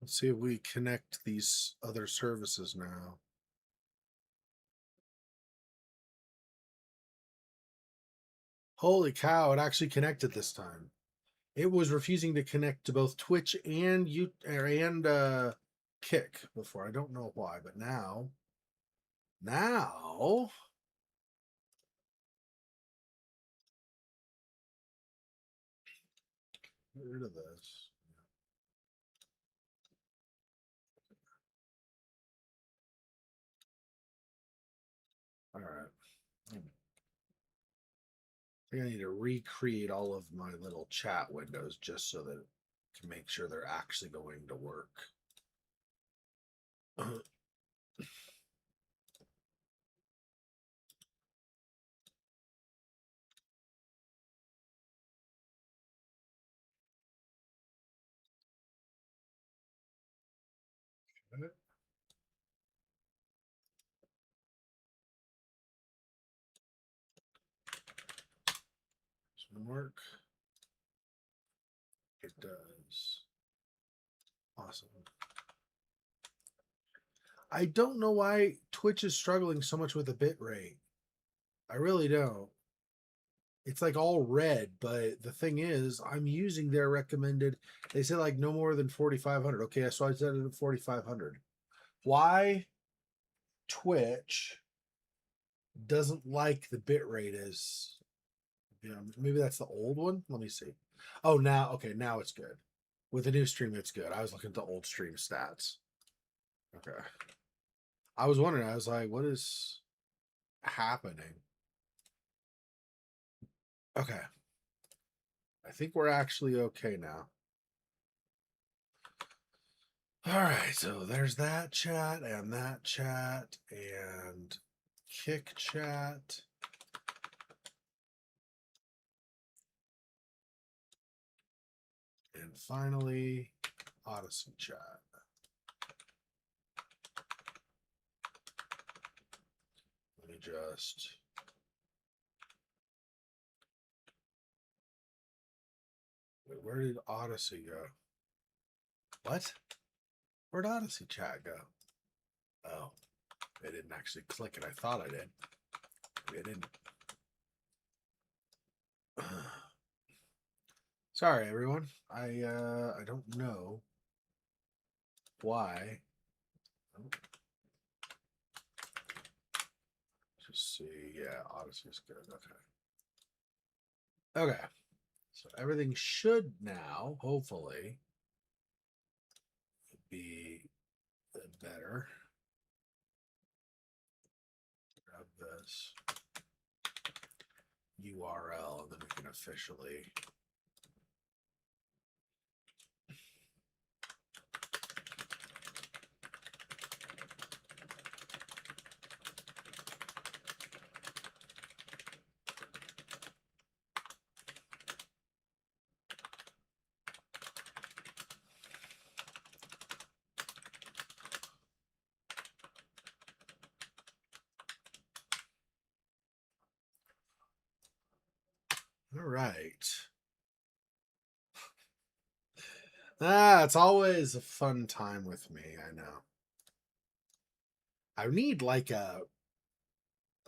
Let's see if we connect these other services now. Holy cow, it actually connected this time. It was refusing to connect to both Twitch and Kick before. I don't know why, but now get rid of this. All right. I think I need to recreate all of my little chat windows just so that it can make sure they're actually going to work. This one work? It does. Awesome. I don't know why Twitch is struggling so much with the bit rate. I really don't. It's like all red, but the thing is, I'm using their recommended. They say like no more than 4,500. Okay, so I set it at 4,500. Why Twitch doesn't like the bit rate is, maybe that's the old one. Let me see. Oh, now okay, now it's good. With the new stream, it's good. I was looking at the old stream stats. Okay. I was wondering. I was like, what is happening? Okay. I think we're actually okay now. All right, so there's that chat and Kick chat. And finally, Odyssey chat. Let me just... Wait, where did Odyssey go? What? Where'd Odyssey chat go? Oh, I didn't actually click it. I thought I did. Maybe I didn't. Sorry, everyone. I don't know why. Just see. Yeah, Odyssey's good. Okay. Okay. So everything should now, hopefully, be better. Grab this URL and then we can officially all right. It's always a fun time with me, I know. I need like I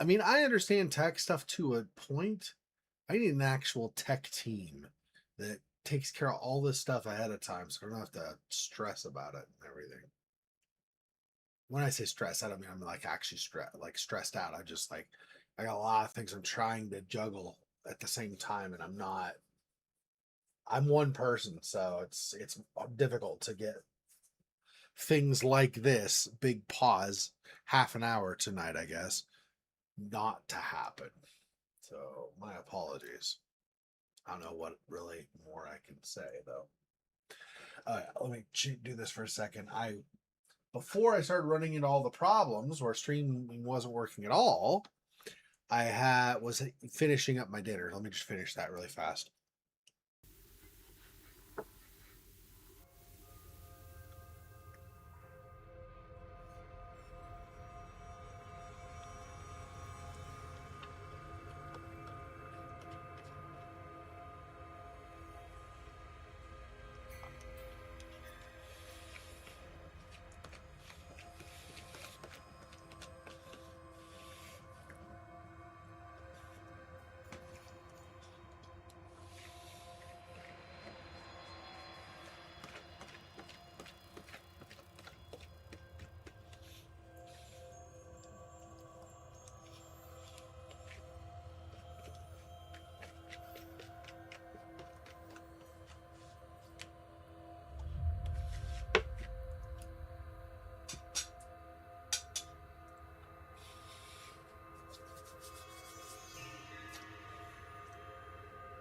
mean, I understand tech stuff to a point. I need an actual tech team that takes care of all this stuff ahead of time so I don't have to stress about it and everything. When I say stress, I don't mean I'm like actually stressed out. I just like I got a lot of things I'm trying to juggle at the same time and I'm one person, so it's difficult to get things like this big pause half an hour tonight, I guess, not to happen. So my apologies. I don't know what really more I can say though. Let me do this for a second. Before I started running into all the problems where streaming wasn't working at all, I was finishing up my dinner. Let me just finish that really fast.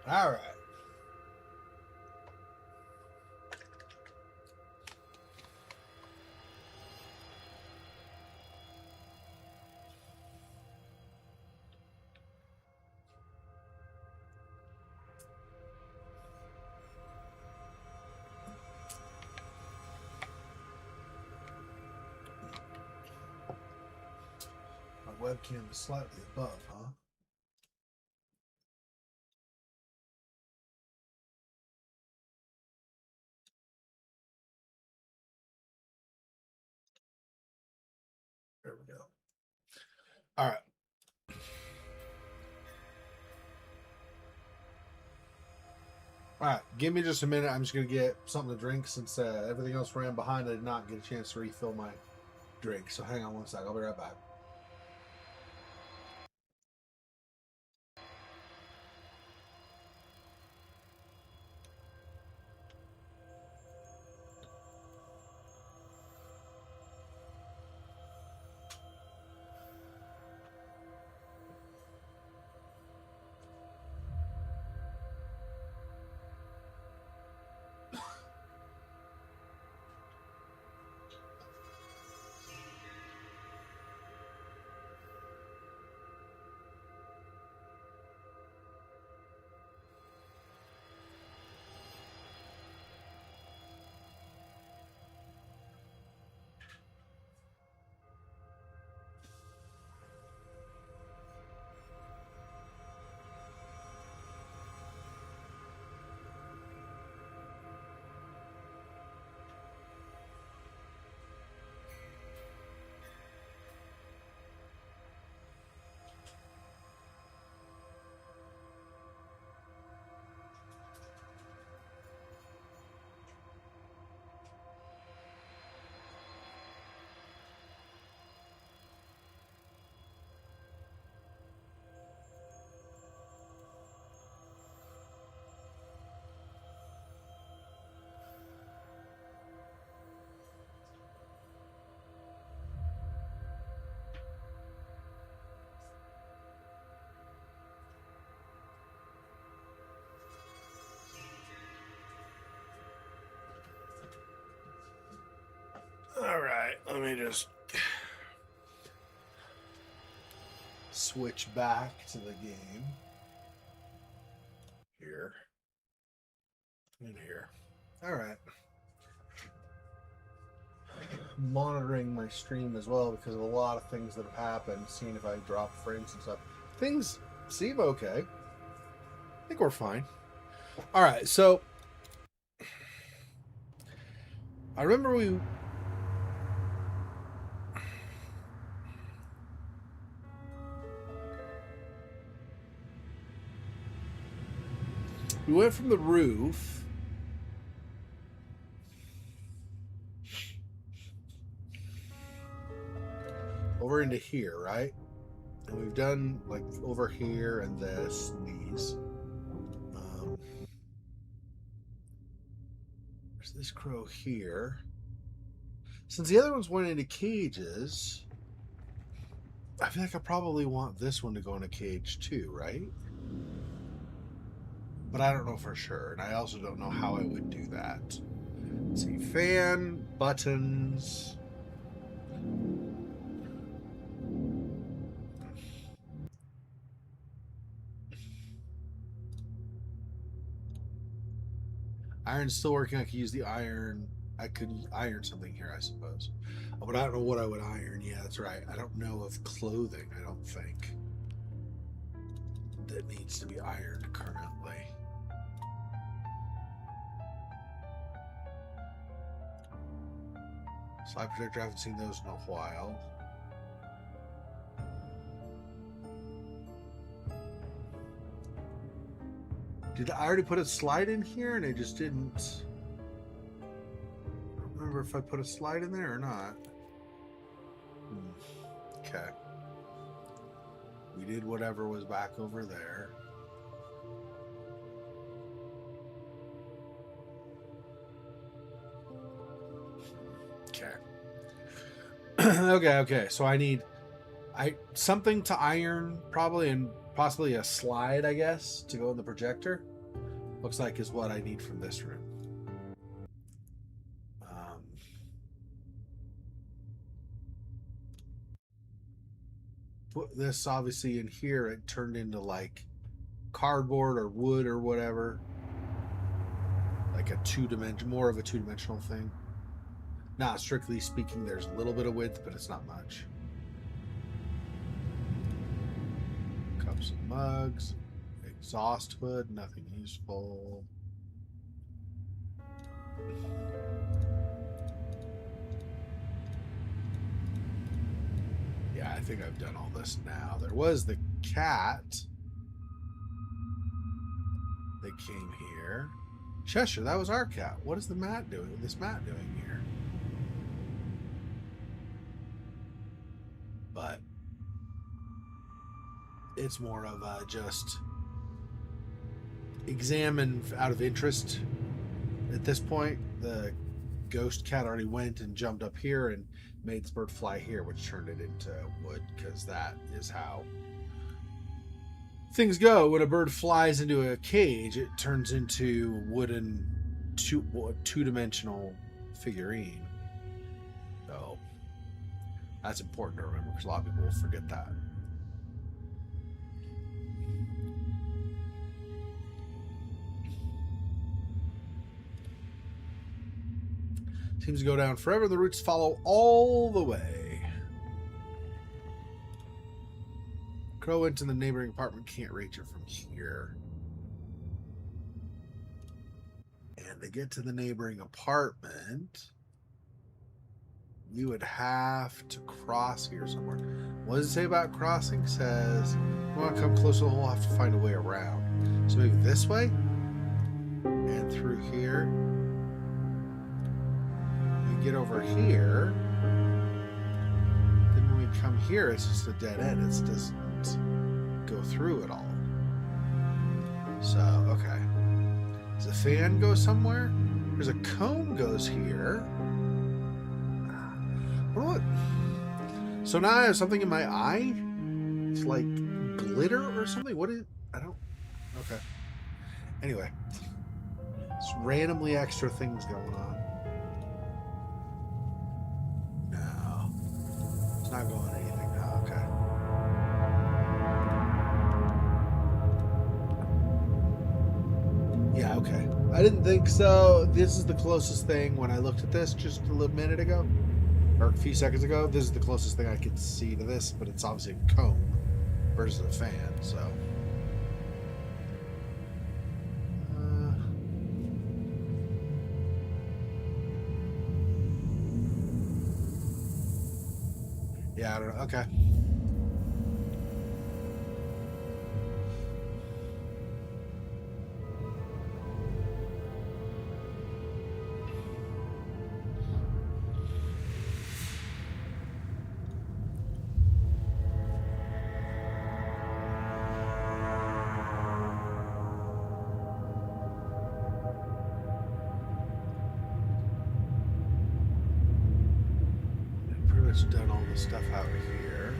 All right. My webcam is slightly above, huh? There we go. All right. All right. Give me just a minute. I'm just going to get something to drink since everything else ran behind. I did not get a chance to refill my drink. So hang on one sec. I'll be right back. All right, let me just switch back to the game. Here. And here. All right. Monitoring my stream as well because of a lot of things that have happened, seeing if I drop frames and stuff. Things seem okay. I think we're fine. All right, so I remember we went from the roof over into here, right? And we've done like over here and this and these. There's this crow here. Since the other ones went into cages, I feel like I probably want this one to go in a cage too, right? But I don't know for sure, and I also don't know how I would do that. Let's see, fan, buttons. Iron's still working. I could use the iron. I could iron something here, I suppose. Oh, but I don't know what I would iron. Yeah, that's right. I don't know of clothing, I don't think, that needs to be ironed currently. Slide protector, I haven't seen those in a while. Did I already put a slide in here and it just didn't? I don't remember if I put a slide in there or not. Okay. We did whatever was back over there. Okay. Okay. So I need something to iron, probably, and possibly a slide, I guess, to go in the projector. looks like is what I need from this room. Put this obviously in here. It turned into like cardboard or wood or whatever, like a more of a two-dimensional thing. Not strictly speaking, there's a little bit of width, but it's not much. Cups and mugs, exhaust hood, nothing useful. Yeah, I think I've done all this now. There was the cat that came here. Cheshire, that was our cat. What is the mat doing? This mat doing here? But it's more of a just examine out of interest. At this point, the ghost cat already went and jumped up here and made this bird fly here, which turned it into wood, because that is how things go. When a bird flies into a cage, it turns into wooden two-dimensional figurine. So that's important to remember, because a lot of people will forget that. Seems to go down forever. The roots follow all the way. Crow into the neighboring apartment. Can't reach it from here. And to get to the neighboring apartment, you would have to cross here somewhere. What does it say about crossing? It says, if you want to come closer, we'll have to find a way around. So maybe this way? And through here. Get over here, then when we come here, it's just a dead end. It doesn't go through at all. So, okay. Does the fan go somewhere? There's a comb goes here. What? So now I have something in my eye? It's like glitter or something? What is... I don't... Okay. Anyway. It's randomly extra things going on. It's not going anything now, okay. Yeah, okay. I didn't think so. This is the closest thing when I looked at this just a little minute ago, or a few seconds ago. This is the closest thing I could see to this, but it's obviously a comb versus a fan, so. Yeah, I don't know. Okay. Done all the stuff out here.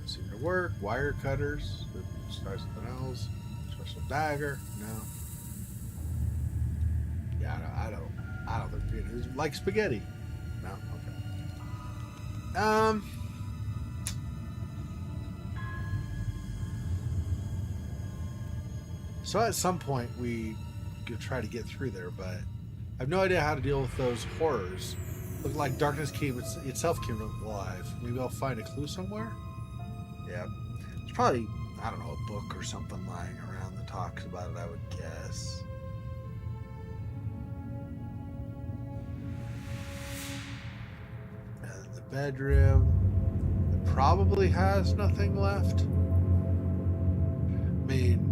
Seem to work. Wire cutters. Try something else. Special dagger. No. Yeah, I don't think it is like spaghetti. No. Okay. So at some point we could try to get through there, but I have no idea how to deal with those horrors. Looked like darkness itself came alive. Maybe I'll find a clue somewhere? Yeah. It's probably, I don't know, a book or something lying around that talks about it, I would guess. And the bedroom. It probably has nothing left. I mean,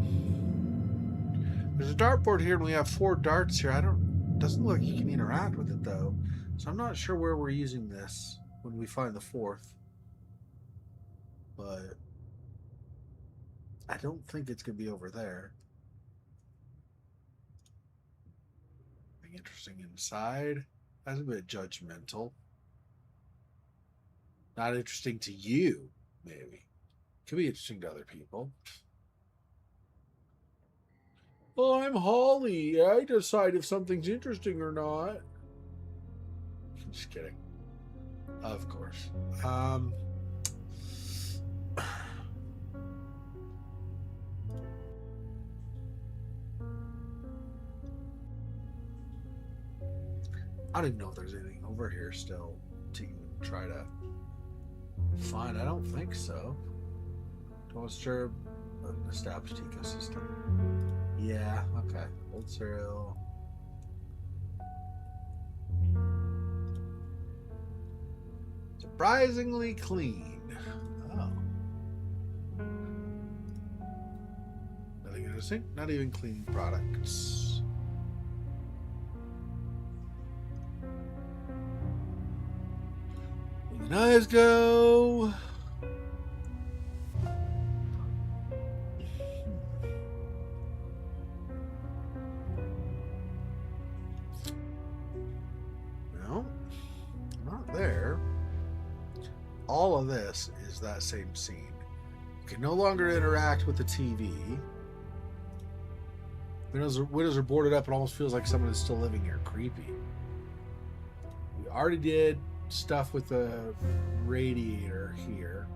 there's a dartboard here and we have 4 darts here. Doesn't look like you can interact with it though. So I'm not sure where we're using this when we find the 4th. But I don't think it's going to be over there. Something interesting inside. That's a bit judgmental. Not interesting to you. Maybe. Could be interesting to other people. Oh, I'm Holly. I decide if something's interesting or not. Just kidding. Of course. I don't even know if there's anything over here still to even try to find. I don't think so. Don't disturb an established ecosystem. Yeah, okay. Old cereal. Surprisingly clean. Oh. Nothing interesting. Not even cleaning products. Where the knives go. No, not there. All of this is that same scene. You can no longer interact with the TV. Windows are boarded up. It almost feels like someone is still living here. Creepy. We already did stuff with the radiator here.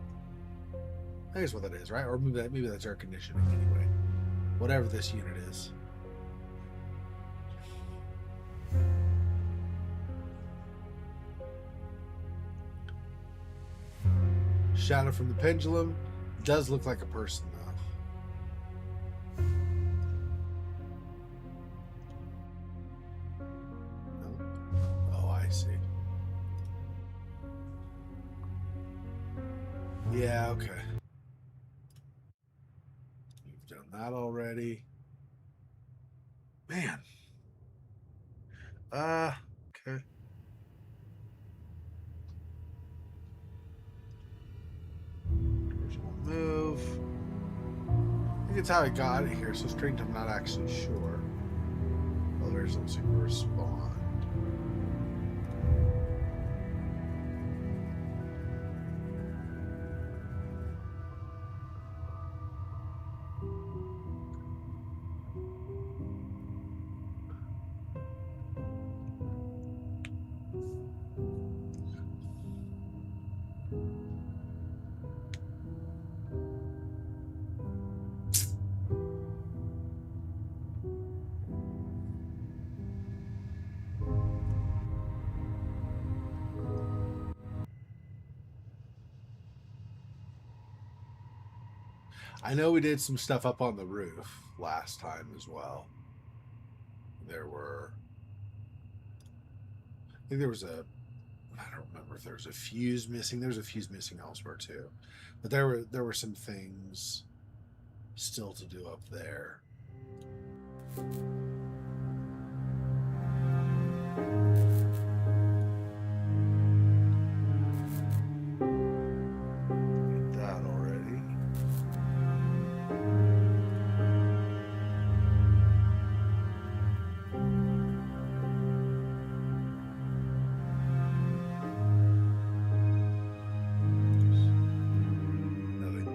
I think that's what that is, right? Or maybe that's air conditioning anyway. Whatever this unit is. Shadow from the pendulum. Does look like a person, though. No? Oh, I see. Yeah, okay. You've done that already. Man. Okay. Move. I think it's how I got it here, so strange I'm not actually sure. Oh, there's something to respond. I know we did some stuff up on the roof last time as well. There were... I think there was a... I don't remember if there was a fuse missing. There was a fuse missing elsewhere too. But there were some things still to do up there.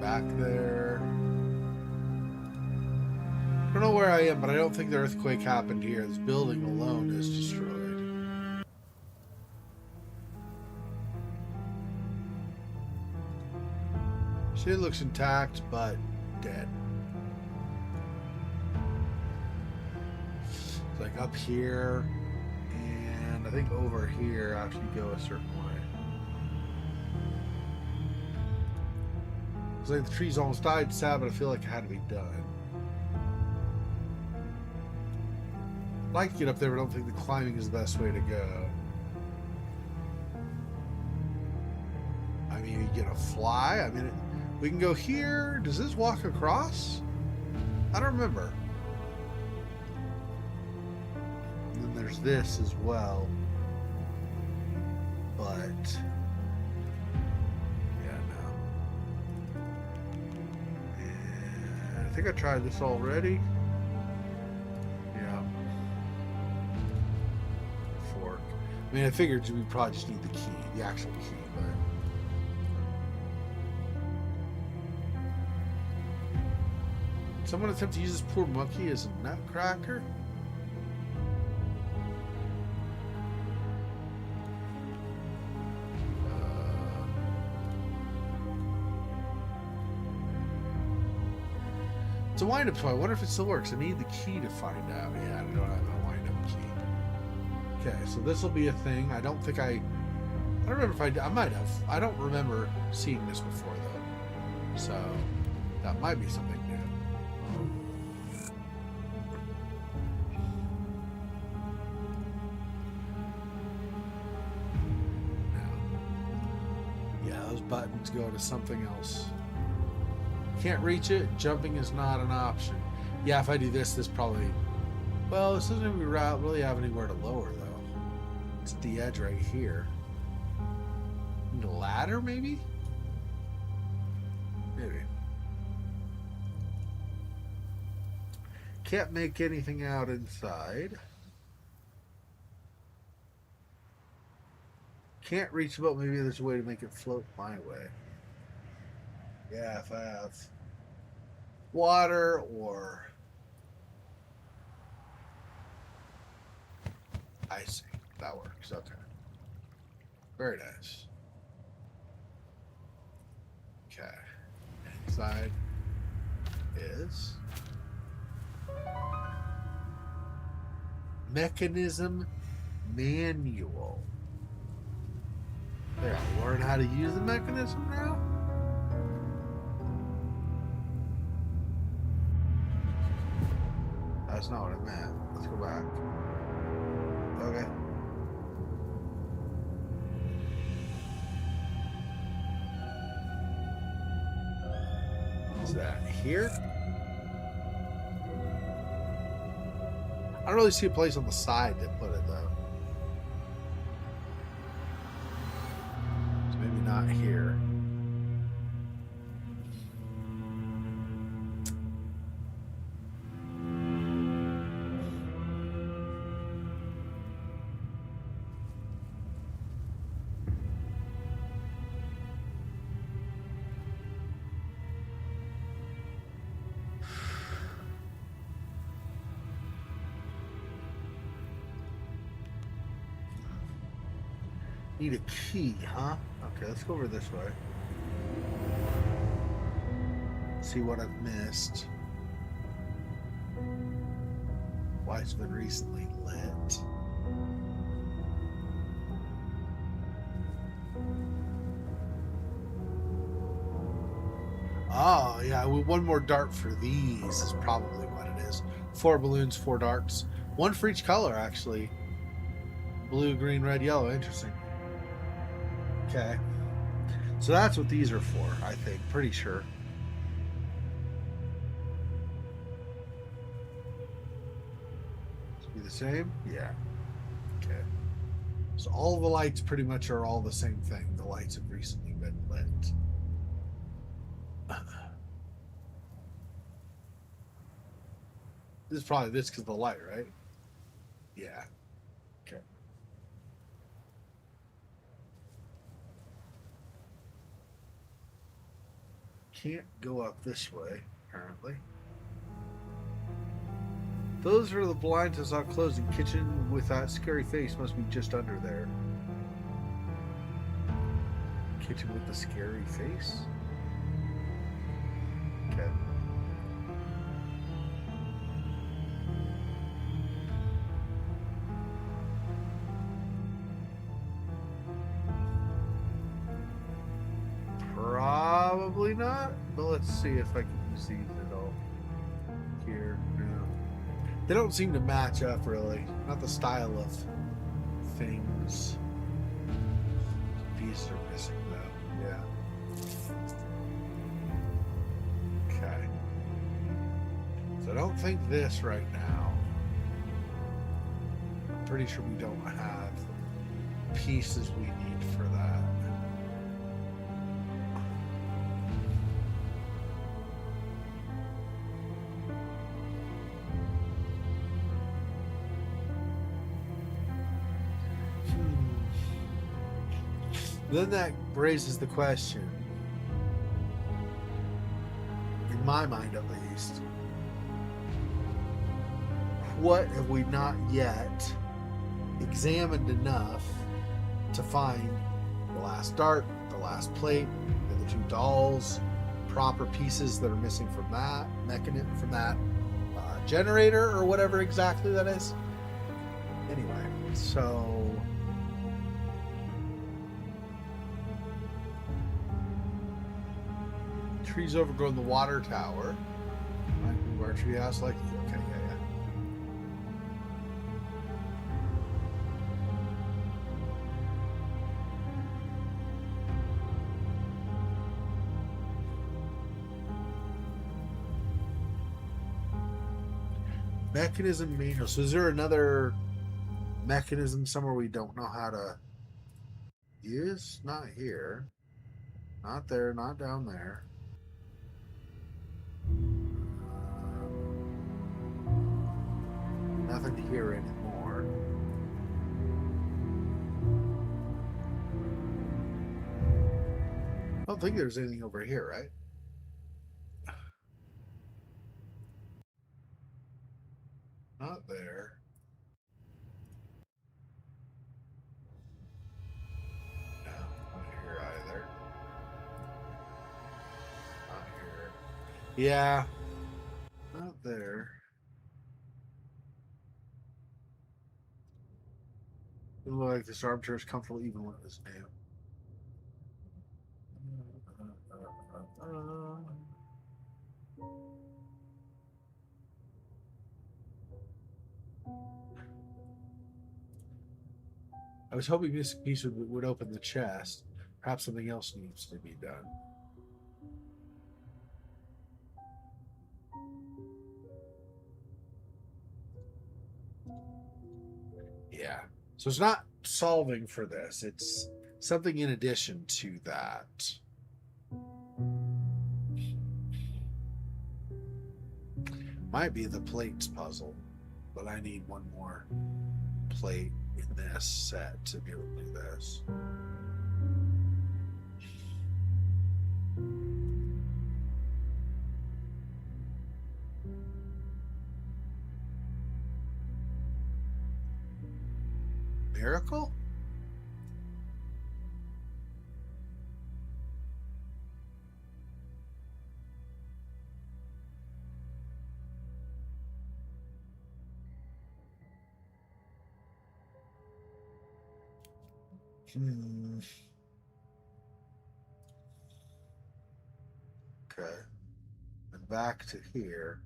Back there. I don't know where I am, but I don't think the earthquake happened here. This building alone is destroyed. Shit looks intact, but dead. It's like up here, and I think over here after you go a certain way. It's like the trees almost died, sad, but I feel like it had to be done. I'd like to get up there, but I don't think the climbing is the best way to go. I mean, you get a fly. I mean, we can go here. Does this walk across? I don't remember. And then there's this as well. But... I think I tried this already. Yeah. Fork. I mean, I figured we probably just need the key, the actual key, but... Someone attempt to use this poor monkey as a nutcracker? It's a wind-up toy. I wonder if it still works. I need the key to find out. Yeah, I don't have a wind-up key. Okay, so this will be a thing. I don't remember if I might have. I don't remember seeing this before, though. So, that might be something new. Yeah, those buttons go to something else. Can't reach it. Jumping is not an option. Yeah, if I do this probably... Well, this doesn't even really have anywhere to lower, though. It's the edge right here. Need a ladder, maybe? Maybe. Can't make anything out inside. Can't reach the boat. Maybe there's a way to make it float my way. Yeah, if I have water or... I see. That works. Okay. Very nice. Okay. Inside is mechanism manual. There, I'll learn how to use the mechanism now. That's not what I meant. Let's go back. Okay. Is that here? I don't really see a place on the side to put it, though. So maybe not here. Need a key, huh? Okay, let's go over this way. See what I've missed. Why it's been recently lit. Oh, yeah, one more dart for these is probably what it is. 4 balloons, 4 darts. 1 for each color, actually. Blue, green, red, yellow. Interesting. Okay. So that's what these are for, I think. Pretty sure. Be the same? Yeah. Okay. So all the lights pretty much are all the same thing. The lights have recently been lit. This is probably this because of the light, right? Yeah. Okay. Can't go up this way, apparently. Those are the blinds that's not closed. The kitchen with that scary face must be just under there. Kitchen with the scary face? Okay. Probably not, but let's see if I can see it all here. No. They don't seem to match up really. Not the style of things. Pieces are missing though. Yeah. Okay. So I don't think this right now. I'm pretty sure we don't have the pieces we need for that. Then that raises the question, in my mind at least, what have we not yet examined enough to find the last dart, the last plate, the other two dolls, proper pieces that are missing from that mechanism, from that generator or whatever exactly that is. Anyway, so trees overgrown the water tower. Might move our treehouse like okay, yeah. Mechanism manual. So is there another mechanism somewhere we don't know how to use? Not here. Not there. Not down there. Nothing here anymore. I don't think there's anything over here, right? Not there. No, not here either. Not here. Yeah. Not there. It looks like this armchair is comfortable even with this name. I was hoping this piece would open the chest. Perhaps something else needs to be done. Yeah. So it's not solving for this. It's something in addition to that. Might be the plates puzzle, but I need one more plate in this set to be able to do this. Miracle? Okay. And back to here.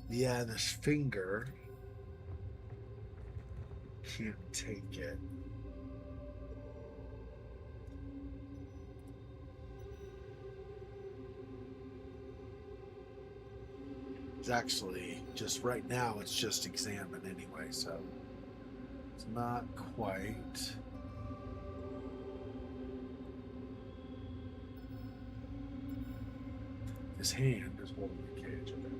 Yeah, this finger can't take it. It's actually just right now, it's just examined anyway, so it's not quite. His hand is holding the cage of it.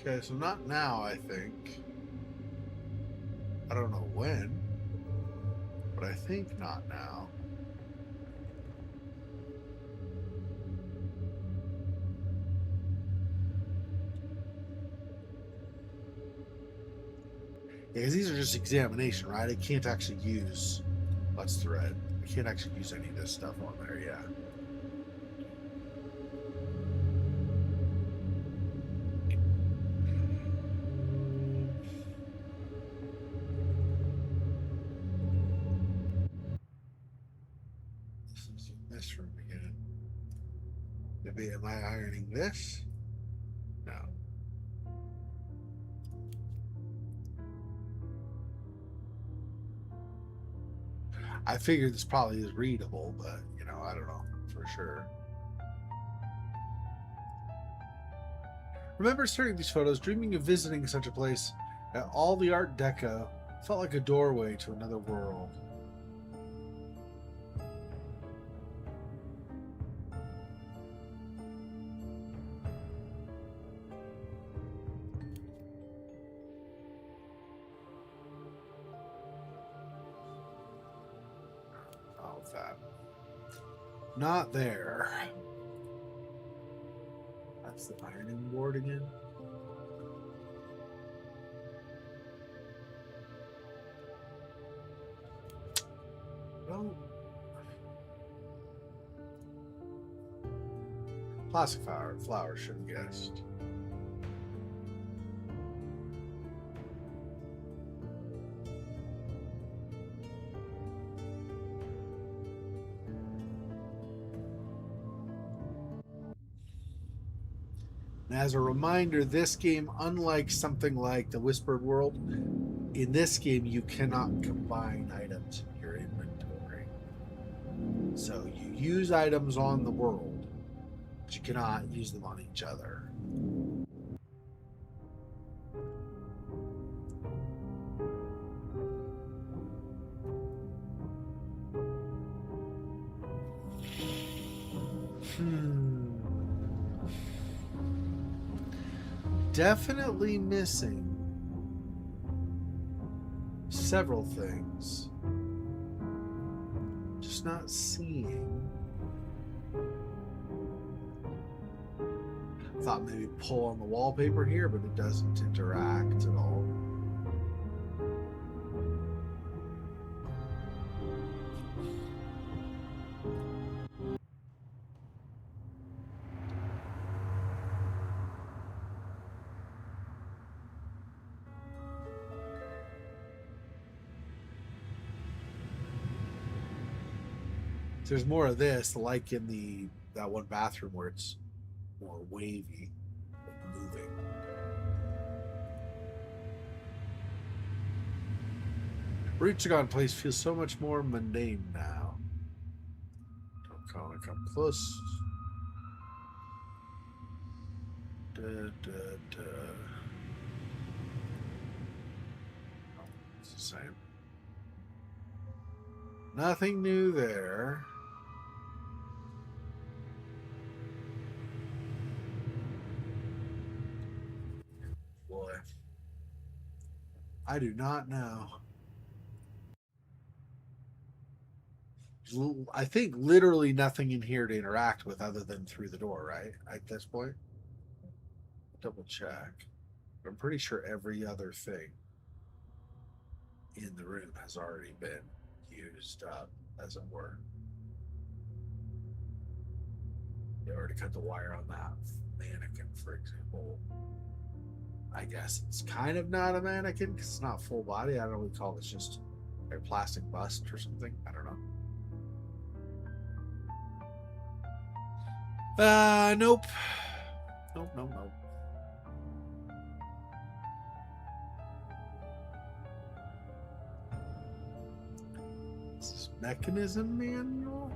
Okay, so not now, I think. I don't know when, but I think not now. Because these are just examination, right? I can't actually use. That's thread. I can't actually use any of this stuff on there, yeah. This is this room again. Maybe am I ironing this? No. I figured this probably is readable, but you know, I don't know for sure. Remember staring at these photos, dreaming of visiting such a place. All the Art Deco Felt like a doorway to another world. Oh, that. Not there. That's the ironing board again. Well, plastic flower should have guessed. And as a reminder, this game, unlike something like the Whispered World, in this game you cannot combine items in your inventory. So you use items on the world, but you cannot use them on each other. Definitely missing several things. Just not seeing. Thought maybe pull on the wallpaper here, but it doesn't interact at all. There's more of this, like in that one bathroom where it's more wavy, like moving. Reachicon Place feels so much more mundane now. Don't call it come close. It's the same. Nothing new there. Boy, I do not know. I think literally nothing in here to interact with other than through the door, right? At this point? Double check. I'm pretty sure every other thing in the room has already been used up, as it were. They already cut the wire on that mannequin, for example. I guess it's kind of not a mannequin because it's not full body. I don't know what we call it. It's just a plastic bust or something. I don't know. Nope. Nope. This is mechanism manual.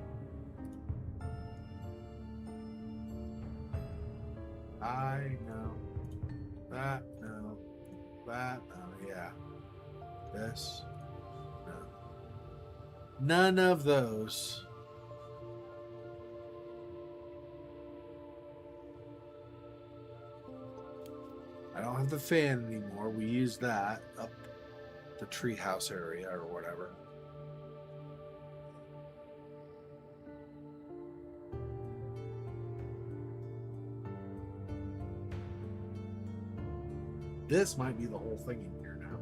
I know. That, no. That, no. Yeah. This, no. None of those. I don't have the fan anymore. We use that up the treehouse area or whatever. This might be the whole thing in here now.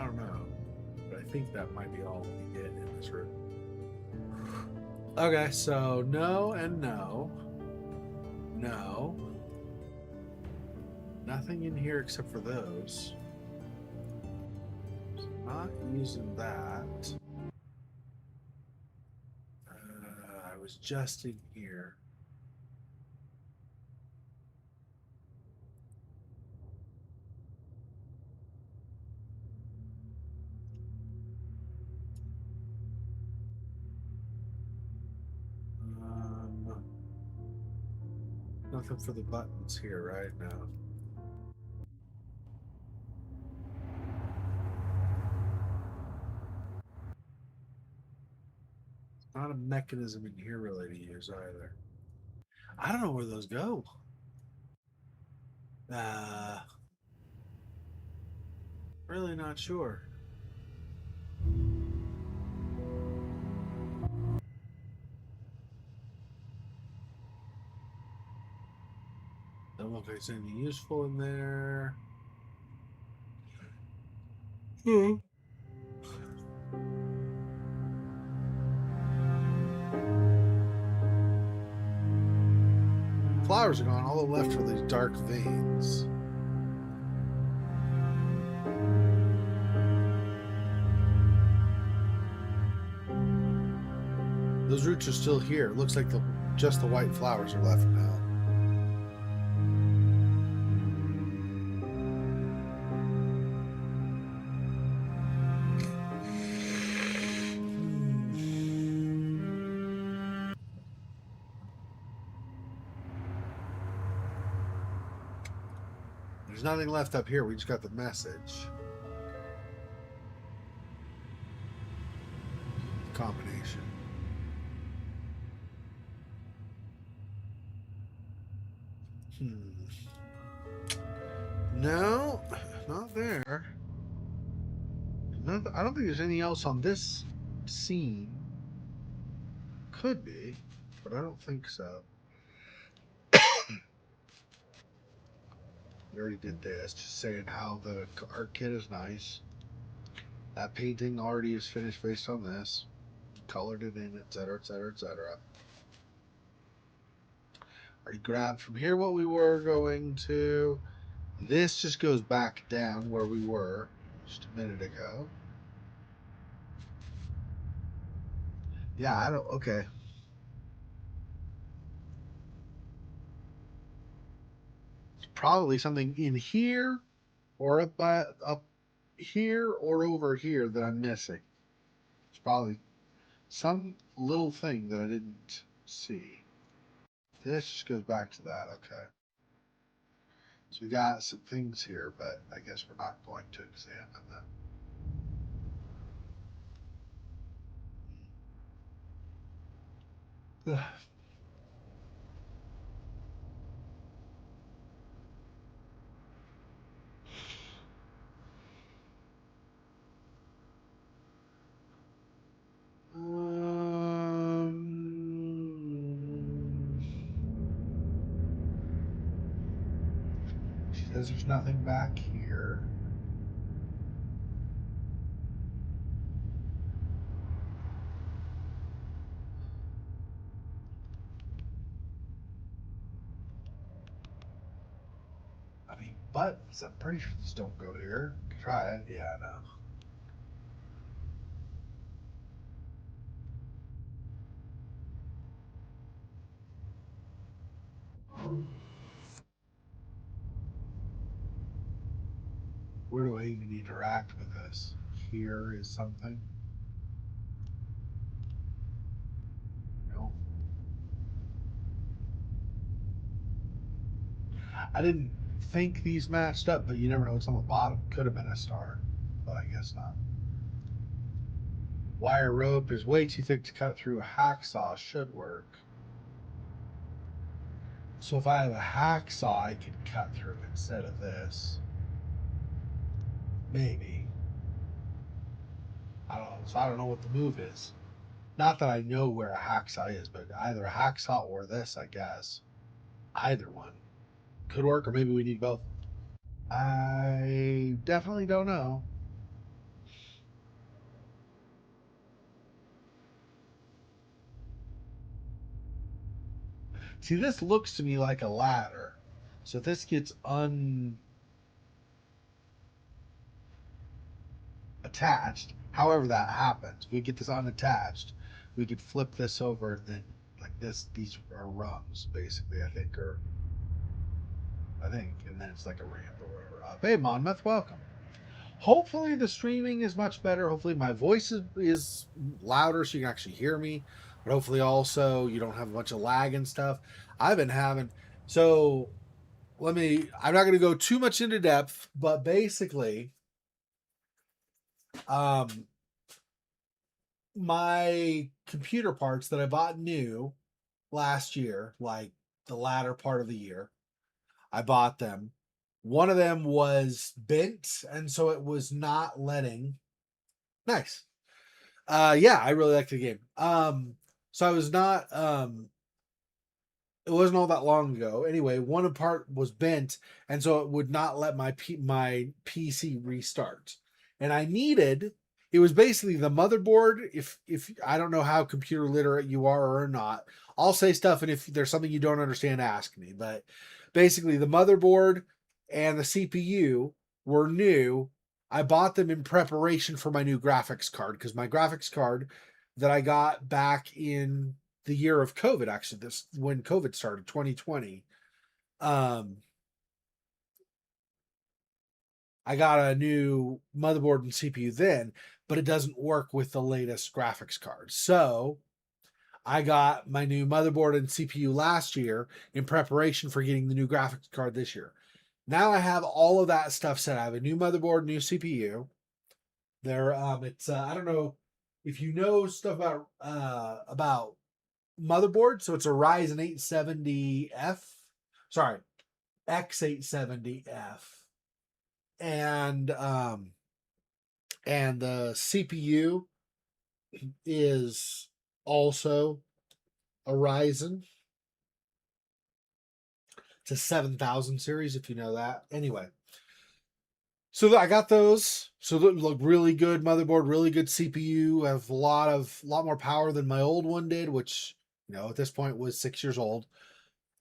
I don't know, but I think that might be all we get in this room. Okay, so no and no. No. Nothing in here except for those. So not using that. I was just in here. Nothing for the buttons here right now. Not a mechanism in here really to use either. I don't know where those go. Uh, really not sure. Don't look like there's anything useful in there. Hmm. Flowers are gone. All left are these dark veins. Those roots are still here. It looks like just the white flowers are left now. There's nothing left up here. We just got the message. Combination. No, not there. I don't think there's anything else on this scene. Could be, but I don't think so. We already did this, just saying how the art kit is nice. That painting already is finished based on this. Colored it in, etc., etc., etc. Already grabbed from here what we were going to. This just goes back down where we were just a minute ago. Yeah, I don't. Okay. It's probably something in here or up here or over here that I'm missing. It's probably some little thing that I didn't see. This just goes back to that. Okay. So we got some things here, but I guess we're not going to examine them. She says there's nothing back here. I mean, buttons. I'm pretty sure these don't go here. Try it. Yeah, I know. Where do I even interact with this? Here is something. No. I didn't think these matched up, but you never know what's on the bottom. Could have been a star, but I guess not. Wire rope is way too thick to cut through. A hacksaw should work. So if I have a hacksaw, I could cut through instead of this. Maybe. I don't know. So I don't know what the move is. Not that I know where a hacksaw is, but either a hacksaw or this, I guess. Either one could work, or maybe we need both. I definitely don't know. See, this looks to me like a ladder. So if this gets unattached, however that happens, we get this unattached, we could flip this over and then like this, these are rungs basically, I think, and then it's like a ramp or whatever. Hey, Monmouth, welcome. Hopefully the streaming is much better. Hopefully my voice is louder so you can actually hear me. But hopefully also you don't have a bunch of lag and stuff. I've been having so I'm not gonna go too much into depth, but basically, um my computer parts that I bought new last year, like the latter part of the year, I bought them. One of them was bent, and so it was not letting. Nice. Yeah, I really liked the game. So I was not it wasn't all that long ago. Anyway, one part was bent, and so it would not let my PC restart. And I needed it was basically the motherboard. If I don't know how computer literate you are or not, I'll say stuff, and if there's something you don't understand, ask me. But basically, the motherboard and the CPU were new. I bought them in preparation for my new graphics card because my graphics card that I got back in the year of COVID, actually, this when COVID started, 2020. Um, I got a new motherboard and CPU then, but it doesn't work with the latest graphics card. So I got my new motherboard and CPU last year in preparation for getting the new graphics card this year. Now I have all of that stuff set. I have a new motherboard, new CPU. It's I don't know if you know stuff about motherboard. So it's a Ryzen 870F. Sorry, X870F, and and the CPU is also a Ryzen. It's a 7000 series, if you know that. Anyway, so I got those. So they look really good motherboard, really good CPU. Have a lot more power than my old one did, which at this point was 6 years old.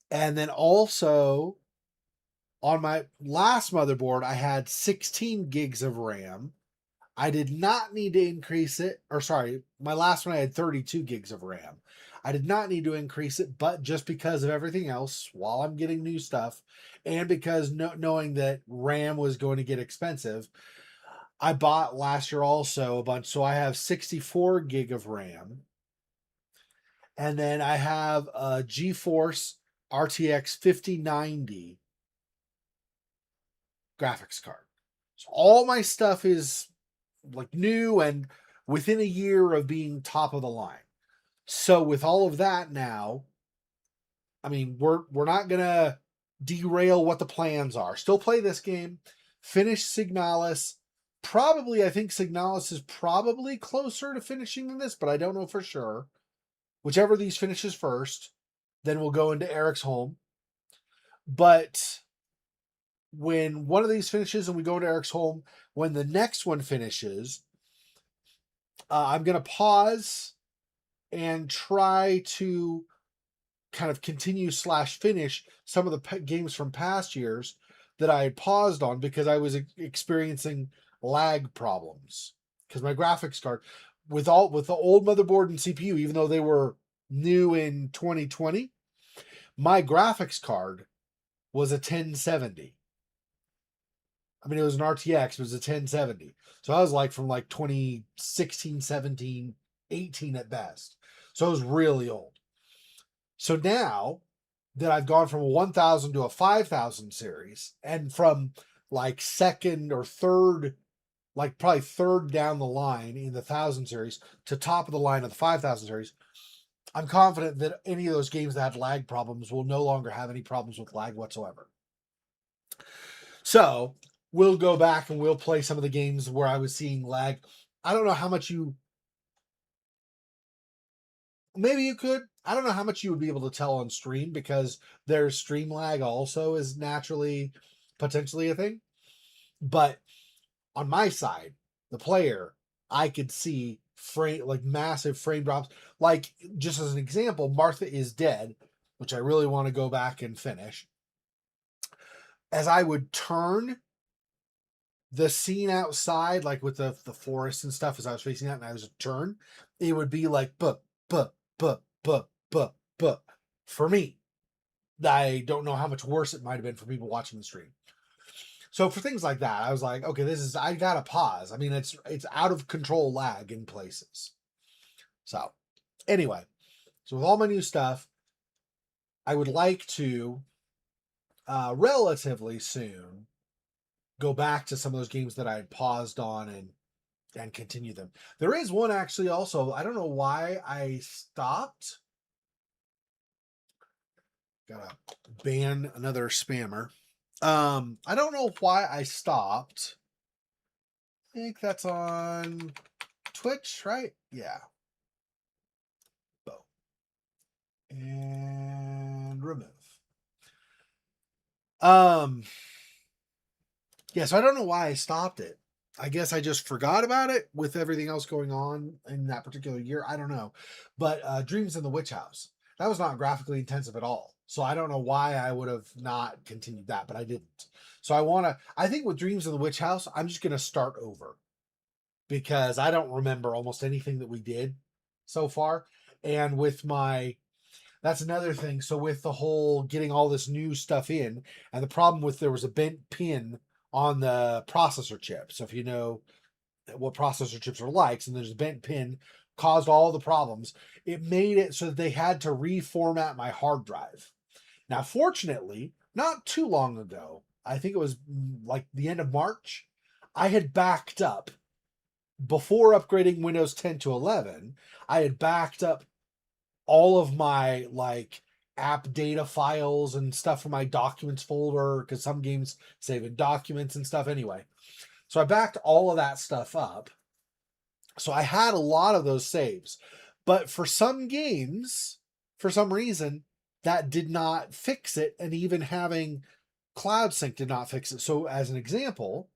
And then also on my last motherboard, I had 16 gigs of RAM. I did not need to increase it, or sorry, my last one I had 32 gigs of RAM. I did not need to increase it, but just because of everything else, while I'm getting new stuff, and because knowing that RAM was going to get expensive, I bought last year also a bunch. So I have 64 gig of RAM, and then I have a GeForce RTX 5090 graphics card. So all my stuff is like new and within a year of being top of the line. So with all of that now, I mean, we're not gonna derail what the plans are. Still play this game, finish Signalis. Probably, I think Signalis is probably closer to finishing than this, but I don't know for sure. Whichever of these finishes first, then we'll go into Eric's home. But when one of these finishes and we go into Eric's home, when the next one finishes, I'm going to pause and try to kind of continue / finish some of the games from past years that I had paused on because I was experiencing lag problems. Because my graphics card, with the old motherboard and CPU, even though they were new in 2020, my graphics card was a 1070. I mean, it was an RTX, it was a 1070. So I was like from like 2016, 17, 18 at best. So it was really old. So now that I've gone from a 1000 to a 5000 series, and from like second or third, like probably third down the line in the 1000 series to top of the line of the 5000 series, I'm confident that any of those games that had lag problems will no longer have any problems with lag whatsoever. So we'll go back and we'll play some of the games where I was seeing lag. I don't know how much maybe you could. I don't know how much you would be able to tell on stream because there's stream lag also is naturally potentially a thing. But on my side, the player, I could see massive frame drops. Like just as an example, Martha is Dead, which I really want to go back and finish. As I would turn the scene outside, like with the forest and stuff, as I was facing that and I was a turn, it would be like but for me. I don't know how much worse it might have been for people watching the stream. So for things like that, I was like, okay, I gotta pause. I mean, it's out of control lag in places. So anyway, so with all my new stuff, I would like to relatively soon go back to some of those games that I had paused on and and continue them. There is one actually also. I don't know why I stopped. Gotta ban another spammer. I don't know why I stopped. I think that's on Twitch, right? Yeah. Boom. And remove. Yeah, so I don't know why I stopped it. I guess I just forgot about it with everything else going on in that particular year. I don't know. But Dreams in the Witch House, that was not graphically intensive at all. So I don't know why I would have not continued that, but I didn't. So I think with Dreams in the Witch House, I'm just going to start over because I don't remember almost anything that we did so far. And that's another thing. So with the whole getting all this new stuff in, and the problem with there was a bent pin on the processor chip. So if you know what processor chips are like, and there's a bent pin caused all the problems. It made it so that they had to reformat my hard drive. Now, fortunately, not too long ago, I think it was like the end of March, I had backed up before upgrading Windows 10 to 11. I had backed up all of my like app data files and stuff from my documents folder because some games save in documents and stuff anyway. So I backed all of that stuff up. So I had a lot of those saves. But for some games, for some reason, that did not fix it. And even having Cloud Sync did not fix it. So as an example,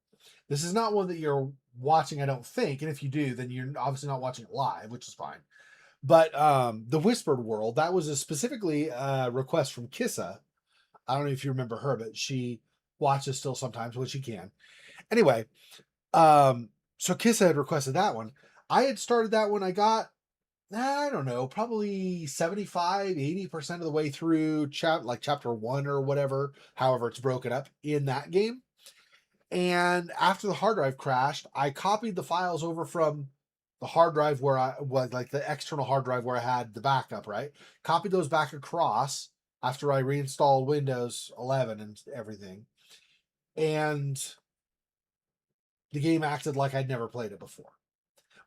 this is not one that you're watching, I don't think. And if you do, then you're obviously not watching it live, which is fine. But the Whispered World, that was specifically a request from Kissa. I don't know if you remember her, but she watches still sometimes when she can. Anyway, so Kissa had requested that one. I had started that one. I got, I don't know, probably 75, 80% of the way through chapter 1 or whatever, however it's broken up in that game. And after the hard drive crashed, I copied the files over from the hard drive where I was, like the external hard drive where I had the backup, right? Copied those back across after I reinstalled Windows 11 and everything. And the game acted like I'd never played it before.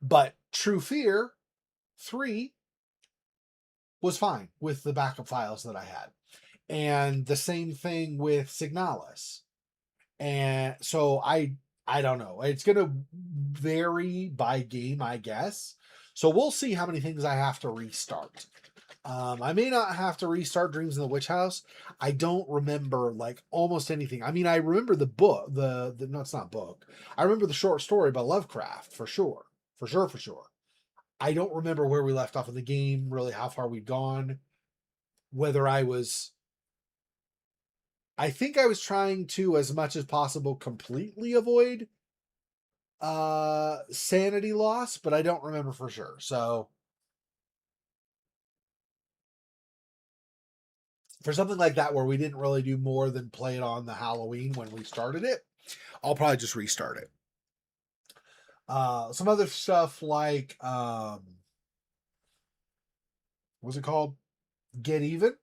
But True Fear 3 was fine with the backup files that I had. And the same thing with Signalis. And so I don't know. It's going to vary by game, I guess. So we'll see how many things I have to restart. I may not have to restart Dreams in the Witch House. I don't remember like almost anything. I mean, I remember the book, the no, it's not book. I remember the short story by Lovecraft for sure. For sure, for sure. I don't remember where we left off in the game, really how far we'd gone, whether I think I was trying to, as much as possible, completely avoid sanity loss, but I don't remember for sure. So for something like that where we didn't really do more than play it on the Halloween when we started it, I'll probably just restart it. Some other stuff like what's it called? Get Even.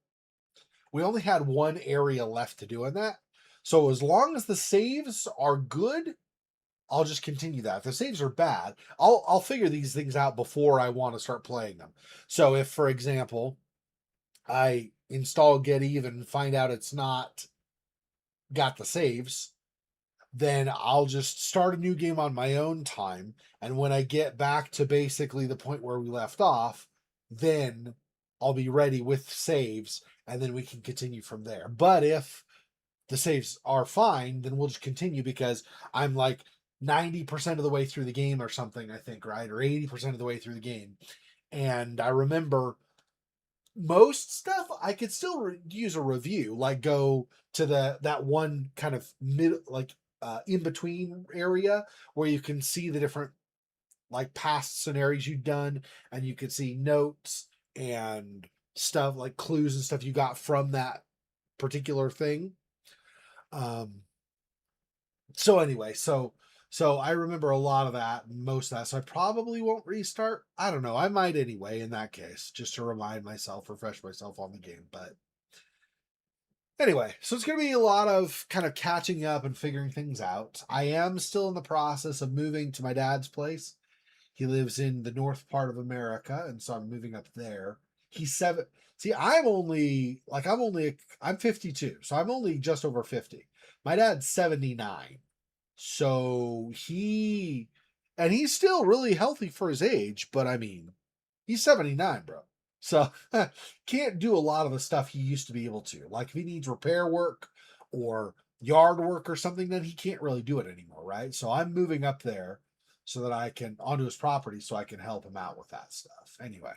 We only had one area left to do in that. So as long as the saves are good, I'll just continue that. If the saves are bad, I'll figure these things out before I want to start playing them. So if, for example, I install Get Even, find out it's not got the saves, then I'll just start a new game on my own time. And when I get back to basically the point where we left off, then I'll be ready with saves, and then we can continue from there. But if the saves are fine, then we'll just continue because I'm like 90% of the way through the game or something, I think, right? Or 80% of the way through the game. And I remember most stuff I could still use a review, like go to that one kind of mid, like in between area where you can see the different like past scenarios you've done, and you can see notes and stuff like clues and stuff you got from that particular thing. Um, so anyway, so I remember a lot of that, most of that. So I probably won't restart. I don't know. I might anyway in that case, just to remind myself, refresh myself on the game. But anyway, so it's going to be a lot of kind of catching up and figuring things out. I am still in the process of moving to my dad's place. He lives in the north part of America, and so I'm moving up there. He's seven. See, I'm 52, so I'm only just over 50. My dad's 79. So he's still really healthy for his age, but I mean, he's 79, bro. So can't do a lot of the stuff he used to be able to. Like if he needs repair work or yard work or something, then he can't really do it anymore, right? So I'm moving up there so that I can onto his property so I can help him out with that stuff. Anyway.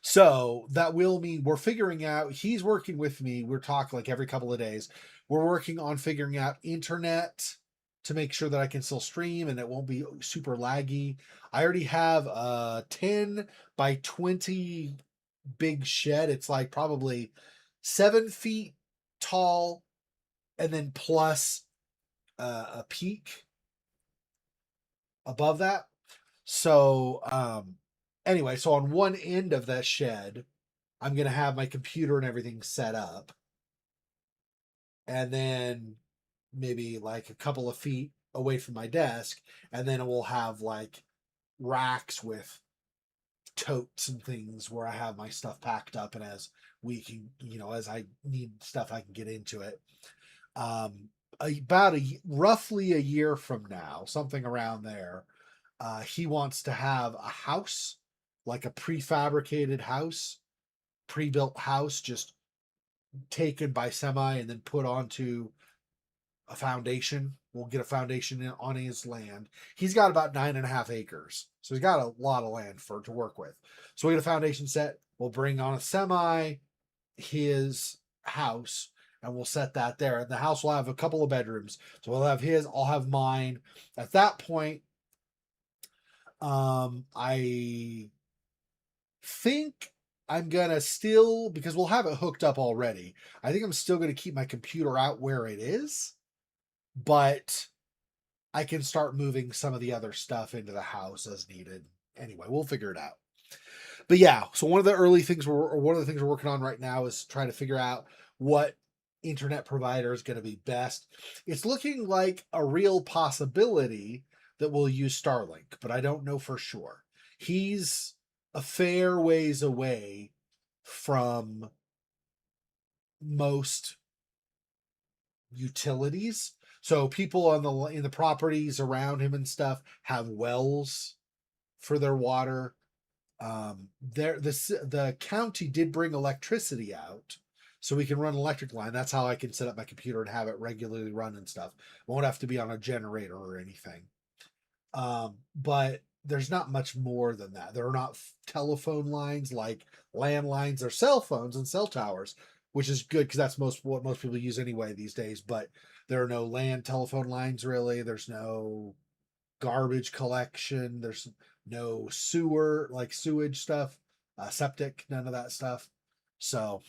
So that will mean we're figuring out, he's working with me. We're talking like every couple of days. We're working on figuring out internet to make sure that I can still stream and it won't be super laggy. I already have a 10 by 20 big shed. It's like probably 7 feet tall and then plus a peak above that. So, anyway, so on one end of that shed, I'm going to have my computer and everything set up. And then maybe like a couple of feet away from my desk. And then we'll have like racks with totes and things where I have my stuff packed up. And as we can, as I need stuff, I can get into it. About roughly a year from now, something around there, he wants to have a house, like a prefabricated house, pre-built house, just taken by semi and then put onto a foundation. We'll get a foundation on his land. He's got about 9.5 acres, so he's got a lot of land to work with. So we get a foundation set. We'll bring on a semi, his house, and we'll set that there. And the house will have a couple of bedrooms. So we'll have his, I'll have mine. At that point, I think I'm gonna still, because we'll have it hooked up already, I think I'm still gonna keep my computer out where it is, but I can start moving some of the other stuff into the house as needed. Anyway, we'll figure it out. But yeah, so one of the things we're working on right now is trying to figure out what internet provider is going to be best. It's looking like a real possibility that we'll use Starlink, but I don't know for sure. He's a fair ways away from most utilities. So people in the properties around him and stuff have wells for their water. The county did bring electricity out, so we can run an electric line. That's how I can set up my computer and have it regularly run and stuff. Won't have to be on a generator or anything. But there's not much more than that. There are not telephone lines like landlines or cell phones and cell towers, which is good because that's what most people use anyway these days. But there are no land telephone lines really. There's no garbage collection. There's no sewer, like sewage stuff, septic, none of that stuff. So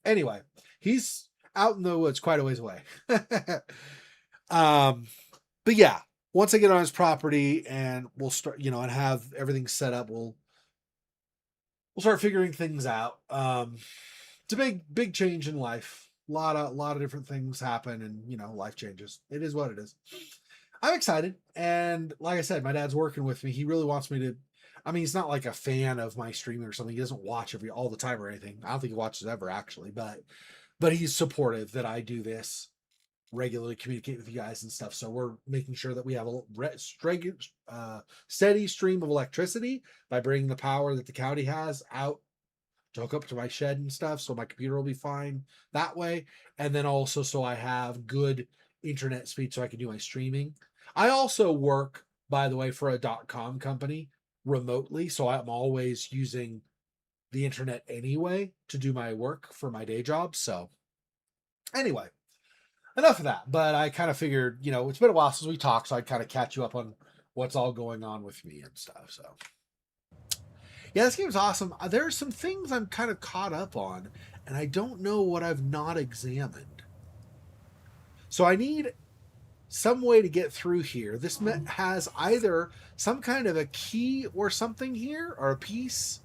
anyway, he's out in the woods quite a ways away. But yeah, once I get on his property and we'll start, and have everything set up, we'll start figuring things out. It's a big change in life. A lot of different things happen, and life changes. It is what it is. I'm excited, and like I said, my dad's working with me. He really wants me to. I mean, he's not like a fan of my streaming or something. He doesn't watch all the time or anything. I don't think he watches ever actually, but he's supportive that I do this regularly, communicate with you guys and stuff. So we're making sure that we have a steady stream of electricity by bringing the power that the county has out to hook up to my shed and stuff, so my computer will be fine that way. And then also so I have good internet speed so I can do my streaming. I also work, by the way, for a .com company remotely, so I'm always using the internet anyway to do my work for my day job. So anyway, enough of that. But I kind of figured, it's been a while since we talked, so I'd kind of catch you up on what's all going on with me and stuff. So yeah, this game's awesome. There are some things I'm kind of caught up on, and I don't know what I've not examined. So I need some way to get through here. This has either some kind of a key or something here, or a piece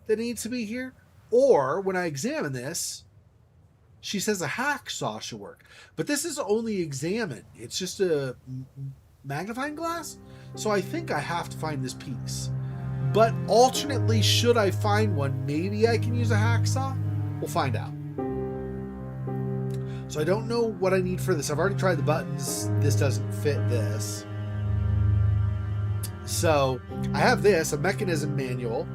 that needs to be here, or when I examine this, she says a hacksaw should work. But this is only examined. It's just magnifying glass. So I think I have to find this piece. But alternately, should I find one, maybe I can use a hacksaw? We'll find out. So I don't know what I need for this. I've already tried the buttons. This doesn't fit this. So I have this, a mechanism manual.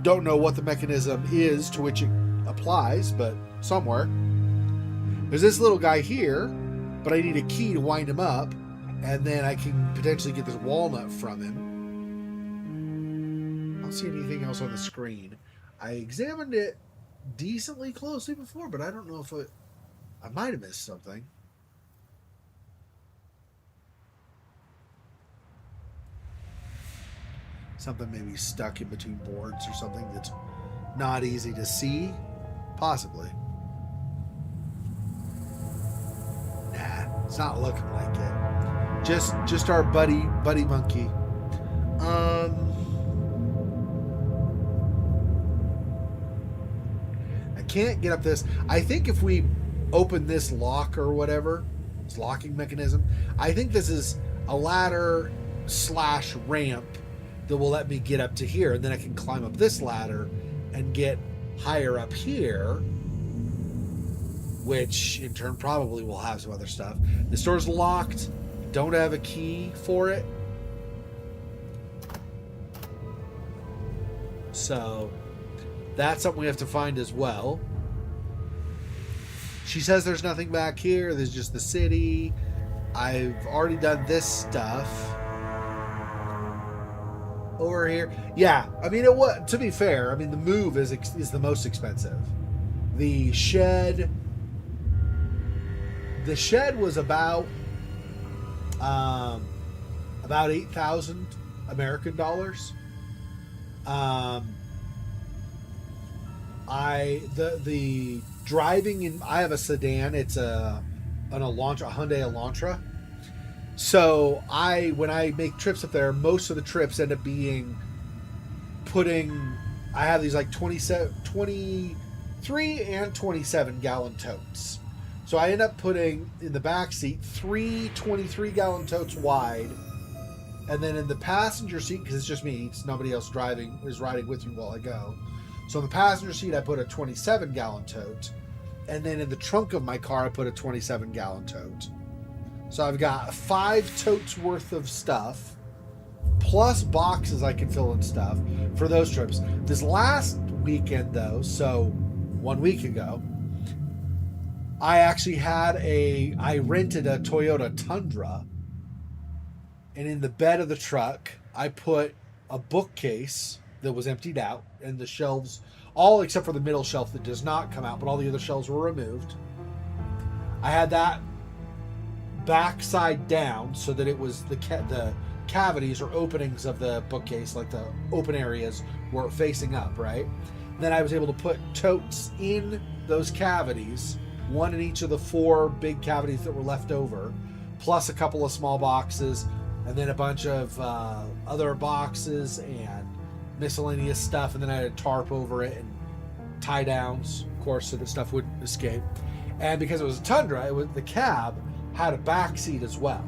Don't know what the mechanism is to which it applies, but somewhere. There's this little guy here, but I need a key to wind him up, and then I can potentially get this walnut from him. I don't see anything else on the screen. I examined it decently closely before, but I don't know if I might have missed something. Something maybe stuck in between boards or something that's not easy to see. Possibly. Nah, it's not looking like it. Just our buddy monkey. I can't get up this. I think if we open this lock or whatever, this locking mechanism, I think this is a ladder / ramp that will let me get up to here, and then I can climb up this ladder and get higher up here, which in turn probably will have some other stuff. This door's locked. Don't have a key for it. So that's something we have to find as well. She says there's nothing back here. There's just the city. I've already done this stuff over here. Yeah, I mean, to be fair, I mean, the move is the most expensive. The shed was about 8,000 American dollars. The driving in, I have a sedan. It's a Hyundai Elantra. So when I make trips up there, most of the trips end up being I have these like 23 and 27 gallon totes. So I end up putting in the back seat 3 23-gallon totes wide, and then in the passenger seat, because it's just me, it's nobody else riding with me while I go. So in the passenger seat, I put a 27-gallon tote, and then in the trunk of my car, I put a 27-gallon tote. So I've got 5 totes worth of stuff, plus boxes I can fill in stuff for those trips. This last weekend, though, so 1 week ago, I actually I rented a Toyota Tundra, and in the bed of the truck, I put a bookcase that was emptied out, and the shelves, all except for the middle shelf that does not come out, but all the other shelves were removed. I had that backside down so that it was the cavities or openings of the bookcase, like the open areas, were facing up, right? Then I was able to put totes in those cavities, one in each of the 4 big cavities that were left over, plus a couple of small boxes, and then a bunch of other boxes and miscellaneous stuff, and then I had a tarp over it and tie downs, of course, so that stuff wouldn't escape. And because it was a Tundra, the cab had a back seat as well.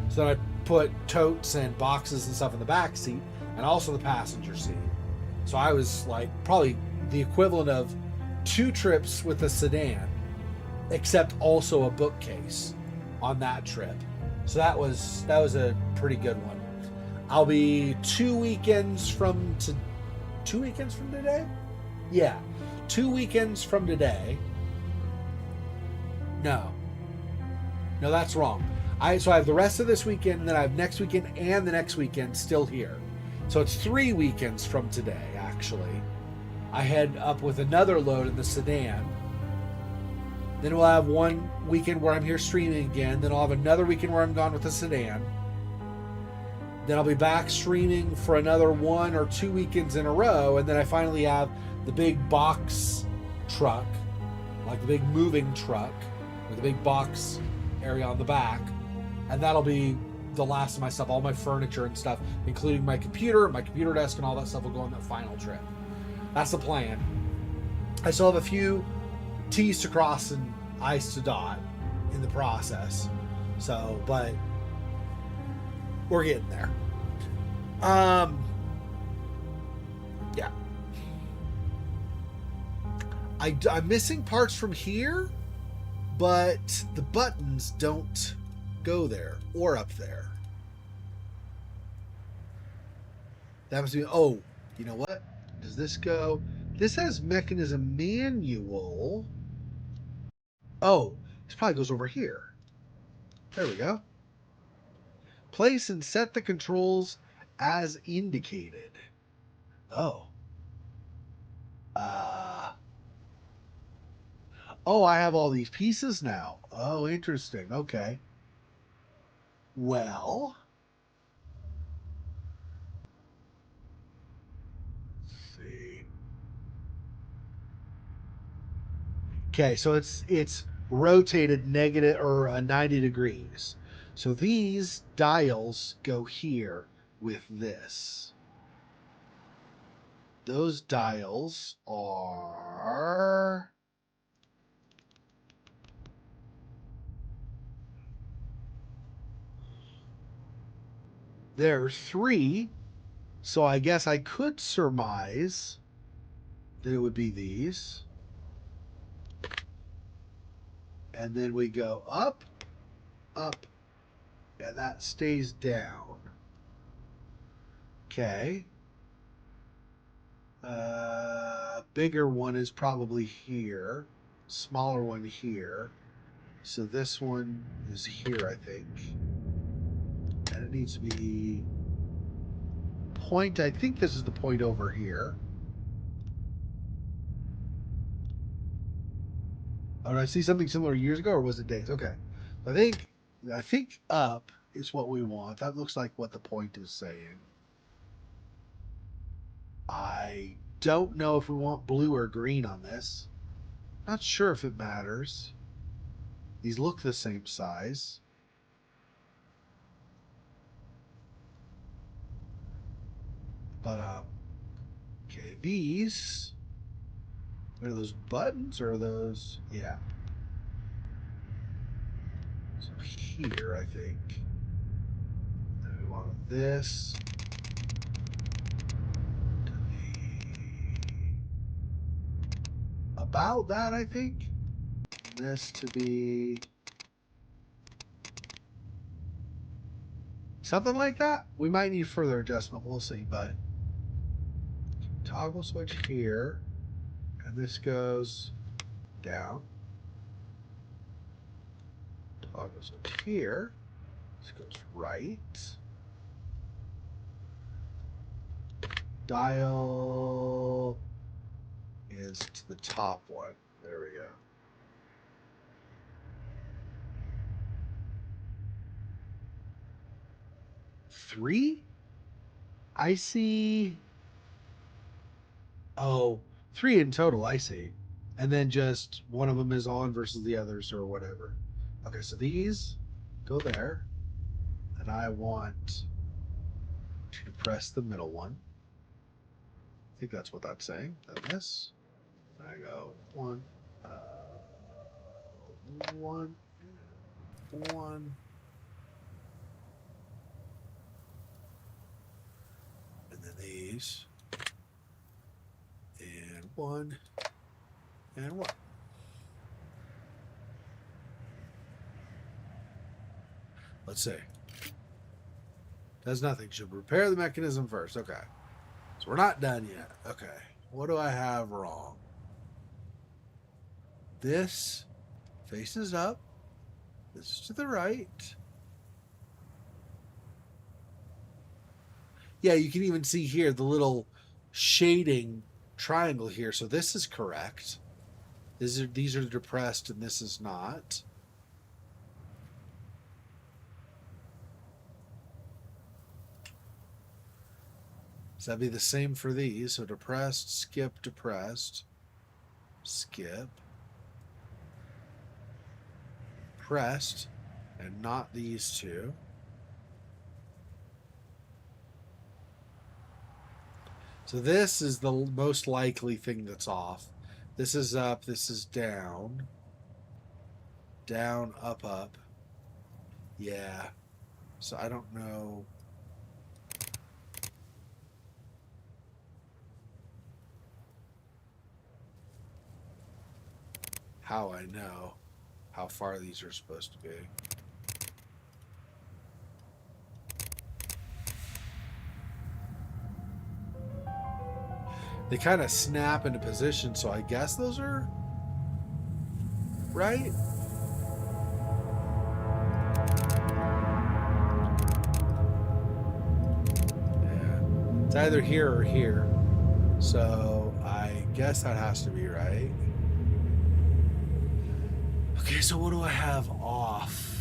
So then I put totes and boxes and stuff in the back seat, and also the passenger seat. So I was like probably the equivalent of 2 trips with a sedan, except also a bookcase on that trip. So that was a pretty good one. I'll be 2 weekends from today? Yeah, 2 weekends from today. No, that's wrong. So I have the rest of this weekend, and then I have next weekend and the next weekend still here. So it's 3 weekends from today, actually. I head up with another load in the sedan. Then we'll have 1 weekend where I'm here streaming again. Then I'll have another weekend where I'm gone with the sedan. Then I'll be back streaming for another 1 or 2 weekends in a row. And then I finally have the big box truck, like the big moving truck with the big box area on the back. And that'll be the last of my stuff, all my furniture and stuff, including my computer desk, and all that stuff will go on that final trip. That's the plan. I still have a few T's to cross and I's to dot in the process. So, but We're getting there. Um, yeah. I'm missing parts from here, but the buttons don't go there or up there. That must be. Oh, you know what? Does this go? This has mechanism manual. Oh, this probably goes over here. There we go. Place and set the controls as indicated. Oh. Uh. Oh, I have all these pieces now. Oh, interesting. Okay. Well, let's see. Okay, so it's rotated negative or 90 degrees. So these dials go here with this. Those dials are there are three. So I guess I could surmise that it would be these. And then we go up, up, and that stays down. Okay. Bigger one is probably here. Smaller one here. So this one is here, I think. And it needs to be point. I think this is the point over here. Oh, did I see something similar years ago, or was it days? Okay. I think up is what we want. That looks like what the point is saying. I don't know if we want blue or green on this. Not sure if it matters. These look the same size. But okay, these are those buttons or are those? Yeah. So here, I think. Then we want this to be about that, I think. This to be something like that. We might need further adjustment. We'll see. But toggle switch here, and this goes down. Toggle switch here. This goes right. Dial is to the top one. There we go. Three? I see. Oh, three in total. I see. And then just one of them is on versus the others or whatever. Okay, so these go there. And I want to press the middle one. I think that's what that's saying. Then this. And I go one, uh, one, one, and then these, and one, and one. Let's see. Does nothing. Should repair the mechanism first. Okay. So we're not done yet. Okay. What do I have wrong? This faces up. This is to the right. Yeah, you can even see here the little shading triangle here. So this is correct. These are depressed and this is not. So that'd be the same for these. So depressed, skip, depressed, skip, pressed, and not these two. So this is the most likely thing that's off. This is up, this is down. Down, up, up. Yeah. So I don't know. how I know how far these are supposed to be. They kind of snap into position, so I guess those are right. Yeah, it's either here or here, so I guess that has to be right. Okay, so what do I have off?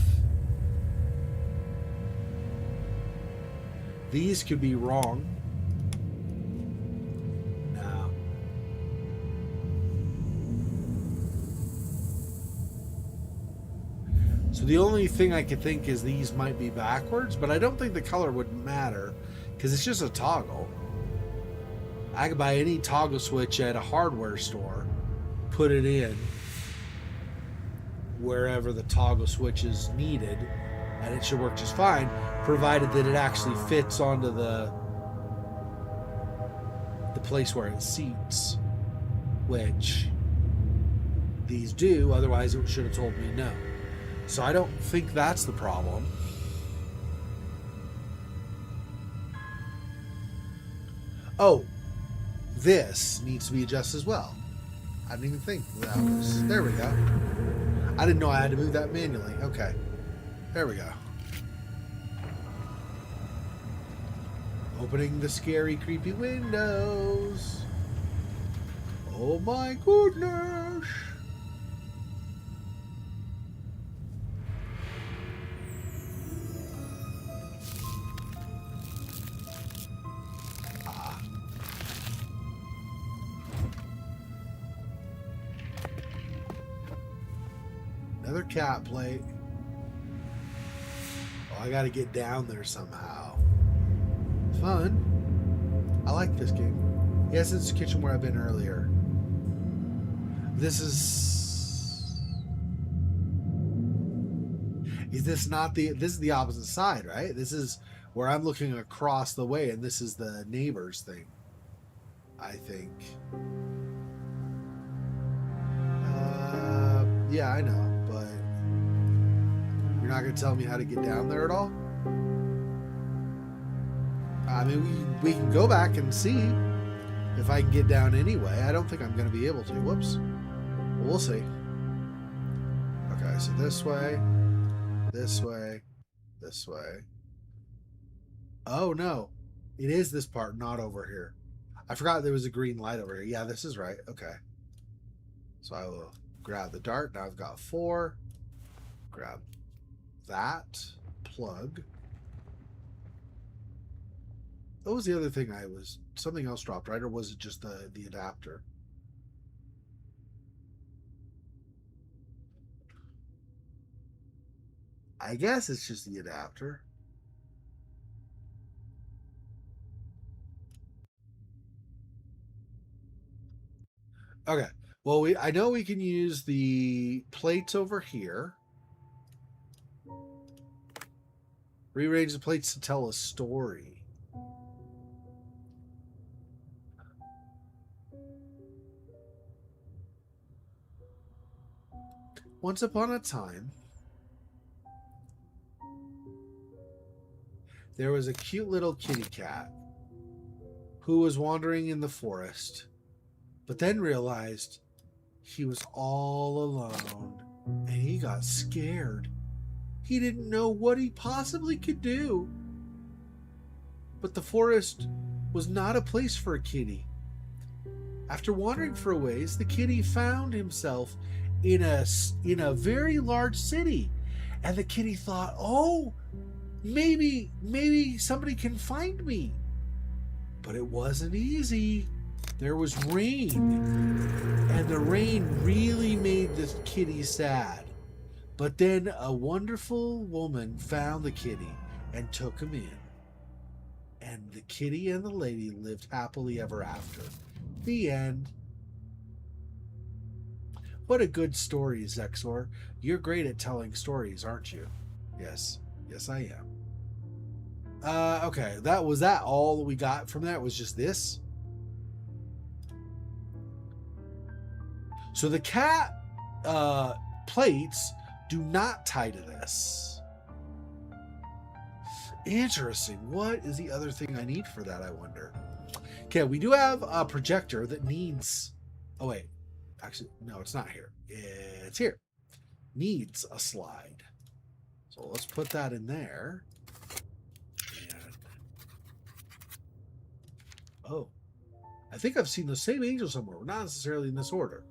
These could be wrong. No. So the only thing I could think is these might be backwards, but I don't think the color would matter because it's just a toggle. I could buy any toggle switch at a hardware store, put it in wherever the toggle switch is needed, and it should work just fine, provided that it actually fits onto the place where it seats, which these do, otherwise it should have told me no. So I don't think that's the problem. Oh, this needs to be adjusted as well. I didn't even think that was... There we go. I didn't know I had to move that manually. Okay. There we go. Opening the scary, creepy windows. Oh my goodness. Another cat plate. Oh, I gotta get down there somehow. Fun. I like this game. Yes, it's the kitchen where I've been earlier. This is this not the... This is the opposite side, right? This is where I'm looking across the way, and this is the neighbor's thing, I think. Yeah, I know, but you're not going to tell me how to get down there at all? I mean, we can go back and see if I can get down anyway. I don't think I'm going to be able to. Whoops. Well, we'll see. Okay, so this way, this way, this way. Oh, no. It is this part, not over here. I forgot there was a green light over here. Yeah, this is right. Okay. So I will grab the dart. Now I've got 4. Grab that. Plug. What was the other thing I was... Something else dropped, right? Or was it just the adapter? I guess it's just the adapter. Okay. Well, I know we can use the plates over here. Rearrange the plates to tell a story. Once upon a time, there was a cute little kitty cat who was wandering in the forest, but then realized he was all alone, and he got scared. He didn't know what he possibly could do. But the forest was not a place for a kitty. After wandering for a ways, the kitty found himself in a very large city, and the kitty thought, "Oh, maybe somebody can find me." But it wasn't easy. There was rain, and the rain really made the kitty sad. But then a wonderful woman found the kitty and took him in. And the kitty and the lady lived happily ever after. The end. What a good story, Zexor. You're great at telling stories, aren't you? Yes. Yes, I am. Okay. Was that all we got from that? Was just this? So the cat plates do not tie to this. Interesting. What is the other thing I need for that, I wonder? Okay, we do have a projector that needs... Oh, wait. Actually, no, it's not here. It's here. Needs a slide. So let's put that in there. And... Oh. I think I've seen the same angel somewhere. Not necessarily in this order.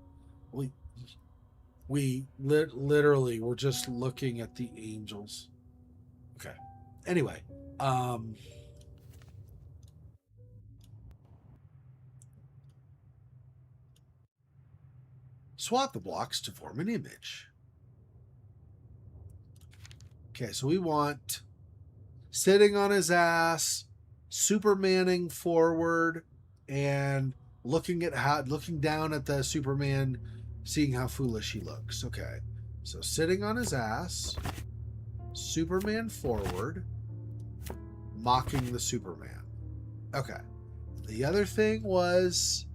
We literally were just looking at the angels. Okay. Anyway. Swap the blocks to form an image. Okay, so we want sitting on his ass, Supermaning forward, and looking down at the Superman, seeing how foolish he looks. Okay, so sitting on his ass, Superman forward, mocking the Superman. Okay, the other thing was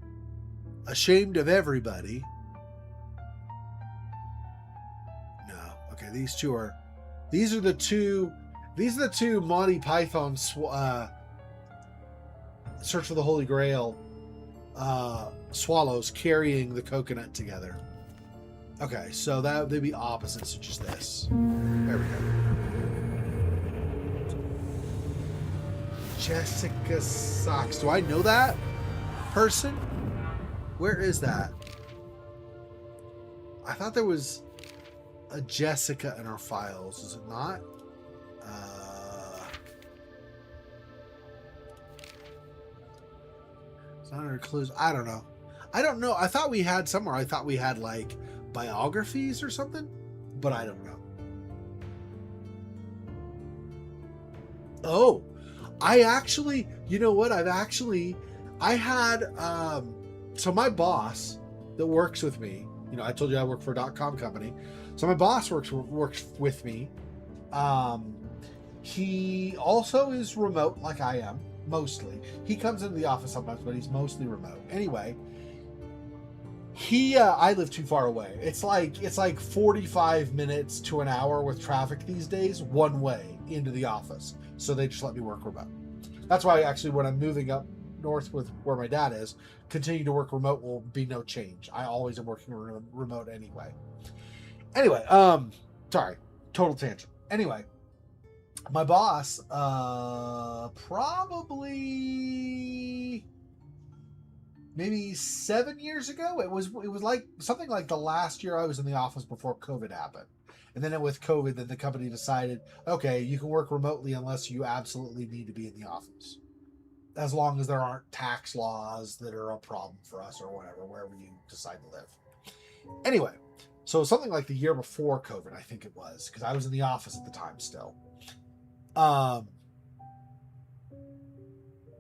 ashamed of everybody. No, okay, these are the two Monty Python Search for the Holy Grail swallows carrying the coconut together. Okay, so they'd be opposites to just this. There we go. Jessica Socks. Do I know that person? Where is that? I thought there was a Jessica in our files. Is it not? It's not under clues. I don't know. I thought we had somewhere. I thought we had like biographies or something, but I don't know. Oh, I actually, you know what? I had, so my boss that works with me, I told you I work for a .com company. So my boss works with me. He also is remote like I am, mostly. He comes into the office sometimes, but he's mostly remote. Anyway, I live too far away. It's like 45 minutes to an hour with traffic these days, one way into the office. So they just let me work remote. That's why actually when I'm moving up north with where my dad is, continue to work remote will be no change. I always am working remote anyway. Anyway, sorry, total tangent. Anyway, my boss, probably maybe 7 years ago, it was like something like the last year I was in the office before COVID happened. And then with COVID, then the company decided, okay, you can work remotely unless you absolutely need to be in the office. As long as there aren't tax laws that are a problem for us or whatever, wherever you decide to live. Anyway, so something like the year before COVID, I think it was, because I was in the office at the time still.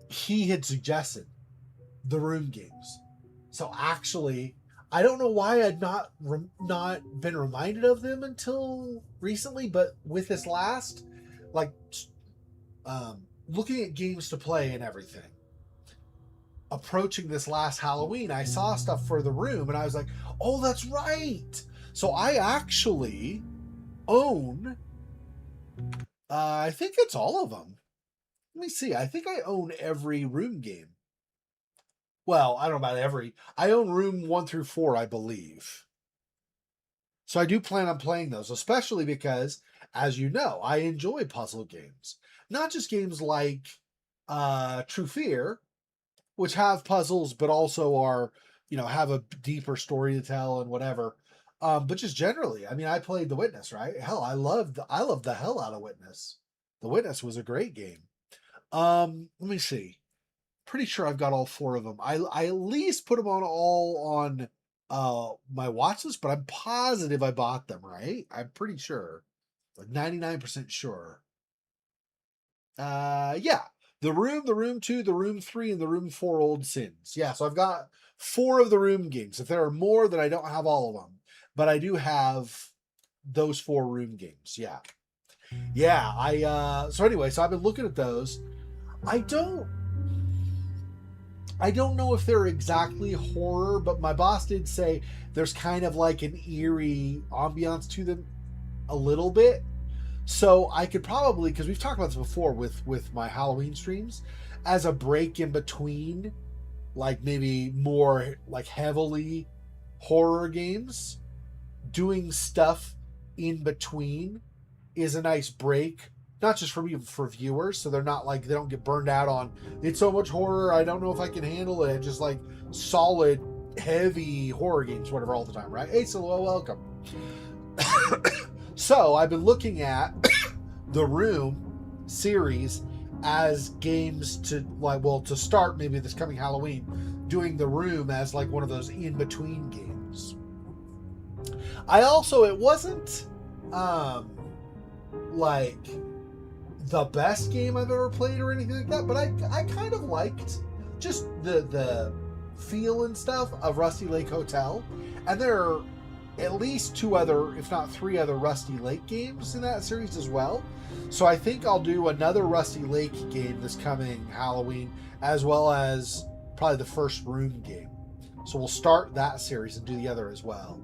He had suggested the room games. So actually, I don't know why I'd not been reminded of them until recently, but with this last, looking at games to play and everything, approaching this last Halloween, I saw stuff for the room and I was like, oh, that's right. So I actually own, I think it's all of them. Let me see. I think I own every room game. Well, I don't know about every. I own room 1 through 4, I believe. So I do plan on playing those, especially because, as you know, I enjoy puzzle games. Not just games like True Fear, which have puzzles, but also are, have a deeper story to tell and whatever. But just generally, I mean, I played The Witness, right? Hell, I loved the hell out of Witness. The Witness was a great game. Let me see. Pretty sure I've got all 4 of them. I at least put them on my watch list, but I'm positive I bought them, right? I'm pretty sure. Like 99% sure. Yeah. The Room 2, The Room 3, and The Room 4 Old Sins. Yeah, so I've got 4 of the Room games. If there are more, then I don't have all of them. But I do have those 4 Room games. Yeah. Yeah, so I've been looking at those. I don't know if they're exactly horror, but my boss did say there's kind of like an eerie ambiance to them a little bit. So I could probably, because we've talked about this before with my Halloween streams, as a break in between, like maybe more like heavily horror games, doing stuff in between is a nice break, not just for me, for viewers, so they're not like, they don't get burned out on it's so much horror, I don't know if I can handle it. Just like solid heavy horror games, whatever, all the time, right? Hey, so welcome. So I've been looking at the Room series as games to, like, well, to start maybe this coming Halloween, doing the Room as like one of those in between games. I also, it wasn't like the best game I've ever played or anything like that, but I kind of liked just the feel and stuff of Rusty Lake Hotel. And there are at least 2 other, if not 3 other Rusty Lake games in that series as well. So I think I'll do another Rusty Lake game this coming Halloween, as well as probably the first Room game. So we'll start that series and do the other as well.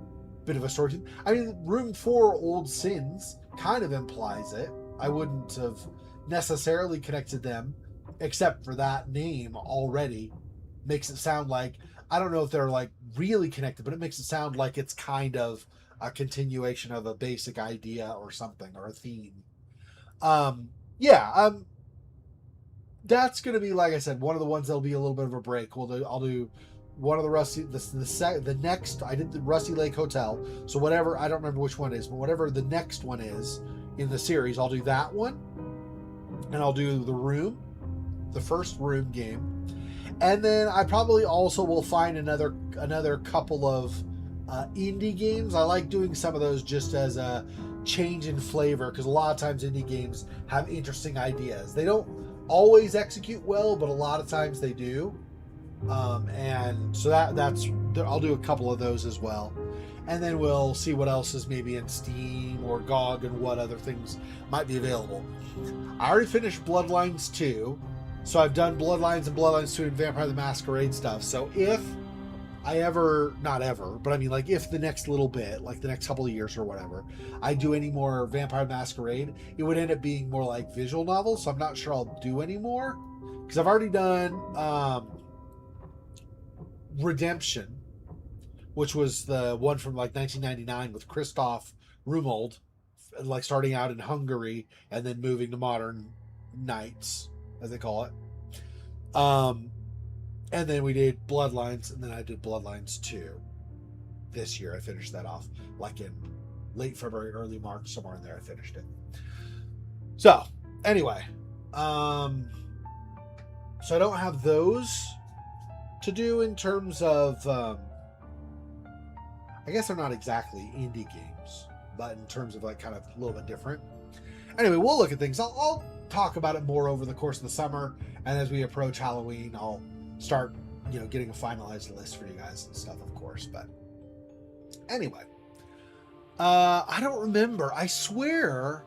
Bit of a story. I mean, Room 4 Old Sins kind of implies it. I wouldn't have necessarily connected them, except for that name already makes it sound like, I don't know if they're like really connected, but it makes it sound like it's kind of a continuation of a basic idea or something, or a theme. Yeah, that's going to be, like I said, one of the ones that'll be a little bit of a break. I'll do one of the the next, I did the Rusty Lake Hotel, so whatever, I don't remember which one it is, but whatever the next one is in the series, I'll do that one, and I'll do the Room, the first Room game, and then I probably also will find another couple of indie games. I like doing some of those just as a change in flavor, because a lot of times indie games have interesting ideas. They don't always execute well, but a lot of times they do. And so that's I'll do a couple of those as well, and then we'll see what else is maybe in Steam or GOG and what other things might be available. I already finished Bloodlines 2, so I've done Bloodlines and Bloodlines 2 and Vampire the Masquerade stuff. So if I ever, not ever, but I mean, like, if the next little bit, like the next couple of years or whatever, I do any more Vampire Masquerade, it would end up being more like visual novels. So I'm not sure I'll do any more, because I've already done Redemption, which was the one from like 1999 with Christoph Rumold, like starting out in Hungary and then moving to modern nights, as they call it. And then we did Bloodlines, and then I did Bloodlines 2 this year. I finished that off like in late February, early March, somewhere in there I finished it. So anyway, so I don't have those to do in terms of I guess they're not exactly indie games, but in terms of like kind of a little bit different. Anyway, we'll look at things. I'll talk about it more over the course of the summer, and as we approach Halloween, I'll start, getting a finalized list for you guys and stuff, of course. But anyway, I don't remember. I swear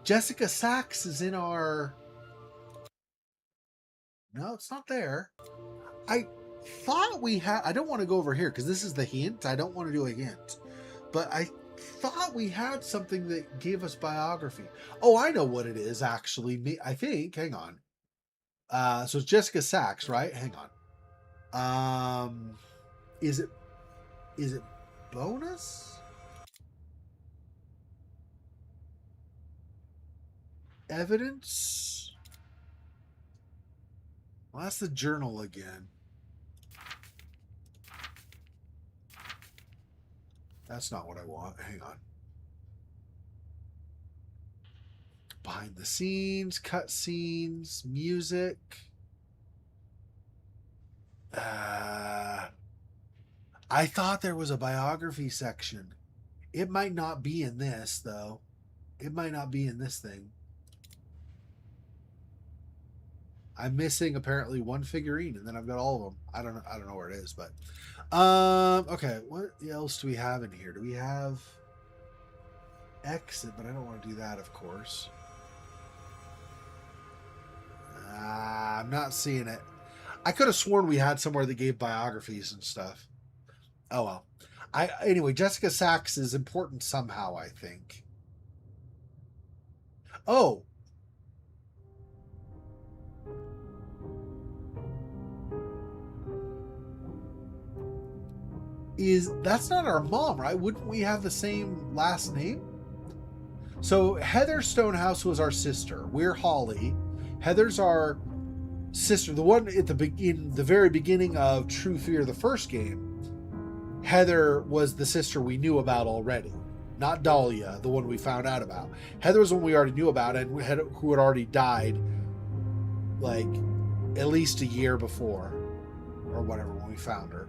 Jessica Sachs is in our... No, it's not there. I thought we had... I don't want to go over here because this is the hint. I don't want to do a hint. But I thought we had something that gave us biography. Oh, I know what it is, actually. I think. Hang on. So it's Jessica Sachs, right? Hang on. Is it bonus? Evidence? Well, that's the journal again. That's not what I want. Hang on. Behind the scenes, cut scenes, music. I thought there was a biography section. It might not be in this, though. It might not be in this thing. I'm missing apparently one figurine, and then I've got all of them. I don't know where it is, but okay. What else do we have in here? Do we have exit? But I don't want to do that, of course. I'm not seeing it. I could have sworn we had somewhere that gave biographies and stuff. Oh well. Anyway, Jessica Sachs is important somehow, I think. Oh, that's not our mom, right? Wouldn't we have the same last name? So Heather Stonehouse was our sister. We're Holly. Heather's our sister, the one at in the very beginning of True Fear, the first game. Heather was the sister we knew about already, not Dahlia, the one we found out about. Heather was one we already knew about and who had already died, like at least a year before, or whatever, when we found her.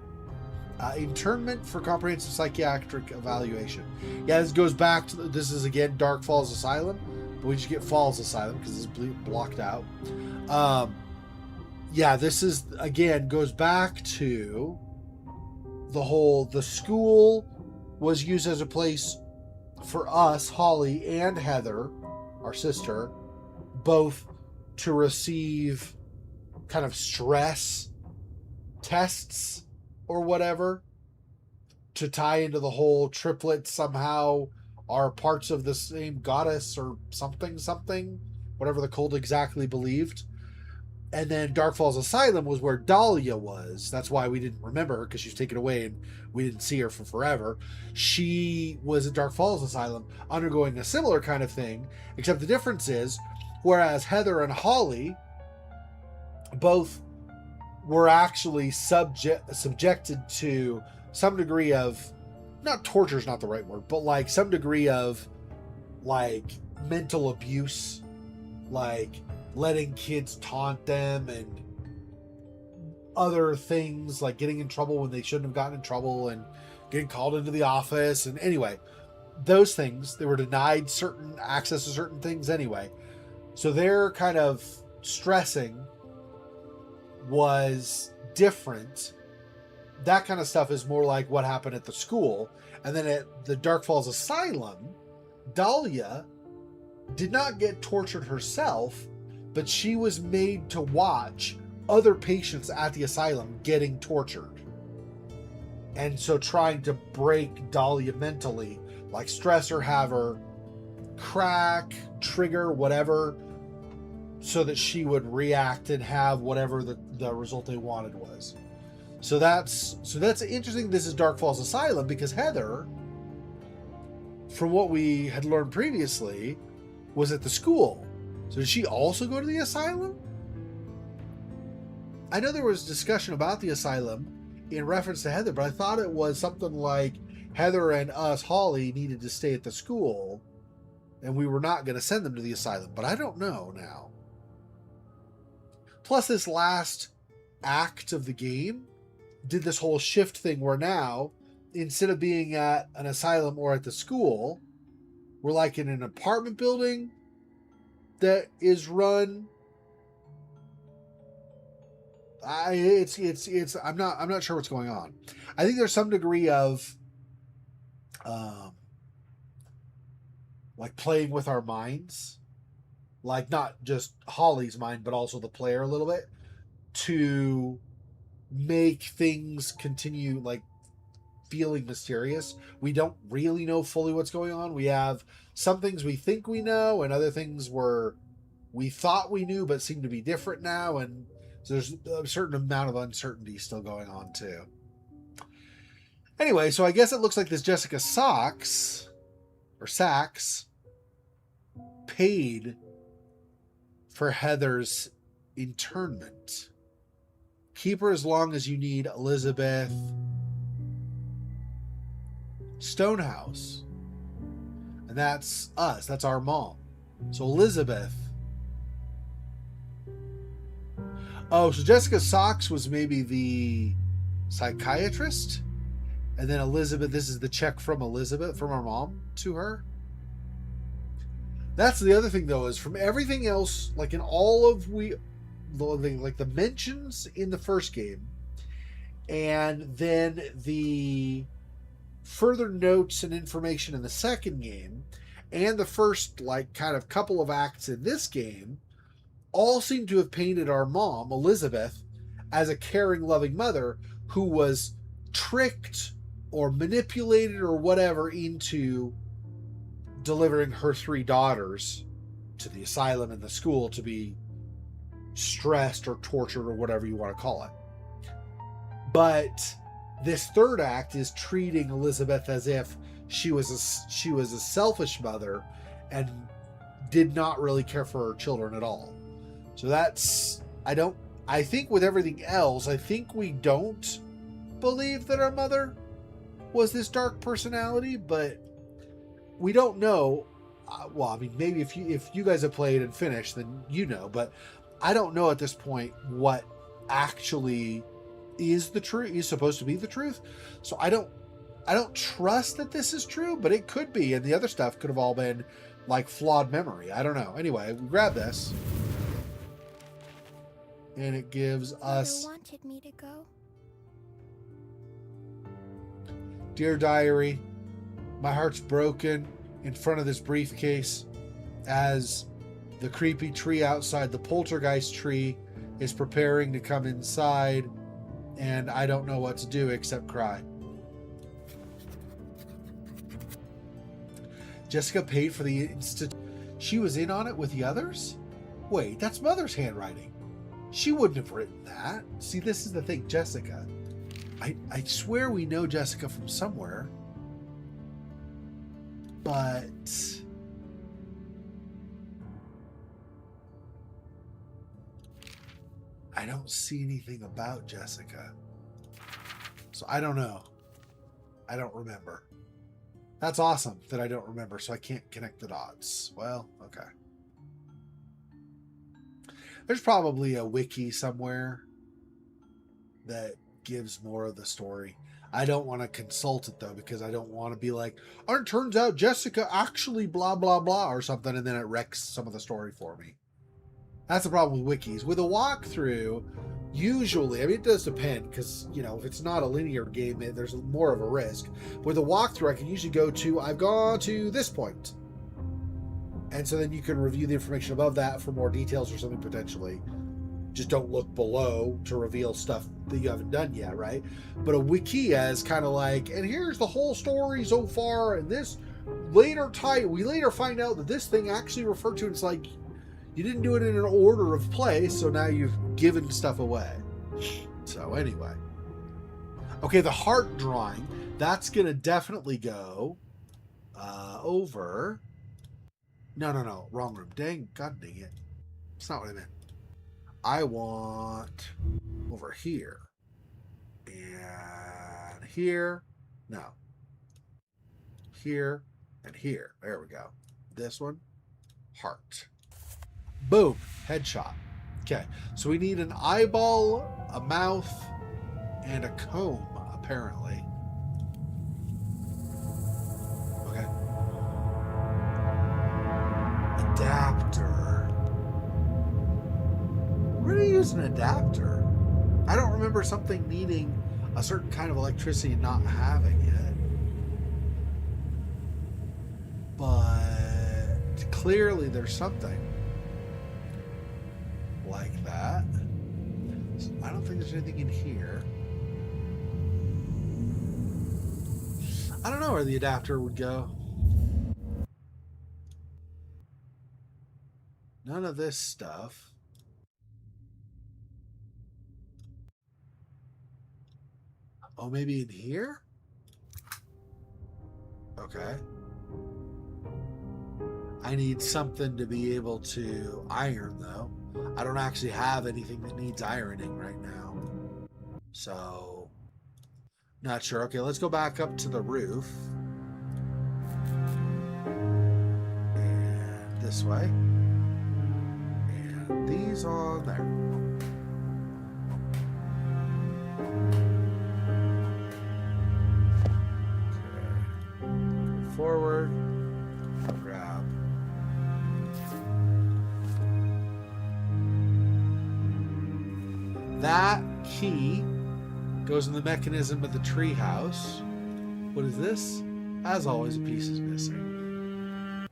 Internment for comprehensive psychiatric evaluation. Yeah, this goes back to this is again Dark Falls Asylum, but we just get Falls Asylum because it's blocked out. Yeah, this is again goes back to the school was used as a place for us, Holly and Heather, our sister, both to receive kind of stress tests or whatever, to tie into the whole triplets somehow are parts of the same goddess or something, whatever the cult exactly believed. And then Dark Falls Asylum was where Dahlia was. That's why we didn't remember her, because she was taken away and we didn't see her for forever. She was at Dark Falls Asylum undergoing a similar kind of thing, except the difference is, whereas Heather and Holly both were actually subjected to some degree of, not torture is not the right word, but like some degree of like mental abuse, like letting kids taunt them and other things, like getting in trouble when they shouldn't have gotten in trouble and getting called into the office. And anyway, those things, they were denied certain access to certain things anyway. So their kind of stressing was different. That kind of stuff is more like what happened at the school. And then at the Dark Falls Asylum, Dahlia did not get tortured herself, but she was made to watch other patients at the asylum getting tortured. And so trying to break Dahlia mentally, like stress her, have her crack, trigger, whatever, so that she would react and have whatever the result they wanted was. So that's interesting. This is Dark Falls Asylum because Heather, from what we had learned previously, was at the school. So did she also go to the asylum? I know there was discussion about the asylum in reference to Heather, but I thought it was something like Heather and us, Holly, needed to stay at the school and we were not going to send them to the asylum, but I don't know now. Plus, this last act of the game did this whole shift thing where now, instead of being at an asylum or at the school, we're like in an apartment building that is run. I'm not sure what's going on. I think there's some degree of like playing with our minds, like not just Holly's mind, but also the player a little bit, to make things continue like feeling mysterious. We don't really know fully what's going on. We have some things we think we know and other things we thought we knew but seem to be different now, and so there's a certain amount of uncertainty still going on too. Anyway, so I guess it looks like this Jessica Sachs paid for Heather's internment. Keep her as long as you need, Elizabeth Stonehouse. And that's us. That's our mom. So Elizabeth. Oh, so Jessica Sachs was maybe the psychiatrist? And then Elizabeth, this is the check from Elizabeth, from our mom to her? That's the other thing, though, is from everything else, like in all of like the mentions in the first game, and then the further notes and information in the second game, and the first like kind of couple of acts in this game, all seem to have painted our mom, Elizabeth, as a caring, loving mother who was tricked or manipulated or whatever into delivering her 3 daughters to the asylum and the school to be stressed or tortured or whatever you want to call it. But this third act is treating Elizabeth as if she was a selfish mother and did not really care for her children at all. So that's, I think with everything else, I think we don't believe that our mother was this dark personality, but we don't know. Well, I mean, maybe if you guys have played and finished, then you know, but I don't know at this point what actually is the truth, is supposed to be the truth. So I don't trust that this is true, but it could be, and the other stuff could have all been like flawed memory. I don't know. Anyway, we grab this, and it gives us. Mother wanted me to go. Dear Diary, my heart's broken in front of this briefcase as the creepy tree outside the poltergeist tree is preparing to come inside, and I don't know what to do except cry. Jessica paid for the she was in on it with the others? Wait, that's Mother's handwriting. She wouldn't have written that. See, this is the thing, Jessica. I swear we know Jessica from somewhere. But I don't see anything about Jessica. So I don't know. I don't remember. That's awesome that I don't remember, so I can't connect the dots. Well, okay. There's probably a wiki somewhere that gives more of the story. I don't want to consult it, though, because I don't want to be like, oh, it turns out Jessica actually blah, blah, blah, or something, and then it wrecks some of the story for me. That's the problem with wikis. With a walkthrough, usually, I mean, it does depend, because, you know, if it's not a linear game, there's more of a risk. With a walkthrough, I can usually go to, I've gone to this point. And so then you can review the information above that for more details or something potentially. Just don't look below to reveal stuff that you haven't done yet, right? But a wiki is kind of like, and here's the whole story so far, and this later we later find out that this thing actually referred to, it's like, you didn't do it in an order of play, so now you've given stuff away. So anyway. Okay, the heart drawing, that's going to definitely go over. No, wrong room. God dang it. It's not what I meant. I want over here. And here. No. Here and here. There we go. This one. Heart. Boom. Headshot. Okay. So we need an eyeball, a mouth, and a comb, apparently. Okay. Adapter. We're going to use an adapter. I don't remember something needing a certain kind of electricity and not having it. But clearly there's something like that. So I don't think there's anything in here. I don't know where the adapter would go. None of this stuff. Oh, maybe in here? Okay. I need something to be able to iron, though. I don't actually have anything that needs ironing right now. So, not sure. Okay, let's go back up to the roof. And this way. And these on there. Forward, grab. That key goes in the mechanism of the treehouse. What is this? As always, a piece is missing.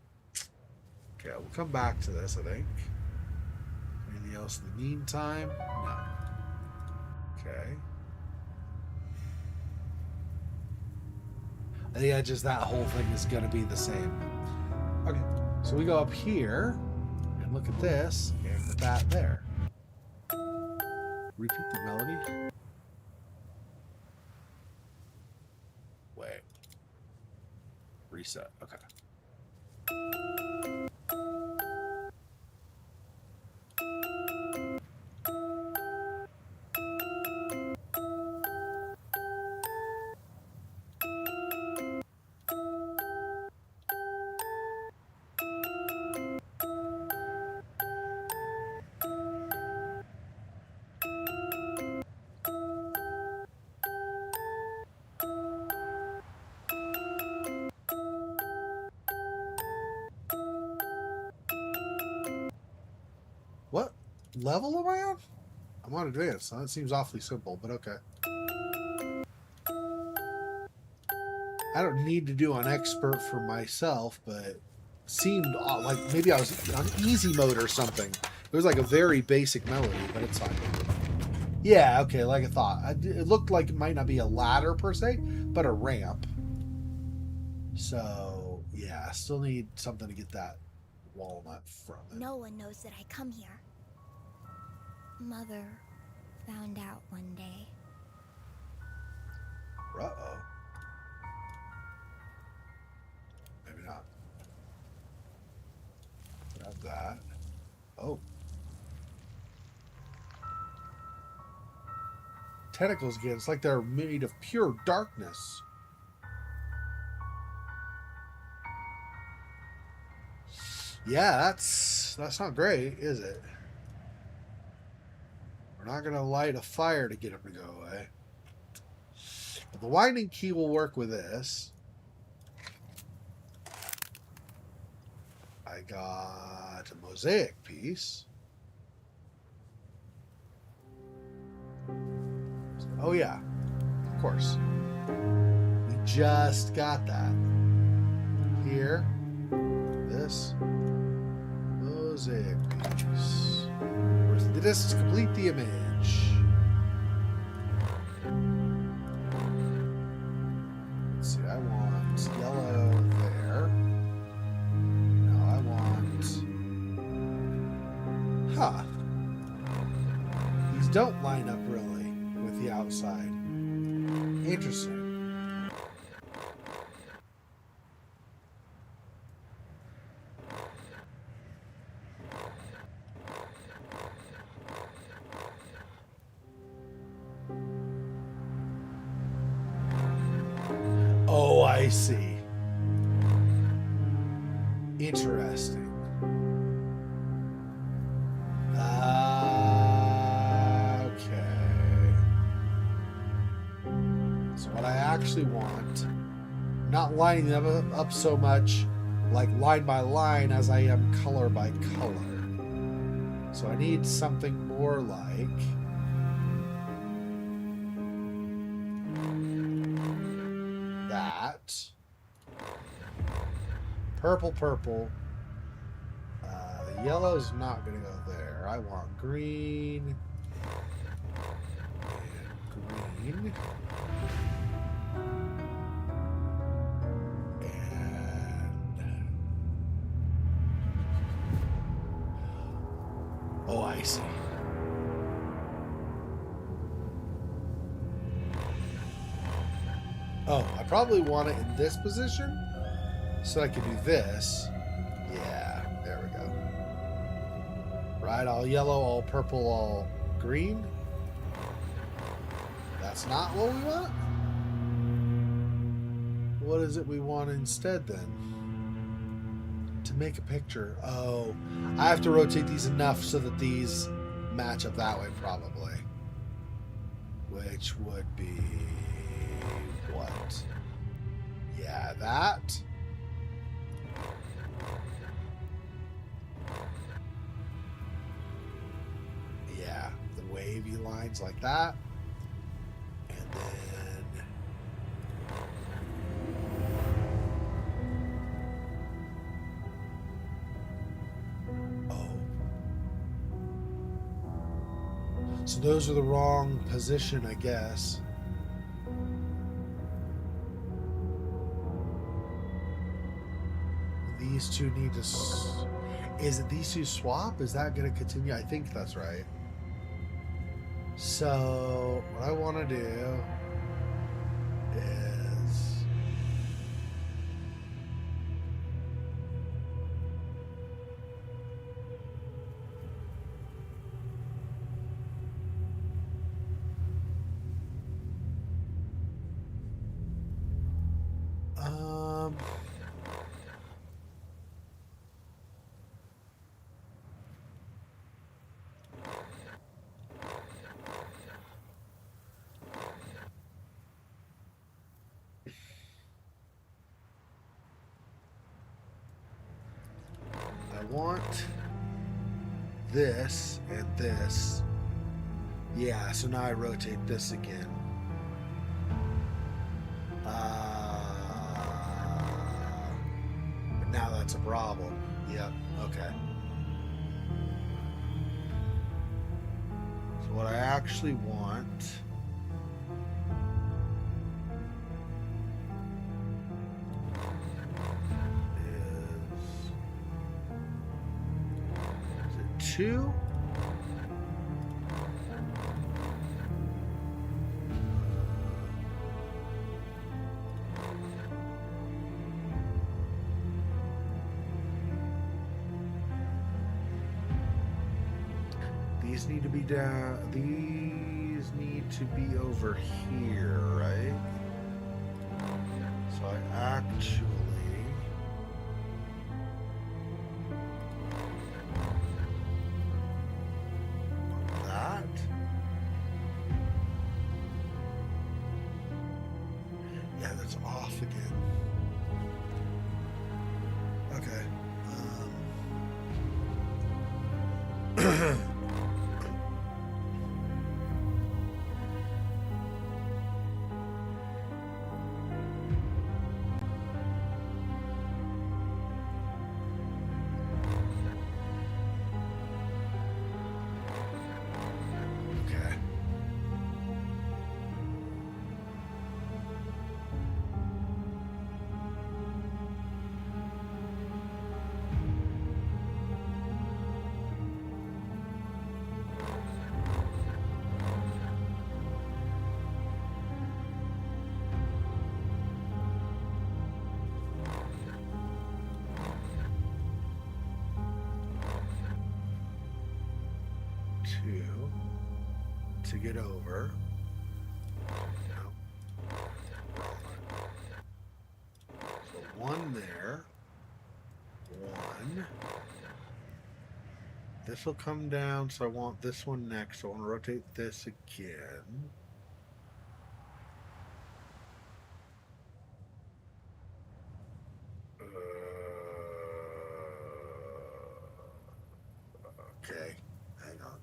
Okay, we'll come back to this, I think. Anything else in the meantime? No. Okay. Yeah, just that whole thing is going to be the same. Okay, so we go up here and look at this and put that there. Repeat the melody. Wait. Reset. Okay. What level am I on? I'm on advanced. So that seems awfully simple, but okay. I don't need to do an expert for myself, but seemed like maybe I was on easy mode or something. It was like a very basic melody, but it's fine. Yeah, okay, like I thought. It looked like it might not be a ladder per se, but a ramp. So, yeah, I still need something to get that walnut from it. No one knows that I come here. Mother found out one day. Uh-oh. Maybe not. Grab that. Oh. Tentacles again. It's like they're made of pure darkness. Yeah, that's not great, is it? We're not going to light a fire to get them to go away. But the winding key will work with this. I got a mosaic piece. Oh, yeah. Of course. We just got that. Here. This. Mosaic piece. This is complete the image. Let's see, I want yellow there. No, I want... Huh. These don't line up really with the outside. Interesting. Oh, I see. Interesting. Okay. So what I actually want, not lining them up so much like line by line as I am color by color. So I need something more like that. Purple, purple. The yellow's not going to go there. I want green. And green. And... Oh, I see. Oh, I probably want it in this position so I can do this. Yeah, there we go. Right, all yellow, all purple, all green. That's not what we want? What is it we want instead then? To make a picture. Oh, I have to rotate these enough so that these match up that way probably. Which would be... what? Yeah, that. Yeah, the wavy lines like that. And then... So those are the wrong position, I guess. These two need to... Is it these two swap? Is that going to continue? I think that's right. So what I want to do is... I want this and this. Yeah, so now I rotate this again. But now that's a problem. Yep, okay. So what I actually want is it 2? These need to be down. These need to be over here, right? So I actually want that. Yeah, that's off again. Okay. Okay. Two to get over. No. So one there. One. This will come down, so I want this one next. So I want to rotate this again. Okay, hang on.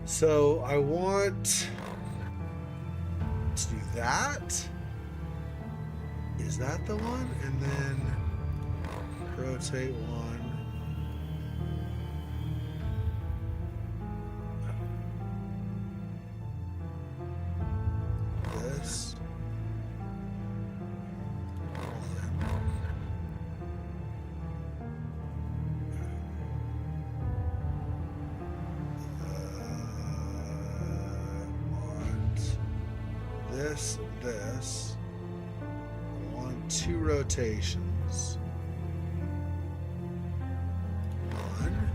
So I want to do that. Is that the one? And then rotate one. This. This and this. I want 2 rotations. One.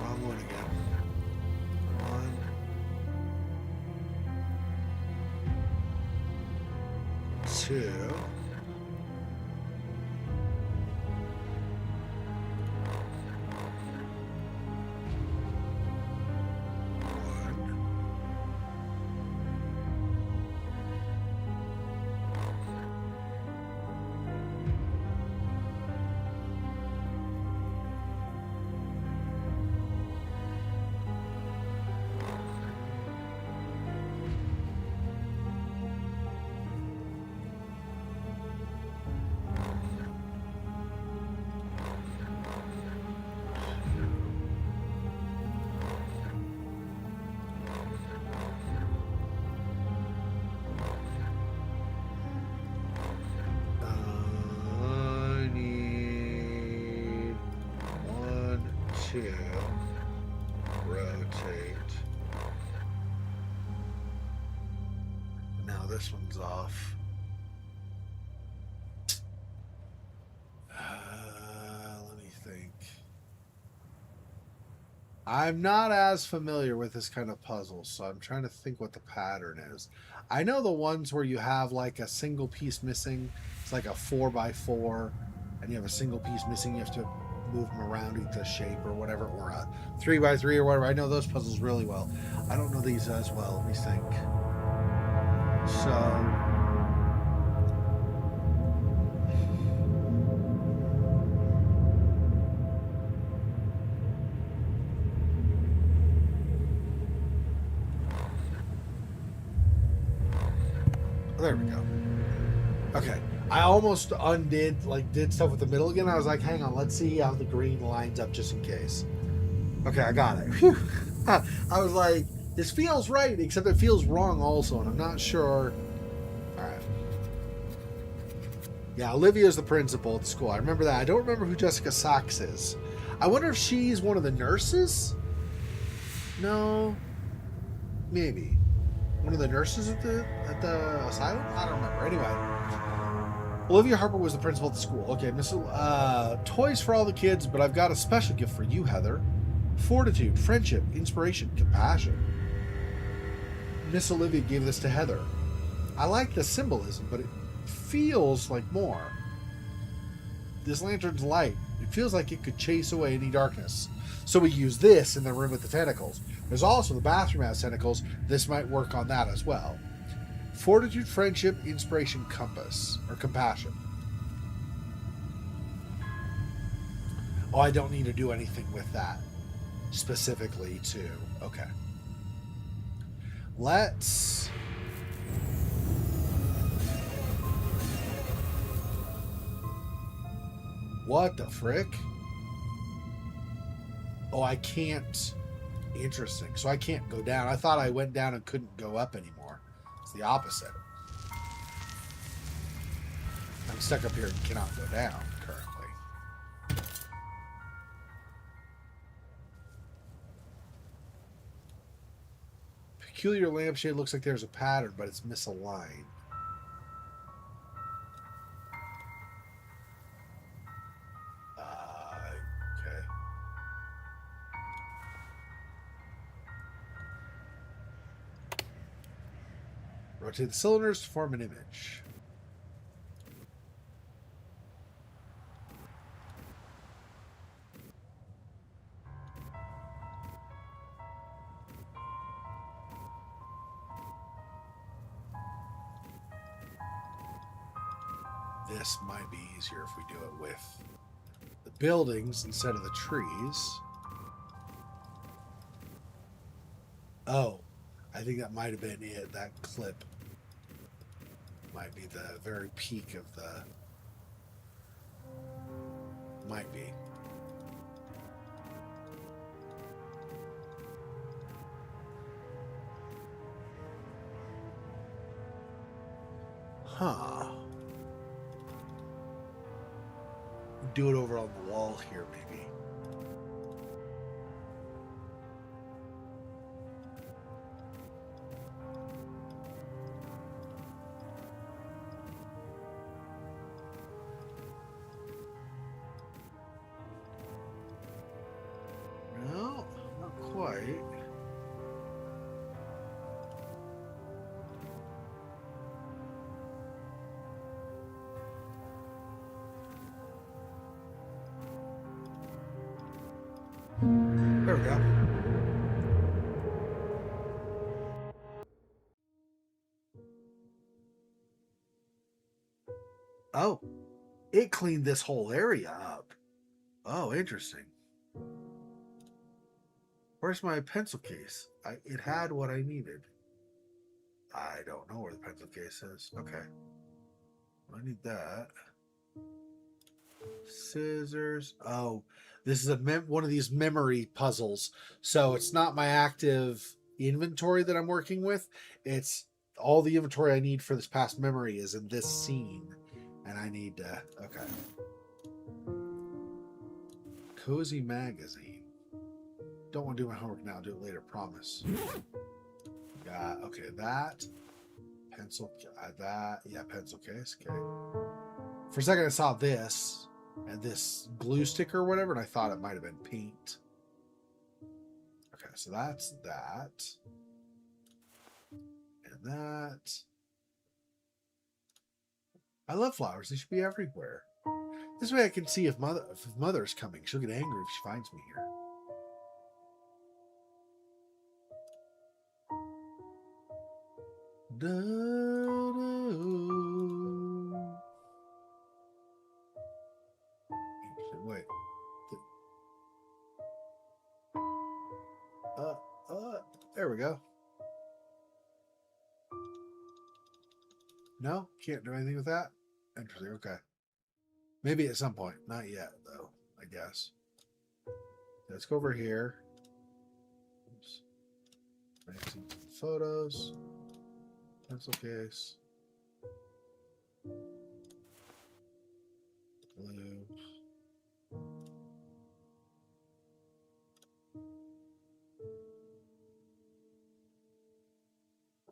Wrong one again. One. 2. 2. Rotate. Now this one's off. Let me think. I'm not as familiar with this kind of puzzle, so I'm trying to think what the pattern is. I know the ones where you have like a single piece missing. It's like a 4x4, and you have a single piece missing. You have to move them around into shape or whatever, or a 3x3 or whatever. I know those puzzles really well. I don't know these as well. Let me think. So there we go. Okay. I almost undid, did stuff with the middle again. I was like, hang on, let's see how the green lines up just in case. Okay, I got it. Whew. I was like, this feels right, except it feels wrong also, and I'm not sure. All right. Yeah, Olivia's the principal at the school. I remember that. I don't remember who Jessica Sachs is. I wonder if she's one of the nurses? No. Maybe. One of the nurses at the asylum? I don't remember. Anyway. Olivia Harper was the principal at the school. Okay, toys for all the kids, but I've got a special gift for you, Heather. Fortitude, friendship, inspiration, compassion. Miss Olivia gave this to Heather. I like the symbolism, but it feels like more. This lantern's light. It feels like it could chase away any darkness. So we use this in the room with the tentacles. There's also the bathroom has tentacles. This might work on that as well. Fortitude, friendship, inspiration, compass, or compassion. Oh, I don't need to do anything with that specifically too. Okay. Let's... What the frick? Oh, I can't... Interesting. So I can't go down. I thought I went down and couldn't go up anymore. It's the opposite. I'm stuck up here and cannot go down currently. Peculiar lampshade looks like there's a pattern, but it's misaligned. Okay. Rotate the cylinders to form an image. This might be easier if we do it with the buildings instead of the trees. Oh, I think that might have been it. That clip might be the very peak of the... Might be. Huh. Do it over on the wall here, maybe. No, not quite. There we go. Oh, it cleaned this whole area up. Oh, interesting. Where's my pencil case? It had what I needed. I don't know where the pencil case is. Okay. I need that. Scissors. Oh, this is one of these memory puzzles. So it's not my active inventory that I'm working with. It's all the inventory I need for this past memory is in this scene. And I need to... Okay. Cozy magazine. Don't want to do my homework now. Do it later. Promise. Got okay. That pencil. That yeah. Pencil case. Okay. For a second, I saw this and this glue sticker or whatever, and I thought it might have been paint. Okay, so that's that. And that. I love flowers. They should be everywhere. This way I can see if mother's coming. She'll get angry if she finds me here. Wait. There we go. No, can't do anything with that. Interesting. Okay. Maybe at some point. Not yet, though, I guess. Let's go over here. Oops. Some photos. Pencil case. Blue.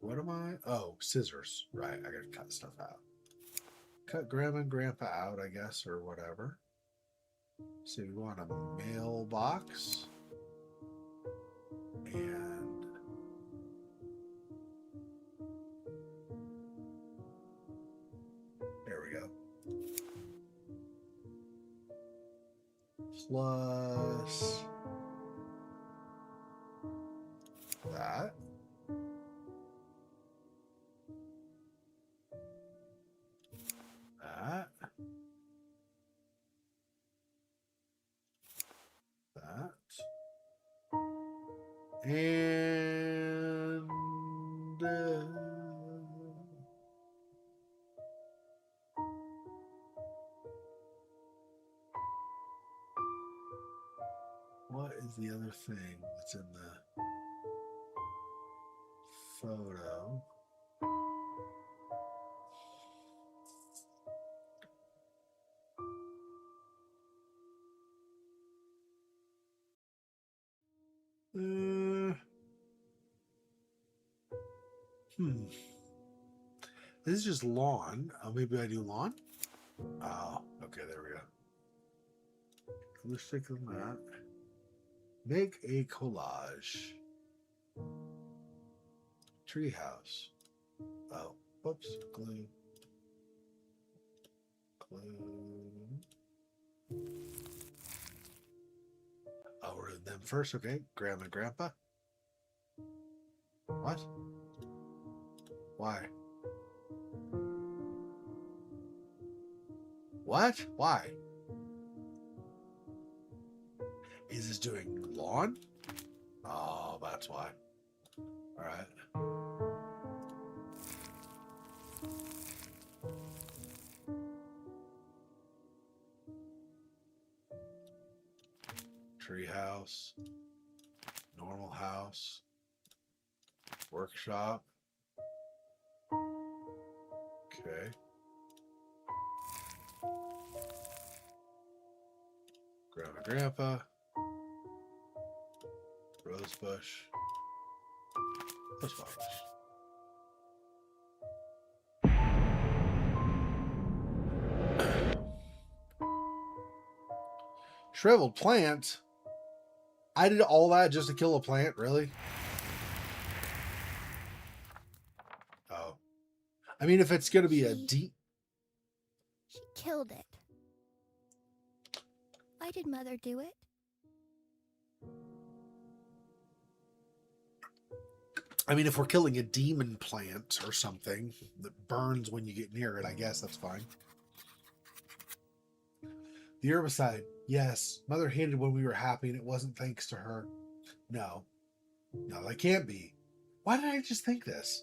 What am I? Oh, scissors. Right. I gotta cut stuff out. Cut grandma and grandpa out, I guess, or whatever. So we want a mailbox. And there we go. Plus that. That. That. And what is the other thing that's in the photo? This is just lawn. Oh, maybe I do lawn? Oh, okay, there we go. Let's stick on that. Make a collage. Treehouse. Oh, whoops. Glue. Glue. Oh, we're in them first. Okay. Grandma and grandpa. What? Why? What? Why? Is this doing lawn? Oh, that's why. All right. Tree house. Normal house. Workshop. Okay. Grandma, grandpa. Rose bush. Rose flowers. Shriveled plant. I did all that just to kill a plant, really? Oh. I mean, if it's going to be a deep... She killed it. Why did Mother do it? I mean, if we're killing a demon plant or something that burns when you get near it, I guess that's fine. The herbicide. Yes. Mother hated when we were happy and it wasn't thanks to her. No. No, that can't be. Why did I just think this?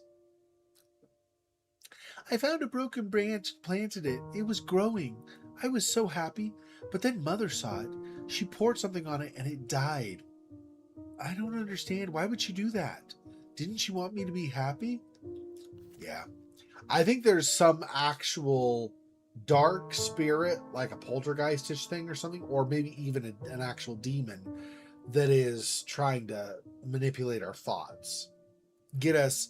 I found a broken branch and planted it. It was growing. I was so happy. But then Mother saw it. She poured something on it and it died. I don't understand. Why would she do that? Didn't she want me to be happy? Yeah. I think there's some actual dark spirit, like a poltergeistish thing or something, or maybe even an actual demon that is trying to manipulate our thoughts, get us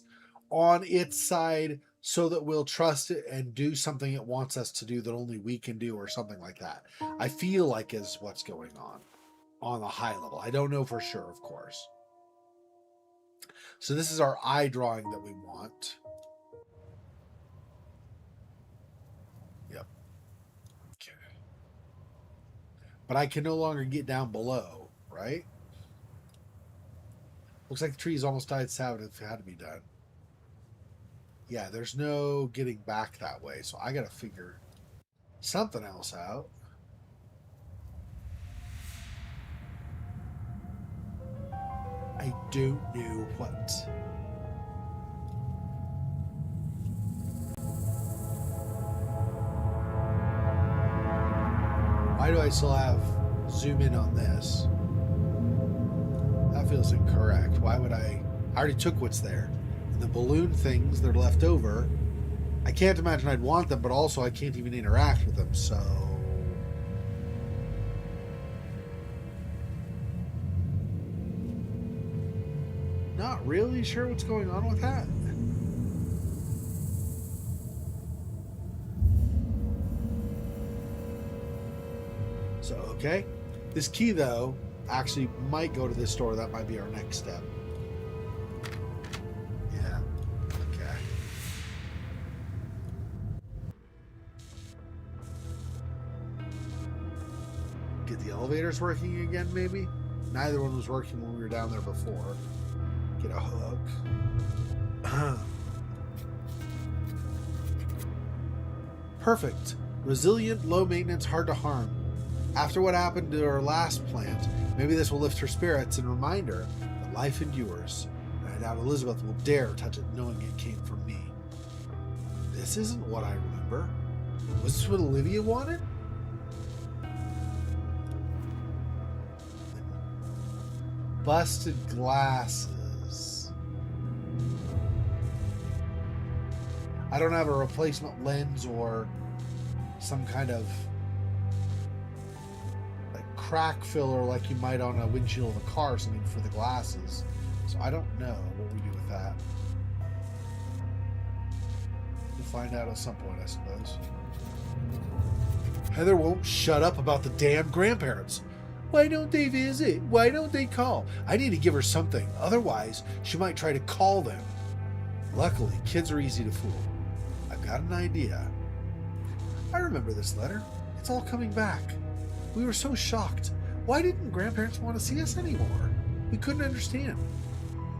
on its side so that we'll trust it and do something it wants us to do that only we can do, or something like that. I feel like is what's going on a high level. I don't know for sure, of course. So this is our eye drawing that we want. Yep. Okay. But I can no longer get down below, right? Looks like the tree's almost died south if it had to be done. Yeah, there's no getting back that way, so I gotta figure something else out. I don't know what. Why do I still have zoom in on this? That feels incorrect. Why would I already took what's there. And the balloon things that are left over, I can't imagine I'd want them, but also I can't even interact with them, so... Not really sure what's going on with that. So, okay. This key, though, actually might go to this store. That might be our next step. Yeah. Okay. Get the elevators working again, maybe? Neither one was working when we were down there before. Get a hook. Perfect. Resilient, low maintenance, hard to harm. After what happened to our last plant, maybe this will lift her spirits and remind her that life endures. And I doubt Elizabeth will dare touch it knowing it came from me. This isn't what I remember. Was this what Olivia wanted? Busted glasses. I don't have a replacement lens or some kind of like crack filler like you might on a windshield of a car or something for the glasses. So I don't know what we do with that. We'll find out at some point, I suppose. Heather won't shut up about the damn grandparents. Why don't they visit? Why don't they call? I need to give her something. Otherwise, she might try to call them. Luckily, kids are easy to fool. I've got an idea. I remember this letter. It's all coming back. We were so shocked. Why didn't grandparents want to see us anymore? We couldn't understand.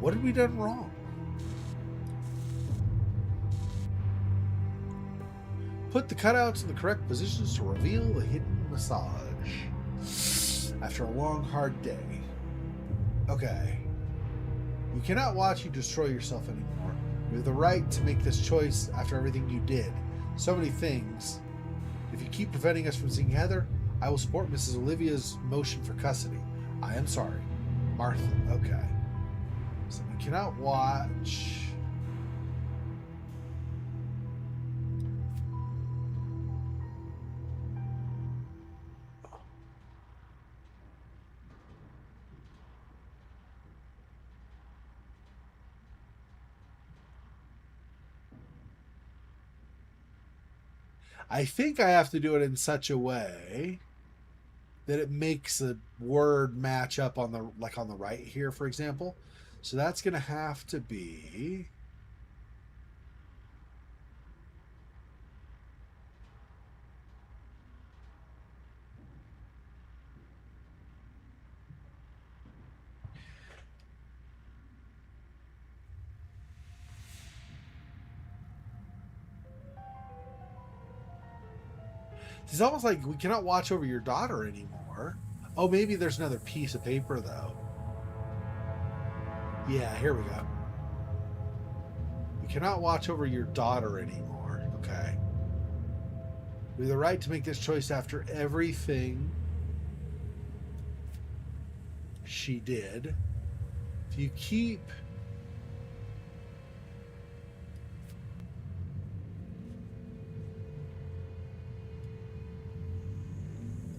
What had we done wrong? Put the cutouts in the correct positions to reveal the hidden massage. After a long, hard day. Okay. We cannot watch you destroy yourself anymore. You have the right to make this choice after everything you did. So many things. If you keep preventing us from seeing Heather, I will support Mrs. Olivia's motion for custody. I am sorry. Martha. Okay. So we cannot watch... I think I have to do it in such a way that it makes a word match up on the on the right here, for example. So that's going to have to be it's almost like we cannot watch over your daughter anymore. Oh, maybe there's another piece of paper, though. Yeah, here we go. We cannot watch over your daughter anymore. Okay. We have the right to make this choice after everything she did. If you keep...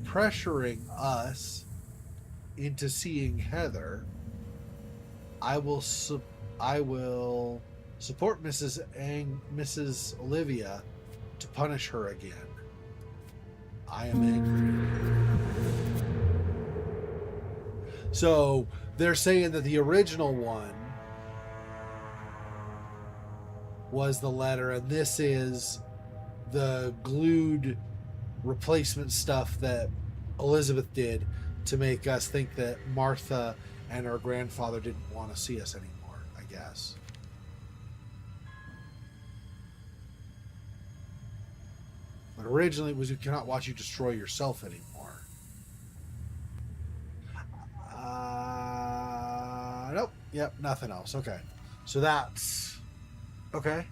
pressuring us into seeing Heather, I will I will support Mrs. Olivia to punish her again. I am angry. So they're saying that the original one was the letter, and this is the glued replacement stuff that Elizabeth did to make us think that Martha and our grandfather didn't want to see us anymore, I guess. But originally it was, we cannot watch you destroy yourself anymore. Nope. Yep, nothing else. Okay. So that's... Okay.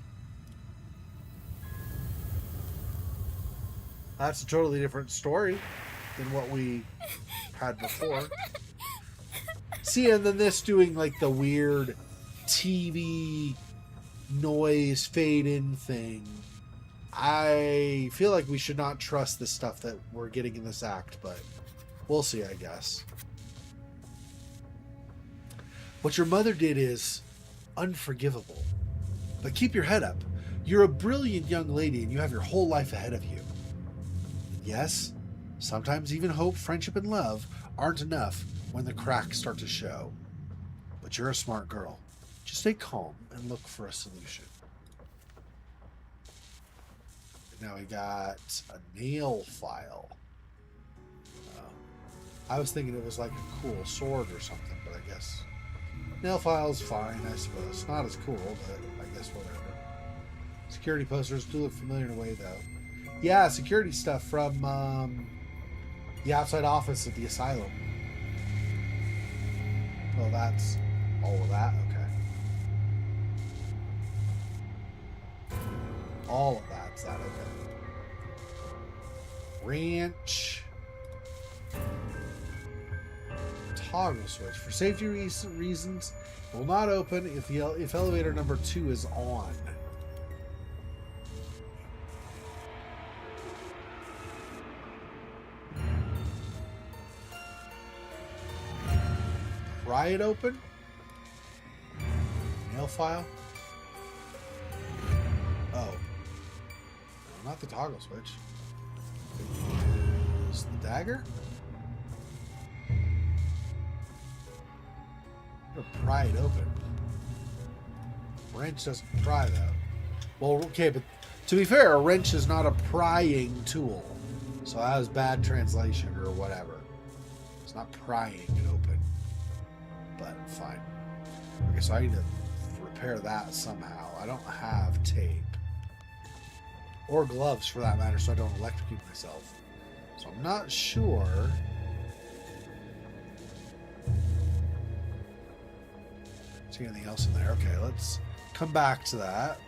That's a totally different story than what we had before. See, and then this doing like the weird TV noise fade in thing. I feel like we should not trust the stuff that we're getting in this act, but we'll see, I guess. What your mother did is unforgivable. But keep your head up. You're a brilliant young lady and you have your whole life ahead of you. Yes, sometimes even hope, friendship, and love aren't enough when the cracks start to show. But you're a smart girl. Just stay calm and look for a solution. Now we got a nail file. I was thinking it was like a cool sword or something, but I guess nail file's fine, I suppose. Not as cool, but I guess whatever. Security posters do look familiar in a way, though. Yeah, security stuff from the outside office of the asylum. Oh, that's all of that? Okay. All of that's that, okay. Ranch. Toggle switch. For safety reasons, it will not open if elevator number 2 is on. Pry it open? Nail file? Oh. No, not the toggle switch. Is the dagger? Pry it open. Wrench doesn't pry though. Well, okay, but to be fair, a wrench is not a prying tool. So that was bad translation or whatever. It's not prying it open. But fine. Okay, so I need to repair that somehow. I don't have tape. Or gloves for that matter, so I don't electrocute myself. So I'm not sure. See anything else in there? Okay, let's come back to that.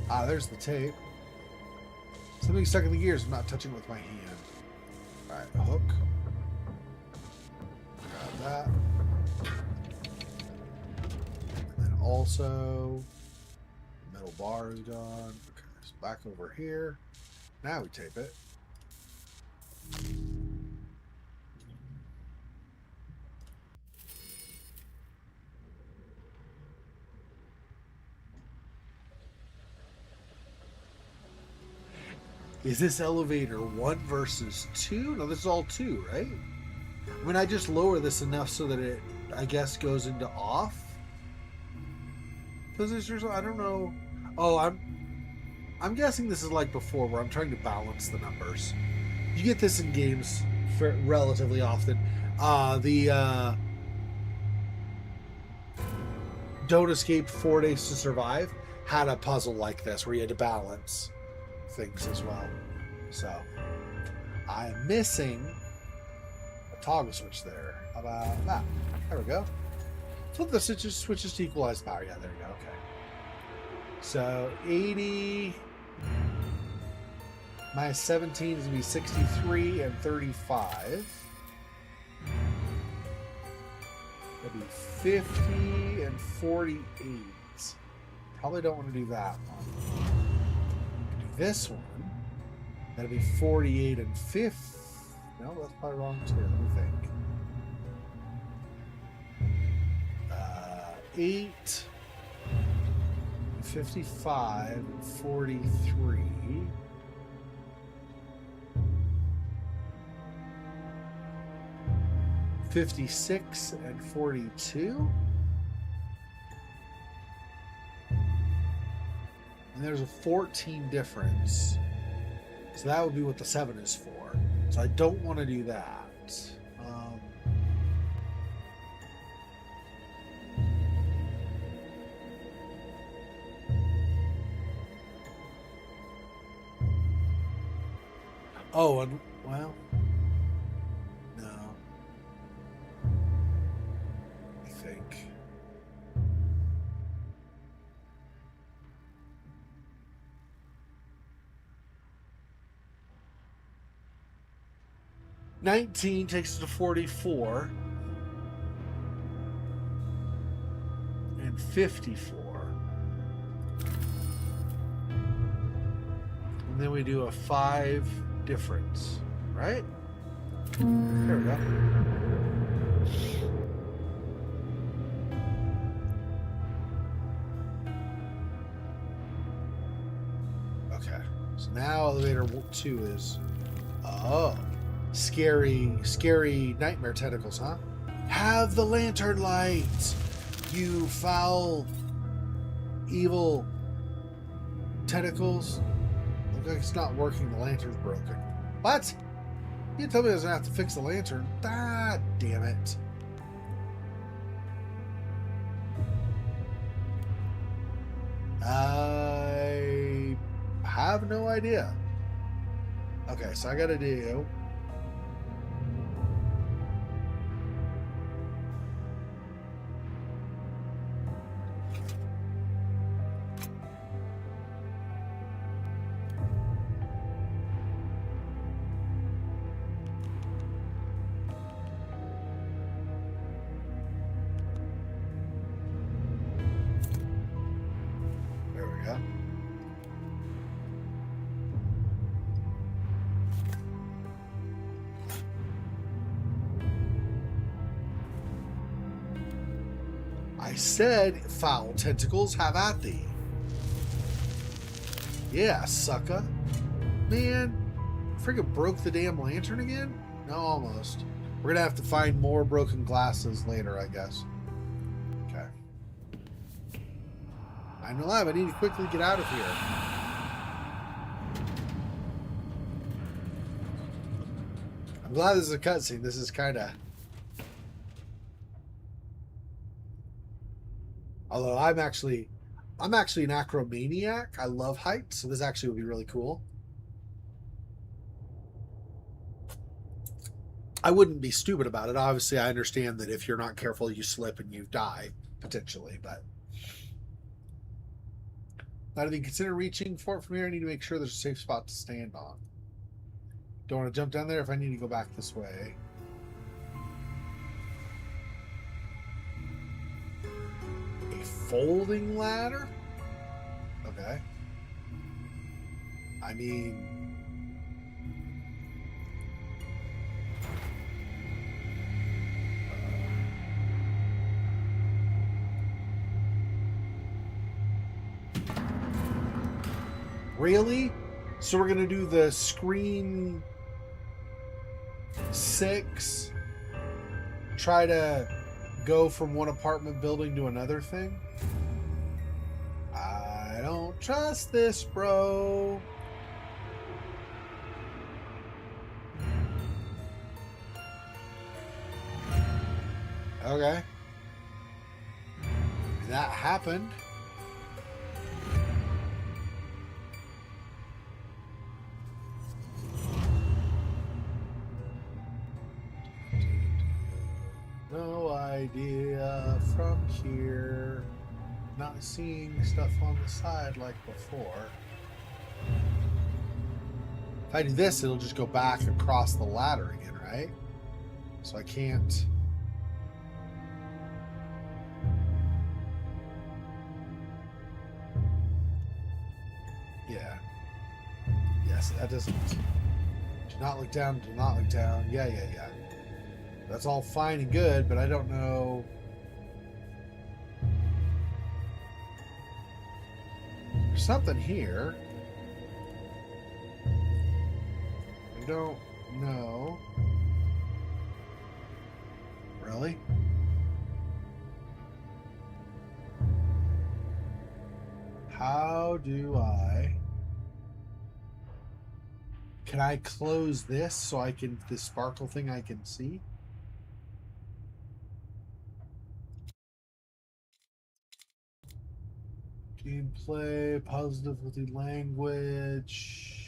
Ah, there's the tape. Something stuck in the gears. I'm not touching it with my hand. Alright, hook. Grab that. And then also, the metal bar is gone. Okay, so back over here. Now we tape it. Is this elevator 1 versus 2? No, this is all 2, right? I mean, I just lower this enough so that it, I guess, goes into off position. I don't know. Oh, I'm guessing this is like before, where I'm trying to balance the numbers. You get this in games relatively often. The Don't Escape 4 Days to Survive had a puzzle like this where you had to balance things as well. So I'm missing a toggle switch there. How about that? There we go. Flip the switches to equalize power. Yeah, there we go. Okay. So 80 minus 17 is going to be 63 and 35. That'd be 50 and 48. Probably don't want to do that one. Do this one. That'd be 48 and 50. No, that's probably wrong too. Let me think. 8, 55, and 43. 56 and 42. And there's a 14 difference. So that would be what the 7 is for. So I don't want to do that. Oh, and well, no. I think. $19 takes it to 44. And 54. And then we do a 5 difference, right? There we go. Okay. So now elevator 2 is scary nightmare tentacles, huh? Have the lantern light, you foul, evil tentacles. Looks like it's not working. The lantern's broken. What? You told me I was gonna have to fix the lantern. Ah, damn it. I have no idea. Okay, so I gotta do. There we go. I said, foul tentacles, have at thee. Yeah, sucker. Man, freaking broke the damn lantern again? No, almost. We're gonna have to find more broken glasses later, I guess. Okay. I'm alive. I need to quickly get out of here. I'm glad this is a cutscene. This is kind of... Although I'm actually an acromaniac. I love heights, so this actually would be really cool. I wouldn't be stupid about it. Obviously, I understand that if you're not careful, you slip and you die, potentially, but... Not even consider reaching for it from here. I need to make sure there's a safe spot to stand on. Don't want to jump down there if I need to go back this way. A folding ladder? Okay. I mean... Really? So we're going to do the screen 6, try to go from one apartment building to another thing? I don't trust this, bro. Okay. That happened. No idea from here. Not seeing stuff on the side like before. If I do this, it'll just go back across the ladder again, right? So I can't... Yeah. Yeah, Yes, that doesn't. Do not look down. Do not look down. Yeah. That's all fine and good, but I don't know. There's something here. I don't know. Really? How do I... Can I close this so I can... This sparkle thing I can see? Gameplay, positivity language...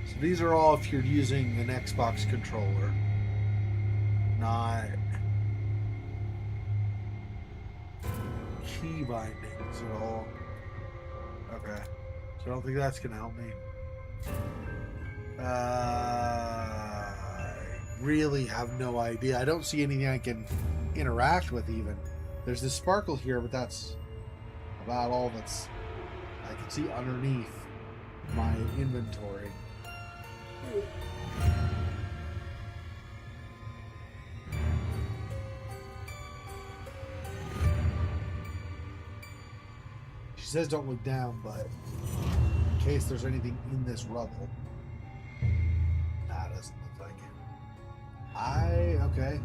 So these are all if you're using an Xbox controller, not key bindings at all. Okay. So I don't think that's going to help me. I really have no idea. I don't see anything I can interact with even. There's this sparkle here, but that's about all that's I can see underneath my inventory. She says don't look down, but in case there's anything in this rubble. Nah, it doesn't look like it. Okay.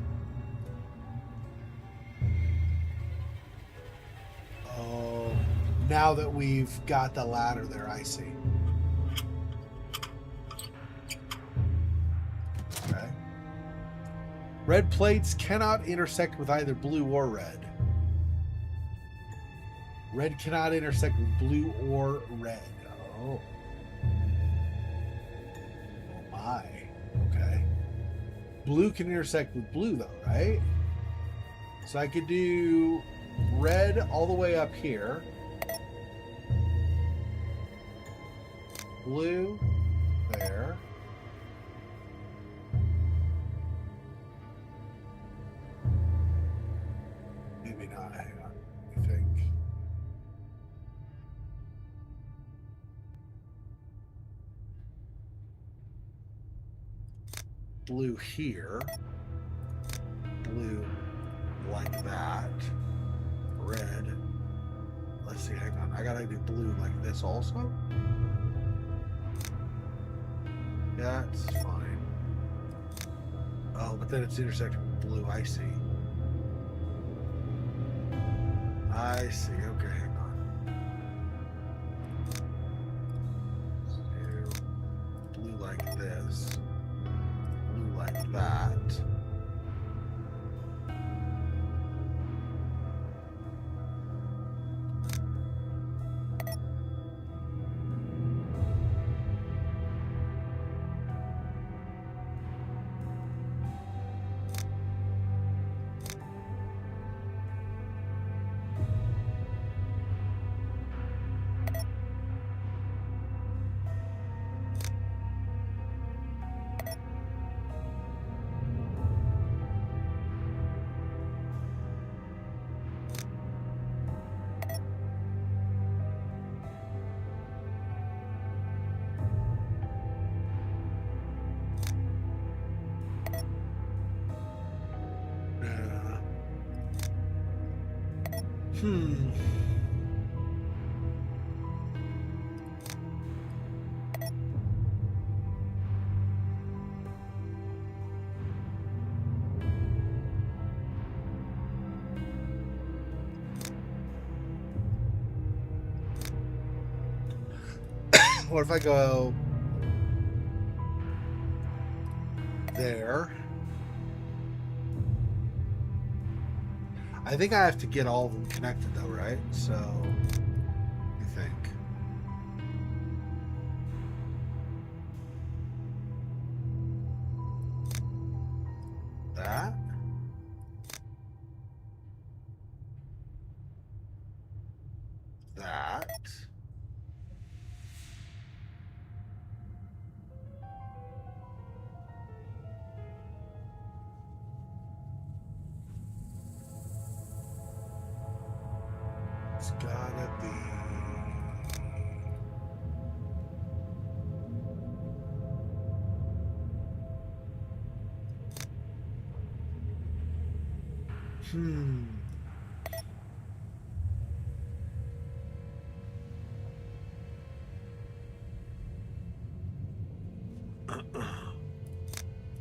Oh, now that we've got the ladder there, I see. Okay. Red plates cannot intersect with either blue or red. Red cannot intersect with blue or red. Oh. Oh my. Okay. Blue can intersect with blue though, right? So I could do red all the way up here. Blue there. Maybe not. Hang on. I think. Blue here. Blue like that. Red. Let's see, hang on. I gotta do blue like this also. That's fine. Oh, but then it's intersecting with blue. I see. I see. Okay, hang on. Let's do blue like this. Blue like that. Hmm. What if I go there? I think I have to get all of them connected though, right? So, I think. That? be.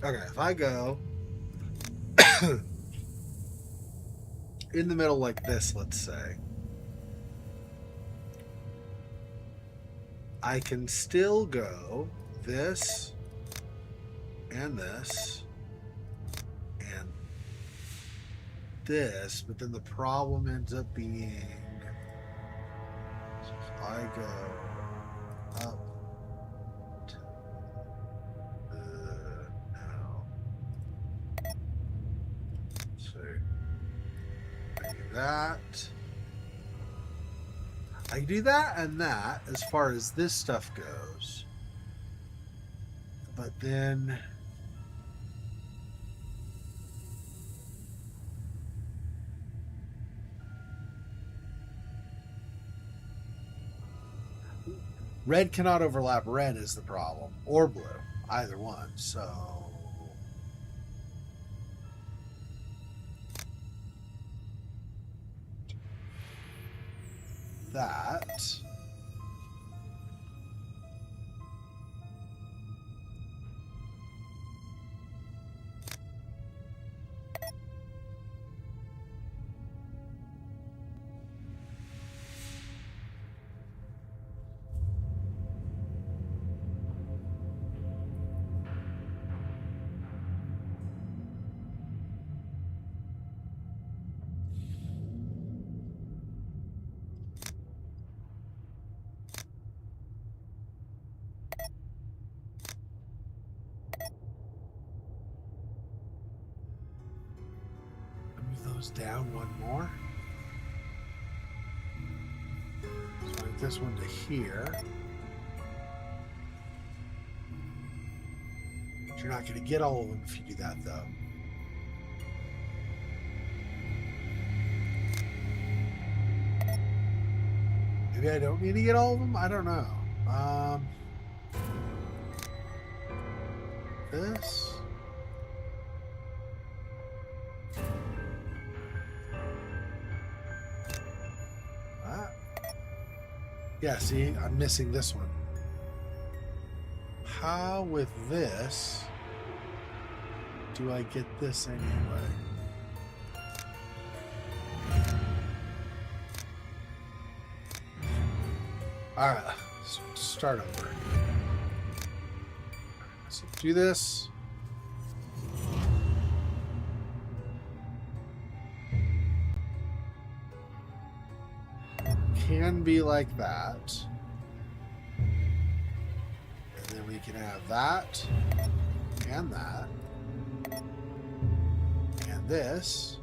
Okay, if I go in the middle like this, let's say, I can still go this and this and this, but then the problem ends up being, so if I go up to now, so I do that. I do that and that as far as this stuff goes. But then red cannot overlap red is the problem, or blue, either one. So that. Move those down one more. So move this one to here. You're not going to get all of them if you do that, though. Maybe I don't need to get all of them? I don't know. This. That. Yeah, see, I'm missing this one. How with this do I get this anyway? Alright, let's start over. So do this. Can be like that. And then we can have that and that. And this.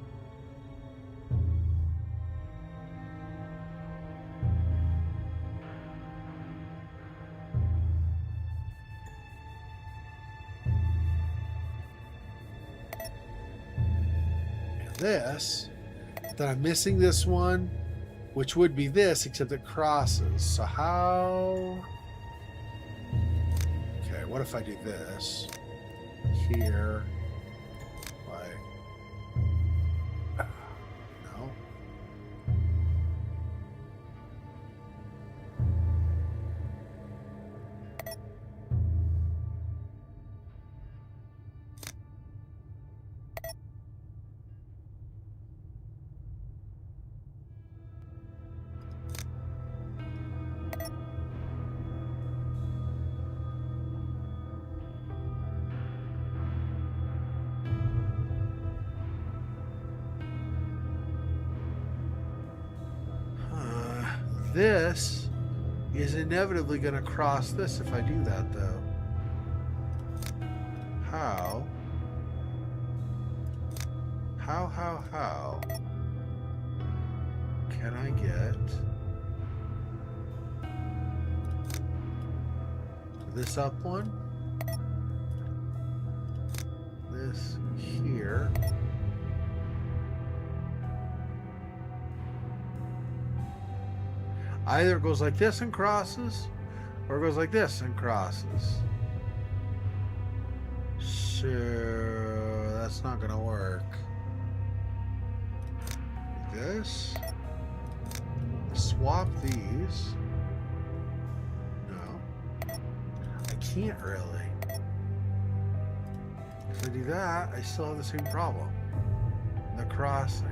This, then I'm missing this one, which would be this, except it crosses. So how? Okay, what if I do this here? Like, no. This is inevitably going to cross this if I do that, though. How? How can I get this up one? This here. Either it goes like this and crosses, or it goes like this and crosses. So that's not gonna work. This. Swap these. No. I can't really. If I do that, I still have the same problem. The crossing.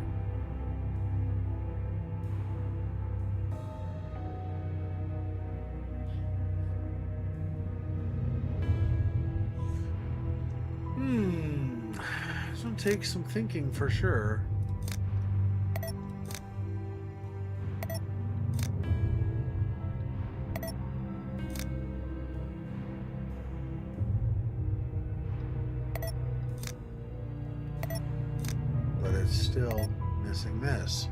This one takes some thinking for sure. But it's still missing this.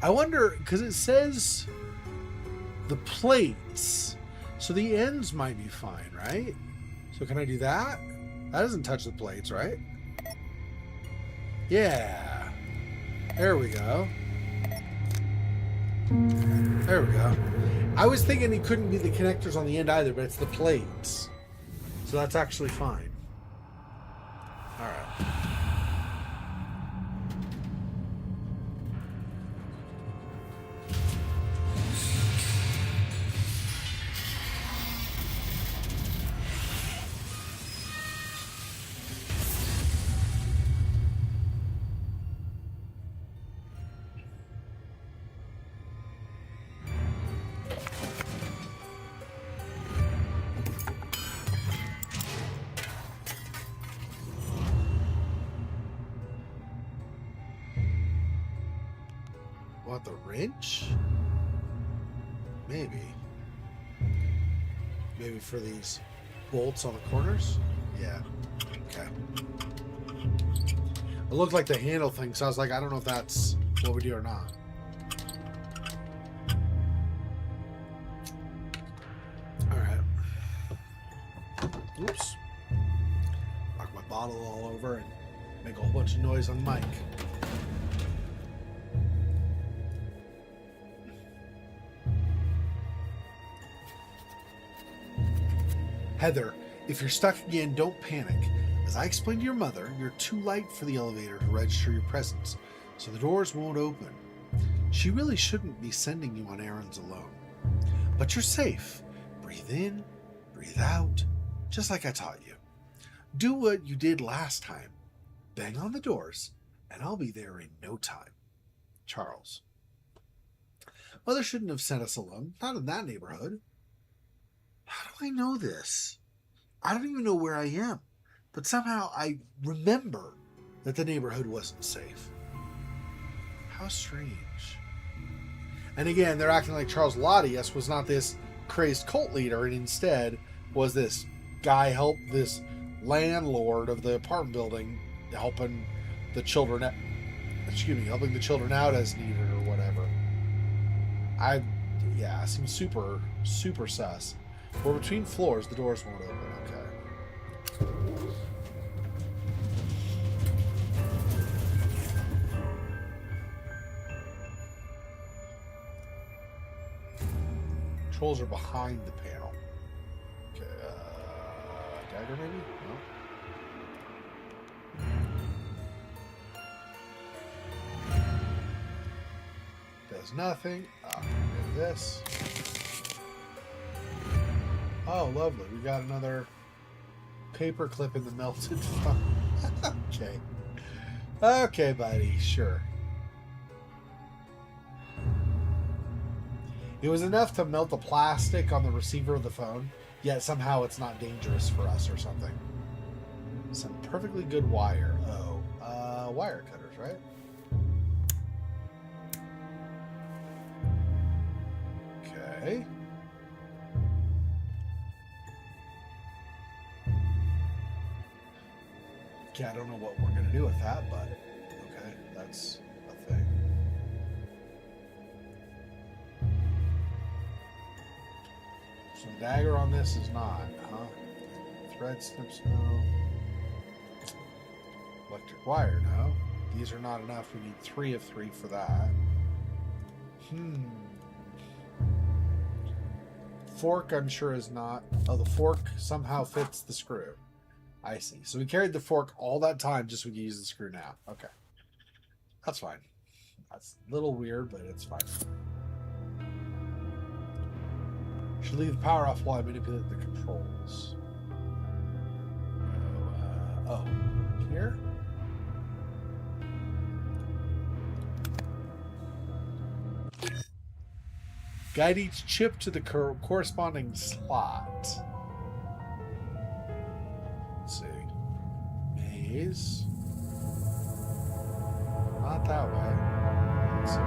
I wonder, because it says the plates, so the ends might be fine, right? So can I do that? That doesn't touch the plates, right? Yeah. There we go. There we go. I was thinking it couldn't be the connectors on the end either, but it's the plates. So that's actually fine. All right. What, the wrench? Maybe. Maybe for these bolts on the corners? Yeah. Okay. It looked like the handle thing, so I was like, I don't know if that's what we do or not. Alright. Oops. Knock my bottle all over and make a whole bunch of noise on the mic. Heather, if you're stuck again, don't panic. As I explained to your mother, you're too light for the elevator to register your presence, so the doors won't open. She really shouldn't be sending you on errands alone. But you're safe. Breathe in, breathe out, just like I taught you. Do what you did last time. Bang on the doors, and I'll be there in no time. Charles. Mother shouldn't have sent us alone, not in that neighborhood. How do I know this? I don't even know where I am, but somehow I remember that the neighborhood wasn't safe. How strange. And again, they're acting like Charles Latius was not this crazed cult leader, and instead was this guy this landlord of the apartment building helping the children helping the children out as needed or whatever. Seems super, super sus. We're between floors, the doors won't open. Okay. Controls are behind the panel. Okay, dagger maybe? No. Does nothing. And this. Oh, lovely. We got another paper clip in the melted phone. Okay. Okay, buddy. Sure. It was enough to melt the plastic on the receiver of the phone, yet somehow it's not dangerous for us or something. Some perfectly good wire. Oh, wire cutters, right? Okay. Yeah, I don't know what we're gonna do with that, but okay, that's a thing. So dagger on this is not, huh? Thread snips, no. Electric wire, no. These are not enough. We need 3 of 3 for that. Fork, I'm sure, is not. Oh, the fork somehow fits the screw. I see. So we carried the fork all that time just so we could use the screw now. Okay. That's fine. That's a little weird, but it's fine. Should leave the power off while I manipulate the controls. Here? Guide each chip to the corresponding slot. Let's see. Maze. Not that way. Let's see.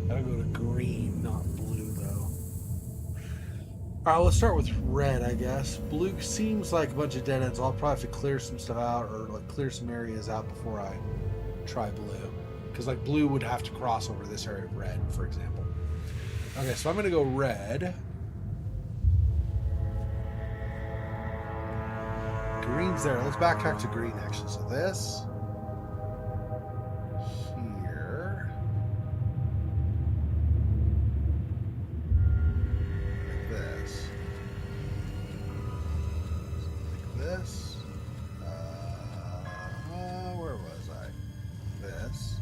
Gotta go to green, not blue, though. Alright, let's start with red, I guess. Blue seems like a bunch of dead ends. I'll probably have to clear some stuff out or like clear some areas out before I try blue. Because like blue would have to cross over this area of red, for example. Okay, so I'm going to go red. Green's there. Let's backtrack to green, actually. So this... where was I? This.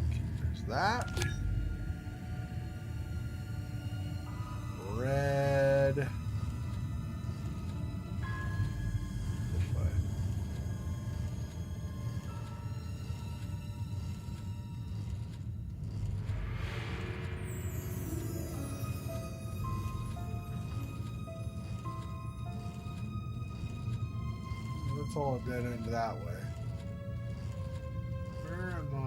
Okay, there's that. Red. This way. Let's all dead end that way. Where am I?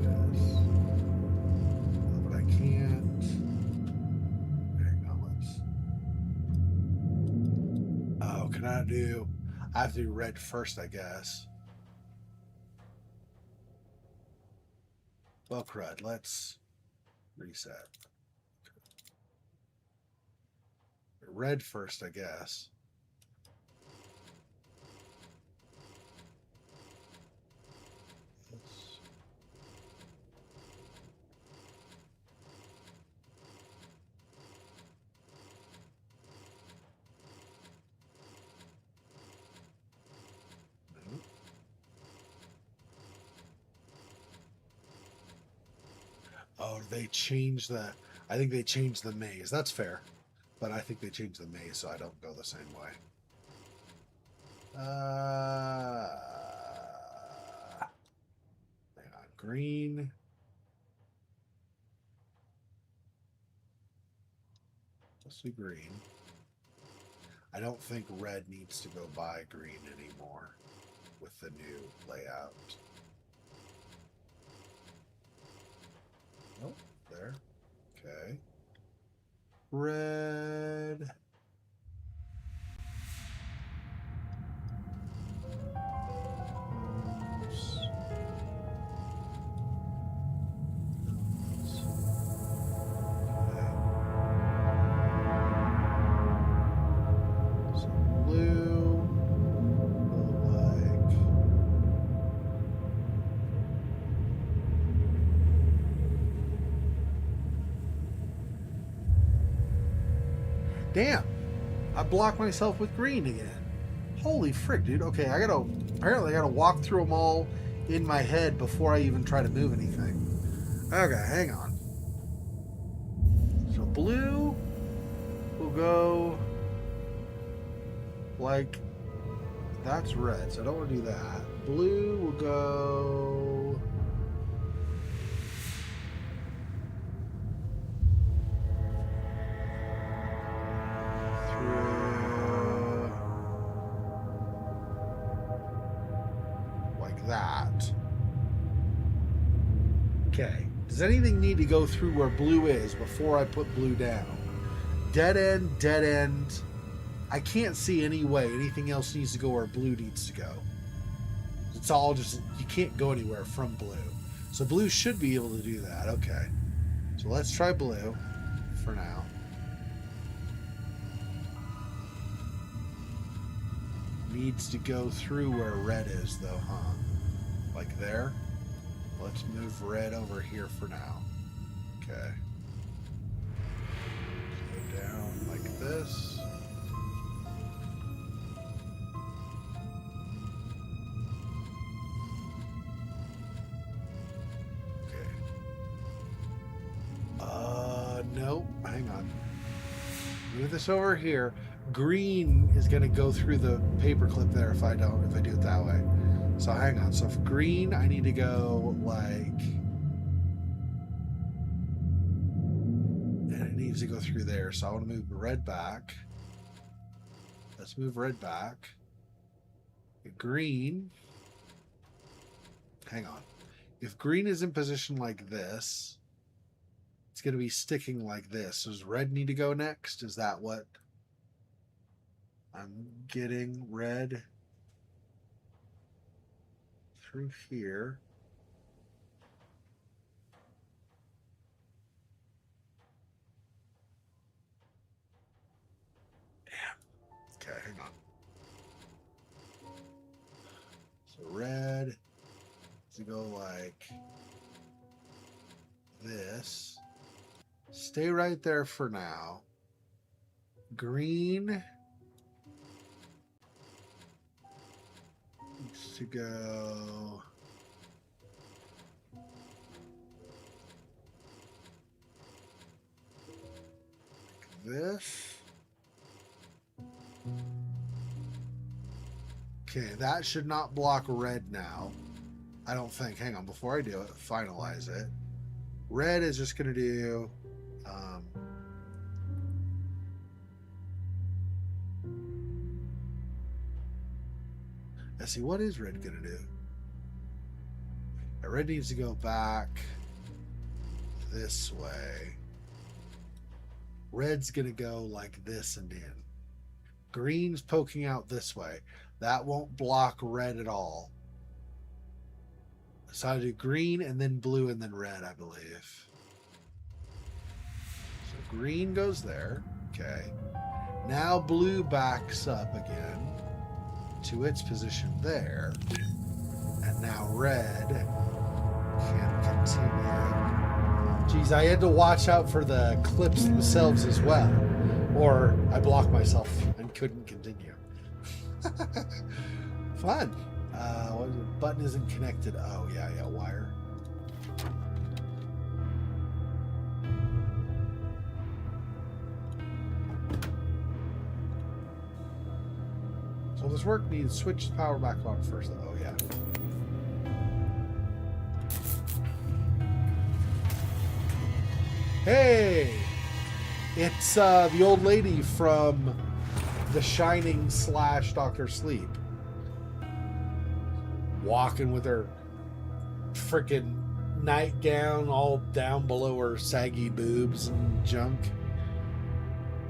This. But I can't. Hang on, let's. Oh, can I do? I have to do red first, I guess. Well, crud. Let's reset. Red first, I guess. Oh, they changed the... I think they changed the maze. That's fair. But I think they changed the maze so I don't go the same way. Hang on. Green. Let's do green. I don't think red needs to go by green anymore with the new layout. Nope, there. Okay. Red. Oops. Okay. So blue. Like. Damn, I blocked myself with green again. Holy frick, dude. Okay, apparently I gotta walk through them all in my head before I even try to move anything. Okay, hang on. So blue, will go like that's red, so I don't want to do that. Blue will go through like that. Okay. Does anything need to go through where blue is before I put blue down? Dead end, dead end. I can't see any way anything else needs to go where blue needs to go. It's all just, you can't go anywhere from blue. So blue should be able to do that. Okay. So let's try blue for now. Needs to go through where red is though, huh? Like there? Let's move red over here for now. Okay. Go down like this. Okay. Nope. Hang on. Move this over here. Green is going to go through the paperclip there if I do it that way. So hang on. So for green, I need to go like, and it needs to go through there. So I want to move red back. Let's move red back. Green. Hang on. If green is in position like this, it's going to be sticking like this. So does red need to go next? Is that what I'm getting? Red through here. Damn. Okay, hang on. So red to go like this. Stay right there for now. Green needs to go like this. Okay, that should not block red now. I don't think. Hang on, before I do it, finalize it. Red is just going to do let's see, what is red going to do? Red needs to go back this way. Red's going to go like this and in. Green's poking out this way. That won't block red at all. So I do green and then blue and then red, I believe. So green goes there. Okay. Now blue backs up again to its position there. And now red can continue. Geez, I had to watch out for the clips themselves as well. Or I blocked myself and couldn't continue. Fun. What is it? Button isn't connected. Oh, yeah, wire. So this work needs switch the power back on first. Oh, yeah. Hey! It's the old lady from The Shining / Dr. Sleep. Walking with her freaking nightgown all down below her saggy boobs and junk.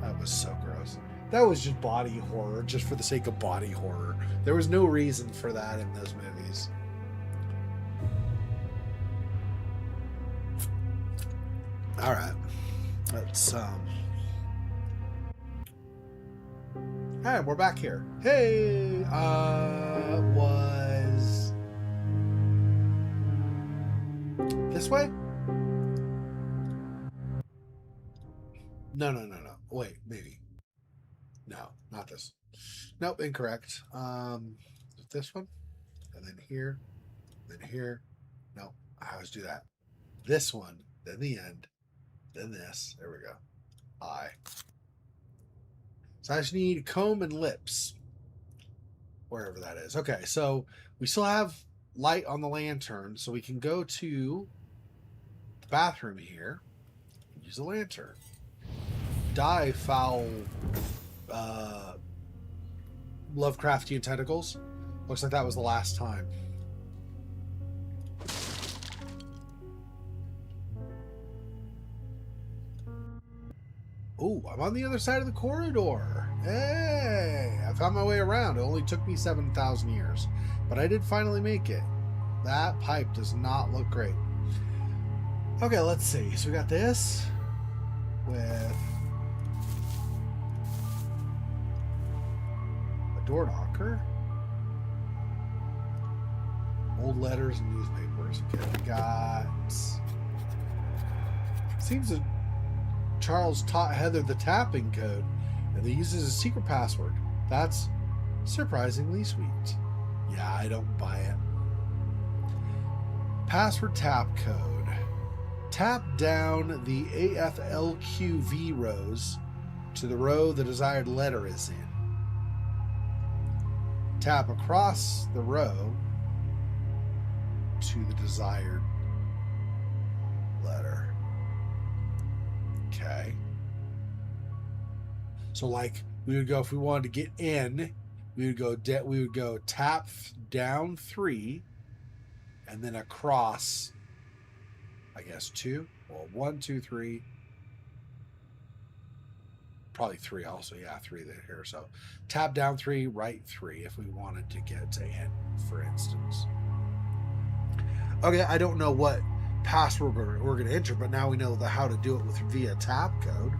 That was so gross. That was just body horror, just for the sake of body horror. There was no reason for that in those movies. All right. Let's Alright, we're back here. Hey, was this way? No. Wait, maybe. No, not this. Nope, incorrect. This one, and then here, then here. No, I always do that. This one, then the end, then this. There we go. I. So I just need comb and lips. Wherever that is. Okay, so we still have light on the lantern, so we can go to the bathroom here and use a lantern. Die, foul Lovecraftian tentacles. Looks like that was the last time. Oh, I'm on the other side of the corridor. Hey, I found my way around. It only took me 7,000 years, but I did finally make it. That pipe does not look great. Okay, let's see. So we got this with a door knocker, old letters and newspapers. Okay, we got. Seems that Charles taught Heather the tapping code, and they use it as a secret password. That's surprisingly sweet. Yeah, I don't buy it. Password tap code. Tap down the AFLQV rows to the row the desired letter is in. Tap across the row to the desired letter. Okay. So like we would go, if we wanted to get in, we would go tap down 3 and then across, I guess 2. Well, 1, 2, 3. Probably 3 also. Yeah, 3 there. So tap down 3, right 3 if we wanted to get to in, for instance. Okay, I don't know what password we're going to enter, but now we know how to do it via tap code.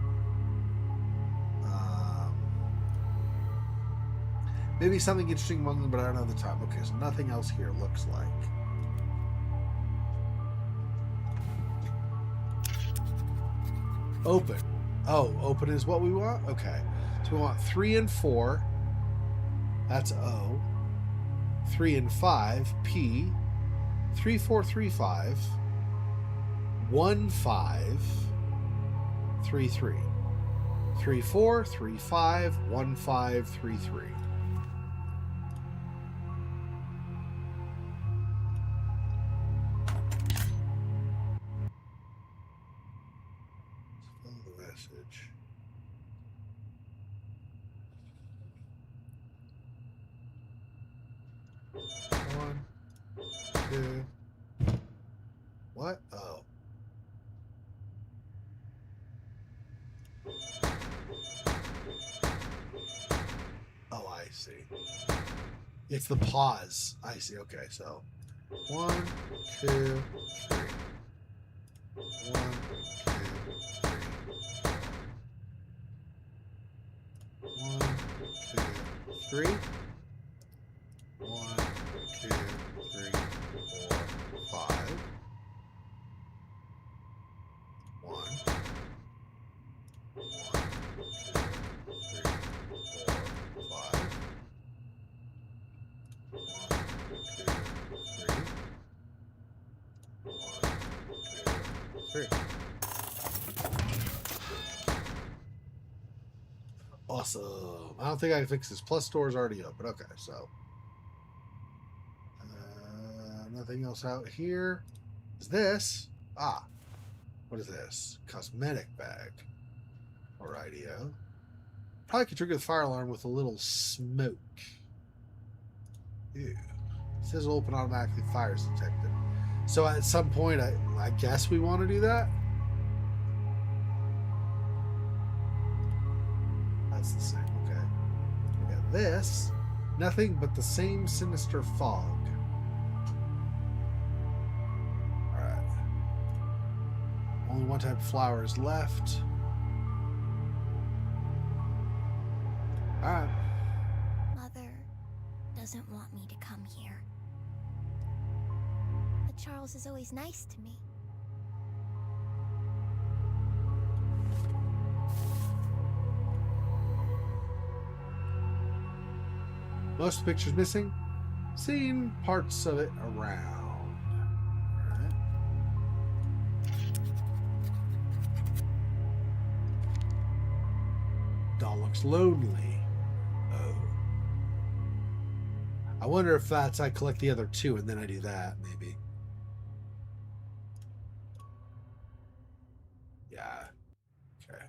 Maybe something interesting among them, but I don't know the time. Okay, so nothing else here looks like. Open. Oh, open is what we want? Okay. So we want 3 and 4. That's O. 3 and 5, P. 3, 4, 3, 5. 1, 5. 3, 3. 3, 4, 3, 5. 1, 5, 3, 3. Message. One, 2. What? Oh. Oh, I see. It's the pause. I see. Okay, so 1, 2, 3. 1, 2, 3. 1, 2, 3. 1, 2, 3, 4, 5. 1, 1, 2, 3, 4, 5. 1, 2, 3. 1, 2, 3. Awesome. I don't think I can fix this. Plus store is already open. Okay, so nothing else out here. Is this? Ah, what is this? Cosmetic bag. Alrighty-o. Probably could trigger the fire alarm with a little smoke. Ew. It says it'll open automatically. Fire is detected. So at some point, I guess we want to do that. That's the same. Okay. We got this. Nothing but the same sinister fog. Alright. Only one type of flower is left. Alright. Mother doesn't want me to come here. But Charles is always nice to me. Most of the picture's missing. Seen parts of it around. Alright. Doll looks looks lonely. Oh. I wonder if that's I collect the other two and then I do that, maybe. Yeah. Okay.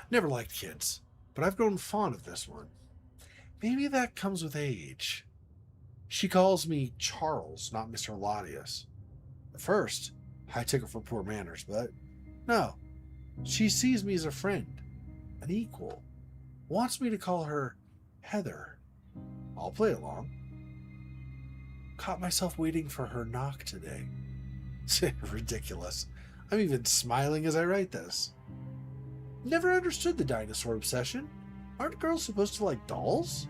Never liked kids, but I've grown fond of this one. Maybe that comes with age. She calls me Charles, not Mr. Latius. At first, I took it for poor manners, but no. She sees me as a friend, an equal, wants me to call her Heather. I'll play along. Caught myself waiting for her knock today. Ridiculous. I'm even smiling as I write this. Never understood the dinosaur obsession. Aren't girls supposed to like dolls?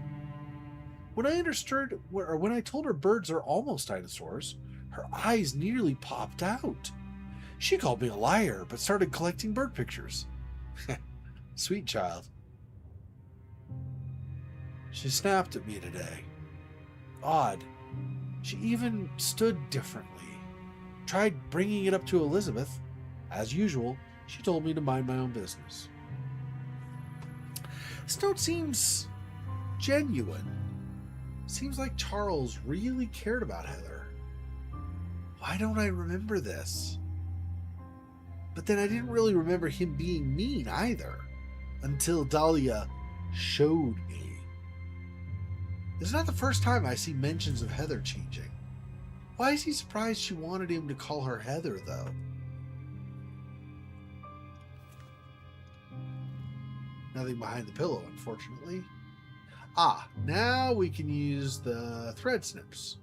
When I told her birds are almost dinosaurs, her eyes nearly popped out. She called me a liar, but started collecting bird pictures. Sweet child. She snapped at me today. Odd. She even stood differently. Tried bringing it up to Elizabeth. As usual, she told me to mind my own business. This note seems genuine. Seems like Charles really cared about Heather. Why don't I remember this? But then I didn't really remember him being mean either, until Dahlia showed me. This is not the first time I see mentions of Heather changing. Why is he surprised she wanted him to call her Heather, though? Nothing behind the pillow, unfortunately. Ah, now we can use the thread snips.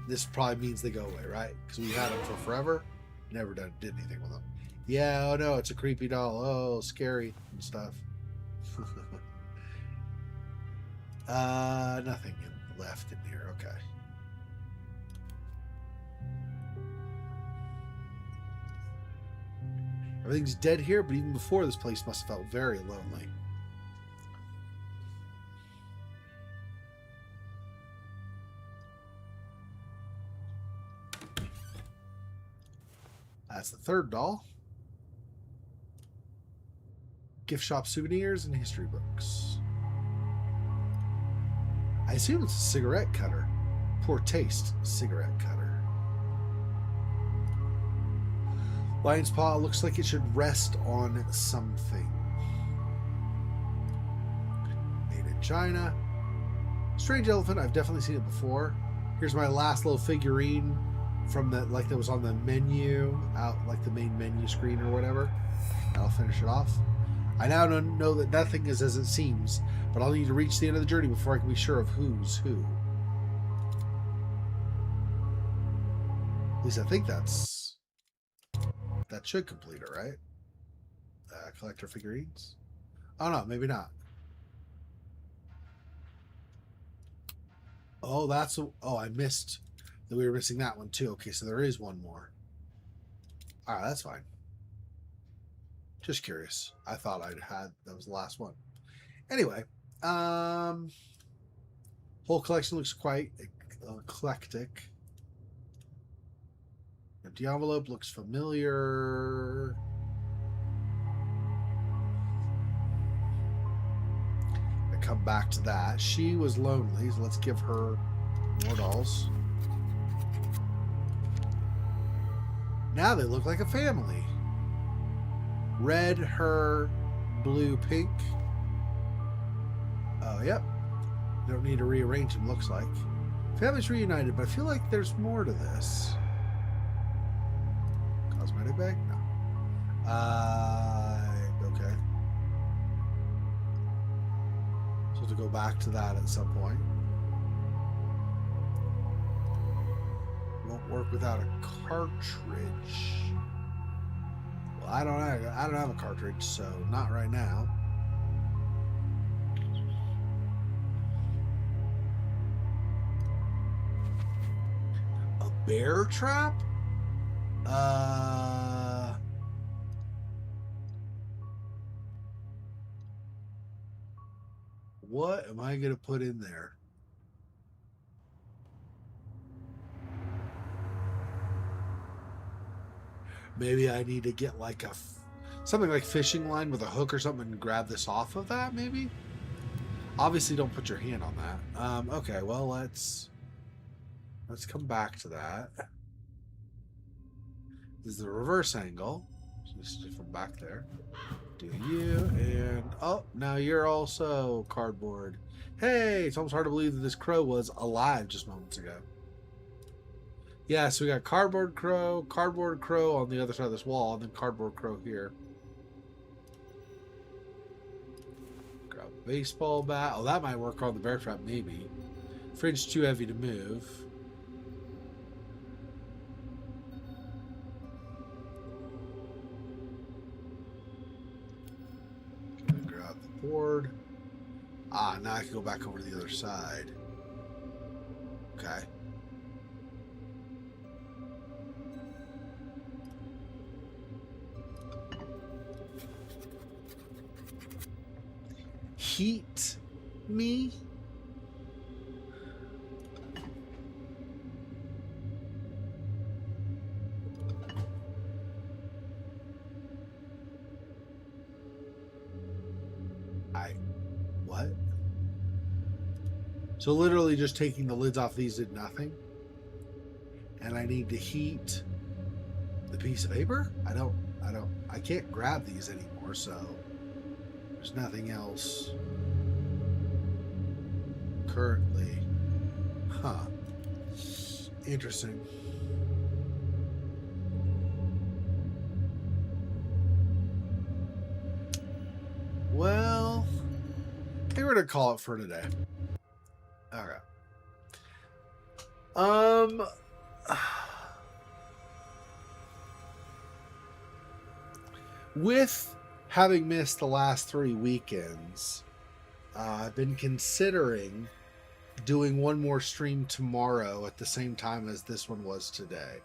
This probably means they go away, right? Because we've had them for forever. Never did anything with them. Yeah, oh no, it's a creepy doll. Oh, scary and stuff. Nothing left in here. Okay. Everything's dead here, but even before, this place must have felt very lonely. That's the third doll. Gift shop souvenirs and history books. I assume it's a cigarette cutter. Poor taste cigarette cutter. Lion's paw looks like it should rest on something. Made in China. Strange elephant, I've definitely seen it before. Here's my last little figurine from the, like that was on the menu, out like the main menu screen or whatever. I'll finish it off. I now know that nothing is as it seems, but I'll need to reach the end of the journey before I can be sure of who's who. At least I think that should complete it, right? Collector figurines. Oh no, maybe not. Oh, I missed that we were missing that one too. Okay, so there is one more. All right, that's fine. Just curious. I thought that was the last one. Anyway, whole collection looks quite eclectic. Empty envelope looks familiar. I come back to that. She was lonely, so let's give her more dolls. Now they look like a family. Red, her, blue, pink. Oh, yep. Don't need to rearrange them, looks like. Family's reunited, but I feel like there's more to this. Cosmetic bag? No. Okay. So to go back to that at some point. Won't work without a cartridge. Well, I don't have a cartridge, so not right now. A bear trap? What am I gonna put in there? Maybe I need to get like something like fishing line with a hook or something and grab this off of that, maybe? Obviously, don't put your hand on that. Okay, well, let's come back to that. This is the reverse angle. So this is from back there. Do you, and oh, now you're also cardboard. Hey, it's almost hard to believe that this crow was alive just moments ago. Yeah, so we got cardboard crow on the other side of this wall, and then cardboard crow here. Grab a baseball bat. Oh, that might work on the bear trap, maybe. Fridge too heavy to move. Gonna grab the board. Ah, now I can go back over to the other side. Okay. Heat me? What? So literally just taking the lids off these did nothing? And I need to heat the piece of paper? I can't grab these anymore, so there's nothing else currently. Huh. Interesting. Well, I think we're gonna call it for today. All right. With having missed the last 3 weekends, I've been considering doing one more stream tomorrow at the same time as this one was today.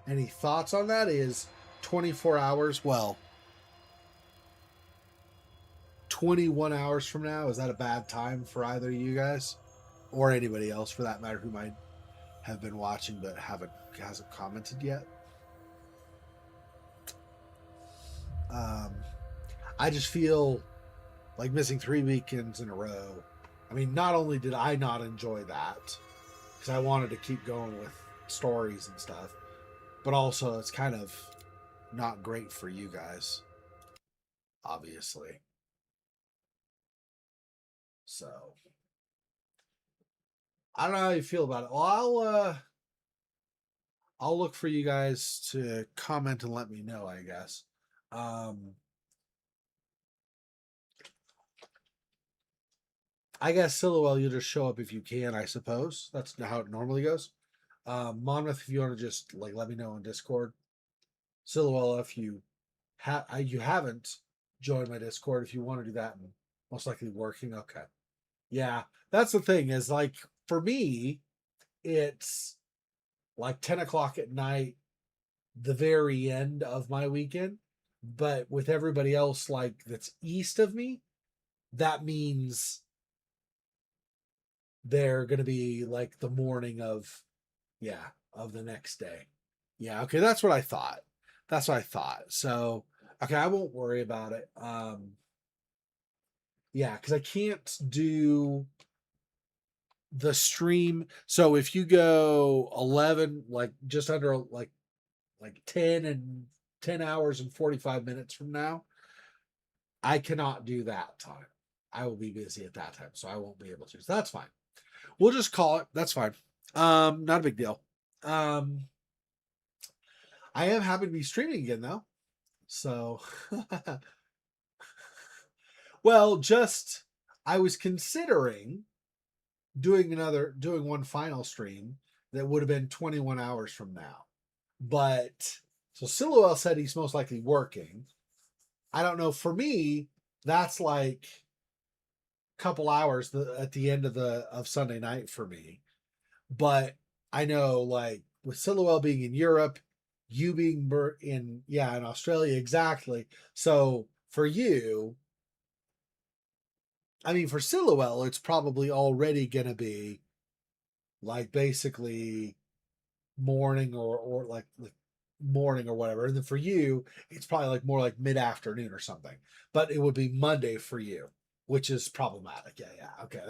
Any thoughts on that? Is 24 hours, well, 21 hours from now, is that a bad time for either of you guys? Or anybody else for that matter who might have been watching but hasn't commented yet? I just feel like missing 3 weekends in a row. I mean, not only did I not enjoy that, because I wanted to keep going with stories and stuff, but also it's kind of not great for you guys, obviously. So I don't know how you feel about it. Well, I'll look for you guys to comment and let me know, I guess. I guess Silhouette, you'll just show up if you can, I suppose. That's how it normally goes. Monmouth, if you want to just like let me know on Discord. Silhouette, if you haven't joined my Discord, if you want to do that, and most likely working. Okay. Yeah, that's the thing, is like for me, it's like 10 o'clock at night, the very end of my weekend. But with everybody else, like that's east of me, that means they're going to be like the morning of, yeah, of the next day. Yeah, okay, that's what I thought. That's what I thought. So, okay, I won't worry about it. Yeah, because I can't do the stream. So if you go 11, like just under like 10 hours and 45 minutes from now, I cannot do that time. I will be busy at that time, so I won't be able to. So that's fine. We'll just call it. That's fine. Not a big deal. I am happy to be streaming again though. So well, just I was considering doing one final stream that would have been 21 hours from now. But so Silhouette said he's most likely working. I don't know. For me, that's like a couple hours at the end of Sunday night for me. But I know, like with Silhouette being in Europe, you being in Australia, exactly. So for you, I mean, for Silhouette, it's probably already going to be like basically morning or like morning or whatever. And then for you, it's probably like more like mid afternoon or something. But it would be Monday for you, which is problematic. Yeah, yeah. Okay.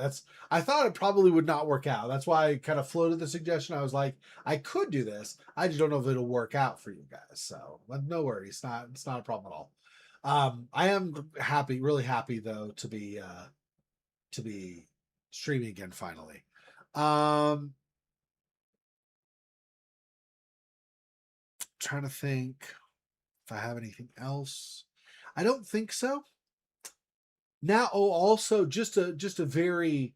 I thought it probably would not work out. That's why I kind of floated the suggestion. I was like, I could do this. I just don't know if it'll work out for you guys. So but no worries. It's not a problem at all. I am happy, really happy though to be streaming again finally. Um Trying to think if I have anything else. I don't think so. Now, oh, also just a very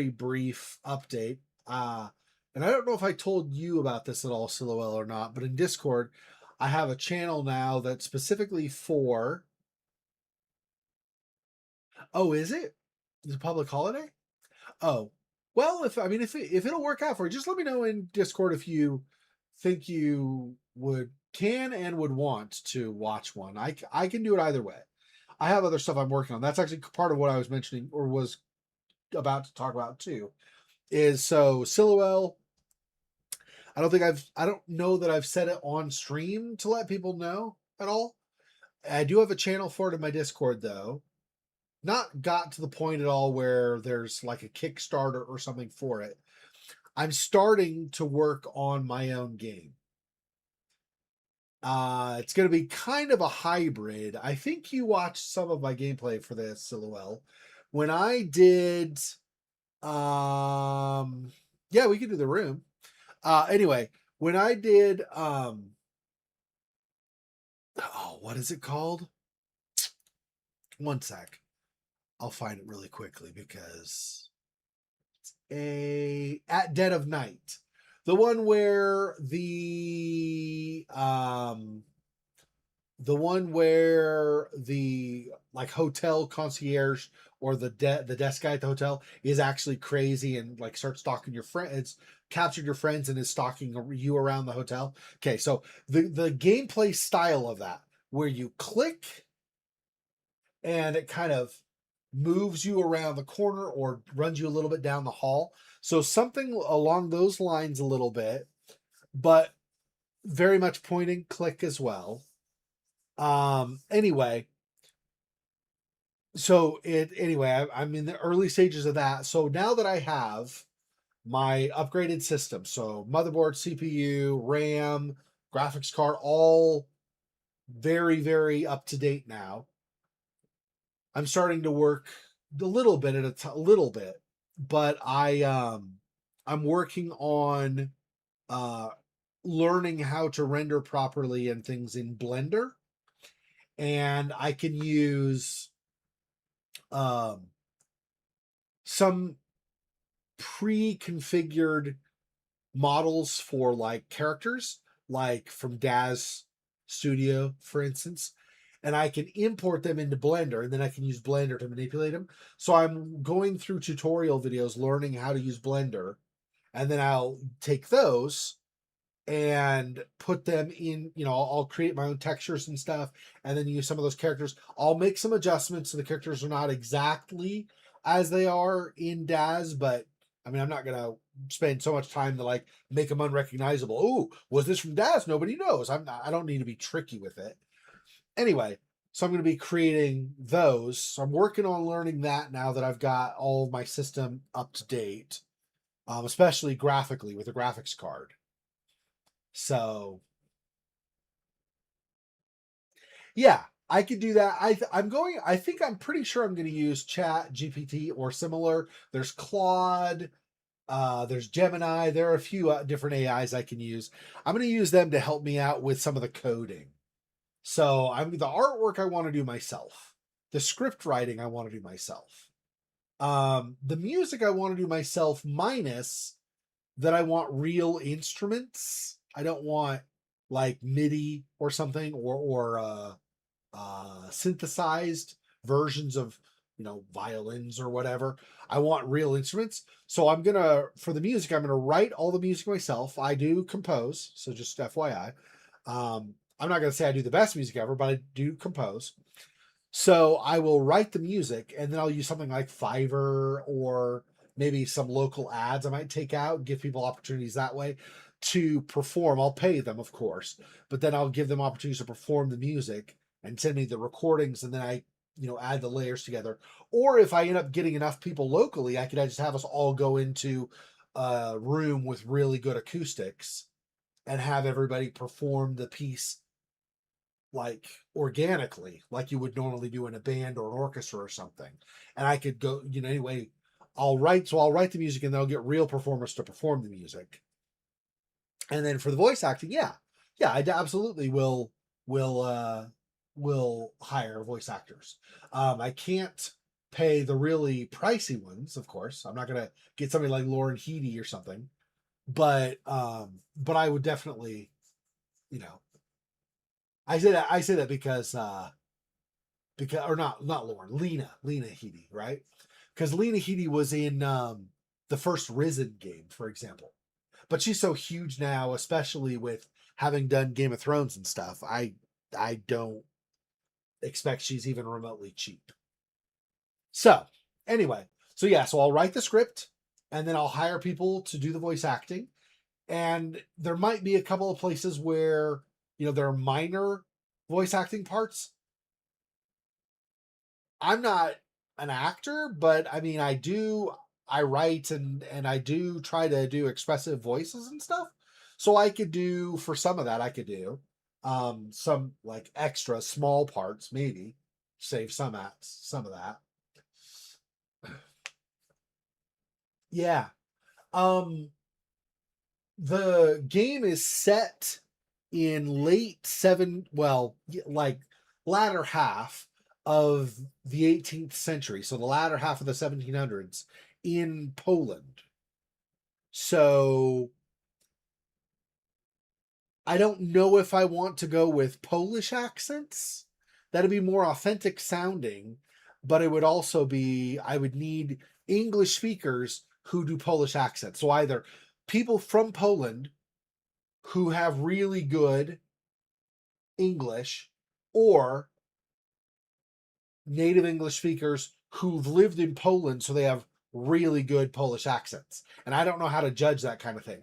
brief update. And I don't know if I told you about this at all, Silhouette, or not, but in Discord, I have a channel now that's specifically for. Oh, is it? Is it a public holiday? Oh, well, if it'll work out for you, just let me know in Discord if you think you would can and would want to watch one. I can do it either way. I have other stuff I'm working on. That's actually part of what I was mentioning or was about to talk about too. Is so Silhouette. I don't know that I've said it on stream to let people know at all. I do have a channel for it in my Discord though. Not got to the point at all where there's like a Kickstarter or something for it. I'm starting to work on my own game. It's going to be kind of a hybrid. I think you watched some of my gameplay for this, Silhouette. When I did, yeah, we could do the room. Anyway, when I did, oh, what is it called? One sec. I'll find it really quickly because at dead of night, the one where the like hotel concierge or the desk guy at the hotel is actually crazy and like starts stalking your friends. It's captured your friends and is stalking you around the hotel. Okay, so the gameplay style of that, where you click and it kind of moves you around the corner or runs you a little bit down the hall. So something along those lines a little bit, but very much point and click as well. Anyway, I'm in the early stages of that. So now that I have my upgraded system, so motherboard, CPU, RAM, graphics card, all very, very up to date now. I'm starting to work a little bit at a little bit, but I'm working on uh learning how to render properly and things in Blender, and I can use um some pre-configured models for like characters, like from Daz Studio, for instance, and I can import them into Blender, and then I can use Blender to manipulate them. So I'm going through tutorial videos learning how to use Blender, and then I'll take those and put them in, I'll create my own textures and stuff and then use some of those characters. I'll make some adjustments so the characters are not exactly as they are in Daz, but I mean, I'm not going to spend so much time to like make them unrecognizable. Oh, was this from Daz? Nobody knows. I don't need to be tricky with it. Anyway, so I'm going to be creating those. So I'm working on learning that now that I've got all of my system up to date, especially graphically with a graphics card. So yeah, I could do that. I think I'm pretty sure I'm going to use Chat GPT or similar. There's Claude, there's Gemini. There are a few different AIs I can use. I'm going to use them to help me out with some of the coding. So the artwork I want to do myself. The script writing I want to do myself. The music I want to do myself, minus that I want real instruments. I don't want like MIDI or something or synthesized versions of violins or whatever. I want real instruments. So for the music, I'm gonna write all the music myself. I do compose, so just FYI. I'm not gonna say I do the best music ever, but I do compose. So I will write the music, and then I'll use something like Fiverr or maybe some local ads I might take out, give people opportunities that way to perform. I'll pay them, of course, but then I'll give them opportunities to perform the music and send me the recordings, and then I, add the layers together. Or if I end up getting enough people locally, I could just have us all go into a room with really good acoustics and have everybody perform the piece like organically, like you would normally do in a band or an orchestra or something. And I could go, anyway, I'll write the music and they'll get real performers to perform the music. And then for the voice acting, yeah, I absolutely will hire voice actors. I can't pay the really pricey ones, of course. I'm not gonna get somebody like Lauren Headey or something, but I would definitely, you know, I say that because or not Lauren, Lena Headey, right? Because Lena Headey was in the first Risen game, for example. But she's so huge now, especially with having done Game of Thrones and stuff. I don't expect she's even remotely cheap. So anyway, so I'll write the script and then I'll hire people to do the voice acting. And there might be a couple of places where there are minor voice acting parts. I'm not an actor, but I mean I write and I do try to do expressive voices and stuff. So I could do for some of that I could do some like extra small parts, maybe save some of that. Yeah. Um the game is set in late like latter half of the 18th century, so the latter half of the 1700s in Poland. So I don't know if I want to go with Polish accents. That'd be more authentic sounding, but it would also be, I would need English speakers who do Polish accents. So either people from Poland who have really good English or native English speakers who've lived in Poland, so they have really good Polish accents. And I don't know how to judge that kind of thing.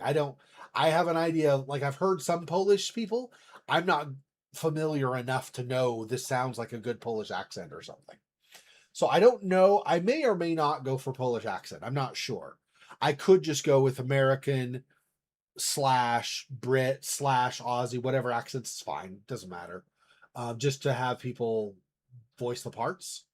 I have an idea, like I've heard some Polish people. I'm not familiar enough to know this sounds like a good Polish accent or something. So I don't know. I may or may not go for Polish accent. I'm not sure. I could just go with American slash Brit slash Aussie, whatever accents is fine. Doesn't matter. Just to have people voice the parts.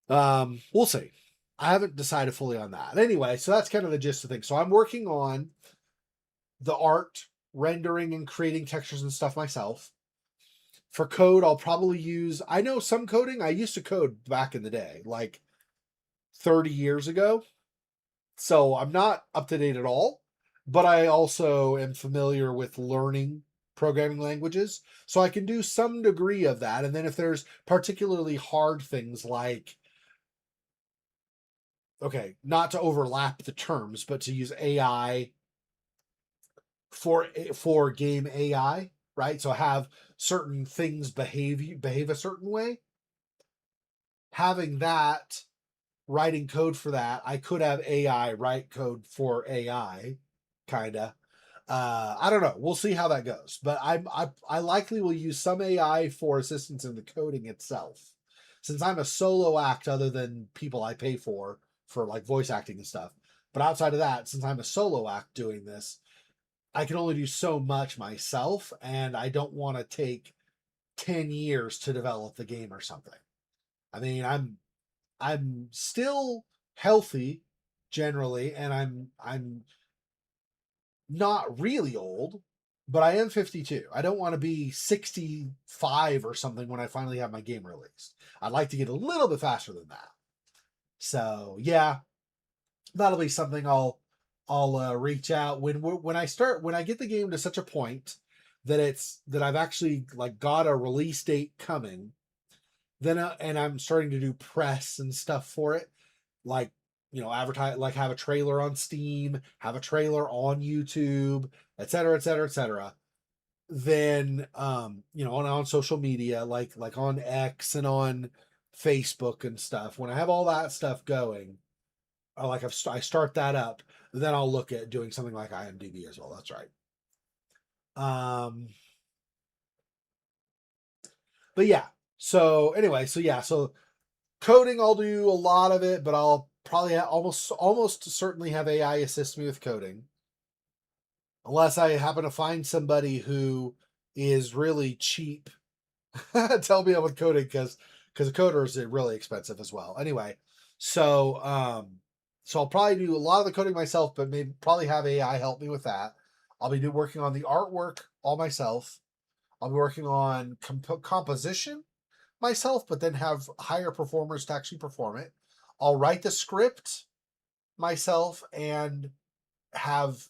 We'll see. I haven't decided fully on that. Anyway, so that's kind of the gist of things. So I'm working on the art, rendering, and creating textures and stuff myself. For code, I'll probably use. I know some coding. I used to code back in the day, like 30 years ago. So I'm not up to date at all, but I also am familiar with learning programming languages. So I can do some degree of that. And then if there's particularly hard things like, okay, not to overlap the terms, but to use AI for game AI, right? So have certain things behave a certain way. Having that, writing code for that, I could have AI write code for AI, kind of. I don't know. We'll see how that goes. But I likely will use some AI for assistance in the coding itself, since I'm a solo act other than people I pay for like voice acting and stuff. But outside of that, since I'm a solo act doing this, I can only do so much myself, and I don't want to take 10 years to develop the game or something. I mean, I'm still healthy generally, and I'm not really old, but I am 52. I don't want to be 65 or something when I finally have my game released. I'd like to get a little bit faster than that. So yeah, that'll be something I'll reach out when I get the game to such a point that I've actually like got a release date coming. Then and I'm starting to do press and stuff for it, like advertise, like have a trailer on Steam, have a trailer on YouTube, etc., etc., etc. Then on social media, like on X and on Facebook and stuff. When I have all that stuff going, I start that up, then I'll look at doing something like IMDb as well. That's right. Um, but yeah. So anyway, so yeah, so coding, I'll do a lot of it, but I'll probably almost certainly have AI assist me with coding, unless I happen to find somebody who is really cheap to help me out with coding because a coder is really expensive as well. Anyway, so so I'll probably do a lot of the coding myself, but maybe probably have AI help me with that. I'll be working on the artwork all myself. I'll be working on composition myself, but then have higher performers to actually perform it. I'll write the script myself and have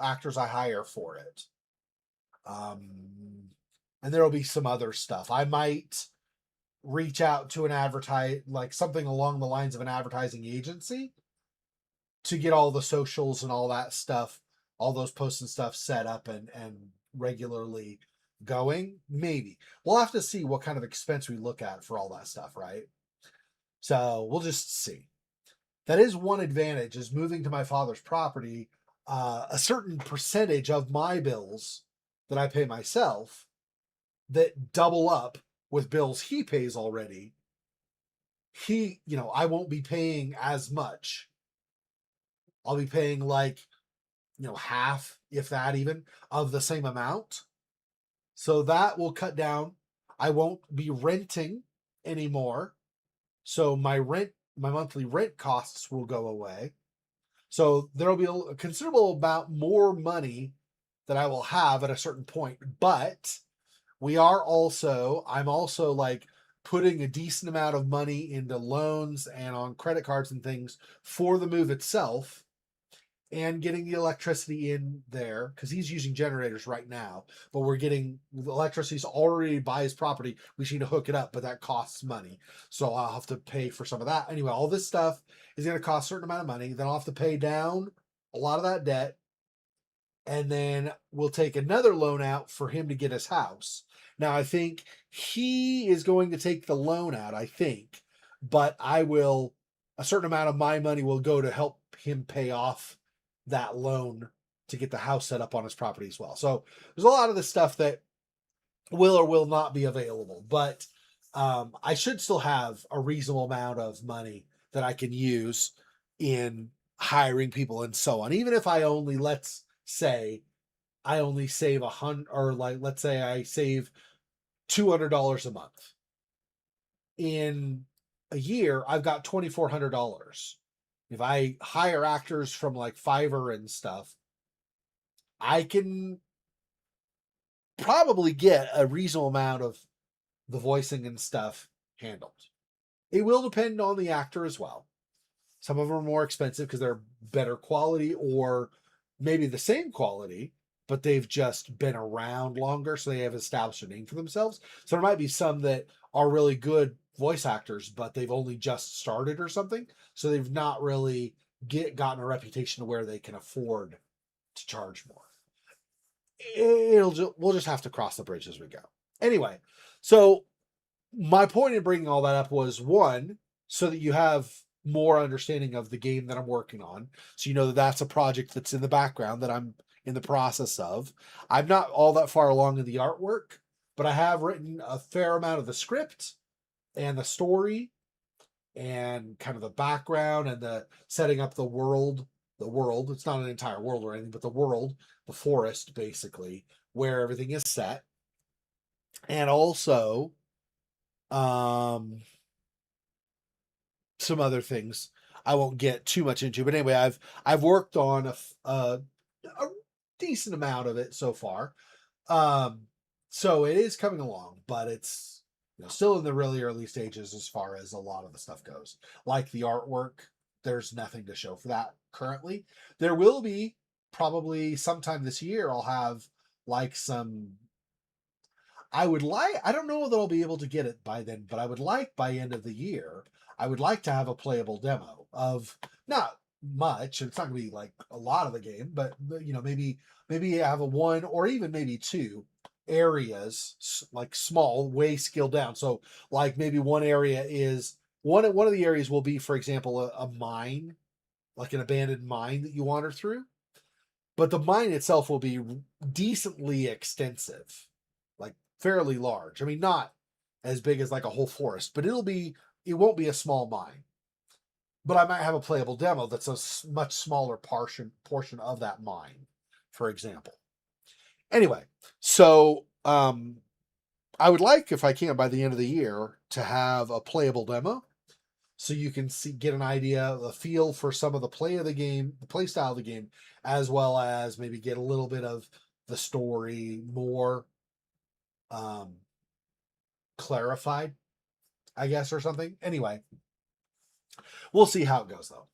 actors I hire for it. And there will be some other stuff. I might reach out to an like something along the lines of an advertising agency to get all the socials and all that stuff, all those posts and stuff set up and regularly going. Maybe we'll have to see what kind of expense we look at for all that stuff, right? So we'll just see. That is one advantage, is moving to my father's property. A certain percentage of my bills that I pay myself that double up with bills he pays already, I won't be paying as much. I'll be paying like, half, if that even, of the same amount. So that will cut down. I won't be renting anymore. So my monthly rent costs will go away. So there'll be a considerable amount more money that I will have at a certain point. But I'm also like putting a decent amount of money into loans and on credit cards and things for the move itself, and getting the electricity in there because he's using generators right now, but we're getting the electricity's already by his property. We just need to hook it up, but that costs money. So I'll have to pay for some of that. Anyway, all this stuff is going to cost a certain amount of money. Then I'll have to pay down a lot of that debt. And then we'll take another loan out for him to get his house. Now, I think he is going to take the loan out, I think, but a certain amount of my money will go to help him pay off that loan to get the house set up on his property as well. So there's a lot of this stuff that will or will not be available, but I should still have a reasonable amount of money that I can use in hiring people and so on. Even if let's say I only save 100, or like, let's say I save $200 a month. In a year, I've got $2,400. If I hire actors from like Fiverr and stuff, I can probably get a reasonable amount of the voicing and stuff handled. It will depend on the actor as well. Some of them are more expensive because they're better quality, or maybe the same quality, but they've just been around longer, so they have established a name for themselves. So there might be some that are really good voice actors, but they've only just started or something, so they've not really gotten a reputation to where they can afford to charge more. We'll just have to cross the bridge as we go. Anyway, so my point in bringing all that up was, one, so that you have more understanding of the game that I'm working on. So you know that that's a project that's in the background that I'm in the process of. I'm not all that far along in the artwork, but I have written a fair amount of the script and the story and kind of the background and the setting up the world. The world, it's not an entire world or anything, but the world, the forest, basically, where everything is set. And also, um, some other things I won't get too much into. But anyway, I've worked on a decent amount of it so far. Um, so it is coming along, but it's still in the really early stages as far as a lot of the stuff goes. Like the artwork, there's nothing to show for that currently. There will be probably sometime this year. I'll have like some. I don't know that I'll be able to get it by then, but I would like by end of the year, I would like to have a playable demo of, not much. It's not going to be like a lot of the game, but maybe have a one or even maybe two areas, like small, way scaled down. So like maybe one area is one of the areas will be, for example, a mine, like an abandoned mine that you wander through. But the mine itself will be decently extensive, like fairly large. I mean, not as big as like a whole forest, but it won't be a small mine. But I might have a playable demo that's a much smaller portion of that mine, for example. Anyway, so I would like, if I can, by the end of the year, to have a playable demo, so you can get an idea, the feel for some of the play of the game, the play style of the game, as well as maybe get a little bit of the story more clarified, I guess, or something. Anyway, we'll see how it goes, though.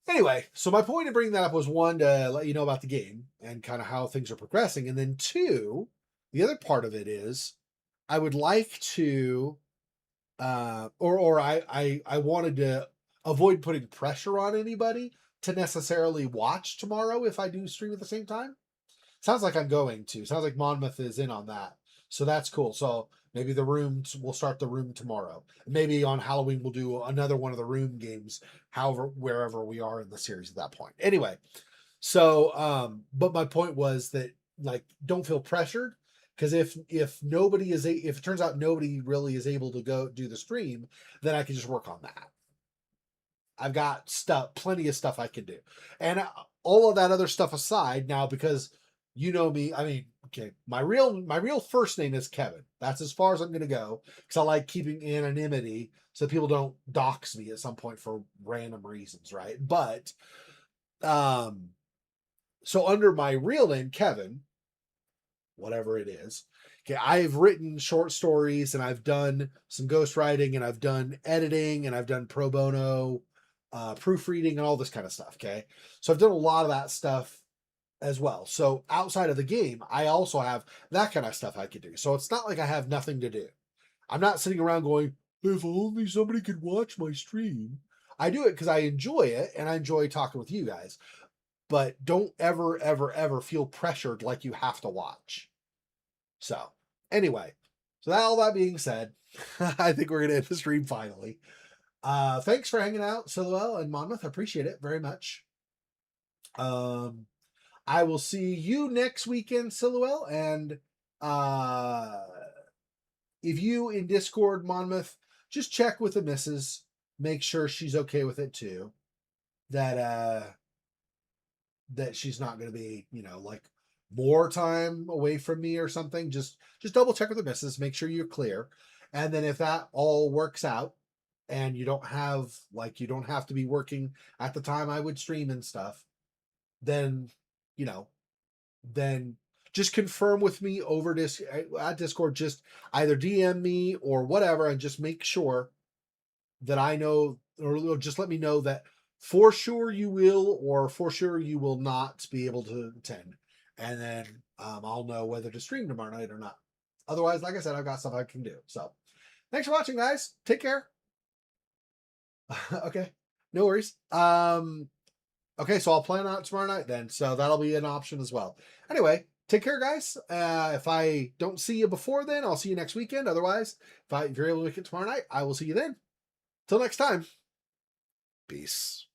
Anyway, so my point in bringing that up was, one, to let you know about the game and kind of how things are progressing, and then two, the other part of it is I would like to, I wanted to avoid putting pressure on anybody to necessarily watch tomorrow if I do stream at the same time. Sounds like I'm going to. Sounds like Monmouth is in on that. So that's cool. So maybe we'll start the room tomorrow. Maybe on Halloween we'll do another one of the room games, wherever we are in the series at that point. Anyway, so but my point was that, like, don't feel pressured, because if it turns out nobody really is able to go do the stream, then I can just work on that. I've got plenty of stuff I can do, and all of that other stuff aside, now, because you know me, I mean, okay, my real first name is Kevin. That's as far as I'm going to go, because I like keeping anonymity so people don't dox me at some point for random reasons, right? But so under my real name, Kevin, whatever it is, okay, I've written short stories, and I've done some ghostwriting, and I've done editing, and I've done pro bono proofreading, and all this kind of stuff. Okay, so I've done a lot of that stuff as well. So outside of the game, I also have that kind of stuff I could do. So it's not like I have nothing to do. I'm not sitting around going, if only somebody could watch my stream. I do it because I enjoy it, and I enjoy talking with you guys. But don't ever, ever, ever feel pressured like you have to watch. So anyway, so all that being said, I think we're going to end the stream finally. Thanks for hanging out, Silhouette and Monmouth. I appreciate it very much. I will see you next weekend, Silhouette, and if you in Discord, Monmouth, just check with the missus, make sure she's okay with it too, that she's not going to be, like, more time away from me or something. Just double check with the missus, make sure you're clear, and then if that all works out, and you don't have to be working at the time I would stream and stuff, then then just confirm with me over at Discord. Just either DM me or whatever, and just make sure that I know, or just let me know that for sure you will, or for sure you will not be able to attend. And then I'll know whether to stream tomorrow night or not. Otherwise, like I said, I've got stuff I can do. So thanks for watching, guys. Take care. Okay, no worries. Okay, so I'll plan on it tomorrow night then. So that'll be an option as well. Anyway, take care, guys. If I don't see you before then, I'll see you next weekend. Otherwise, if you're able to make it tomorrow night, I will see you then. Till next time. Peace.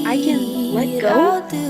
I can let go?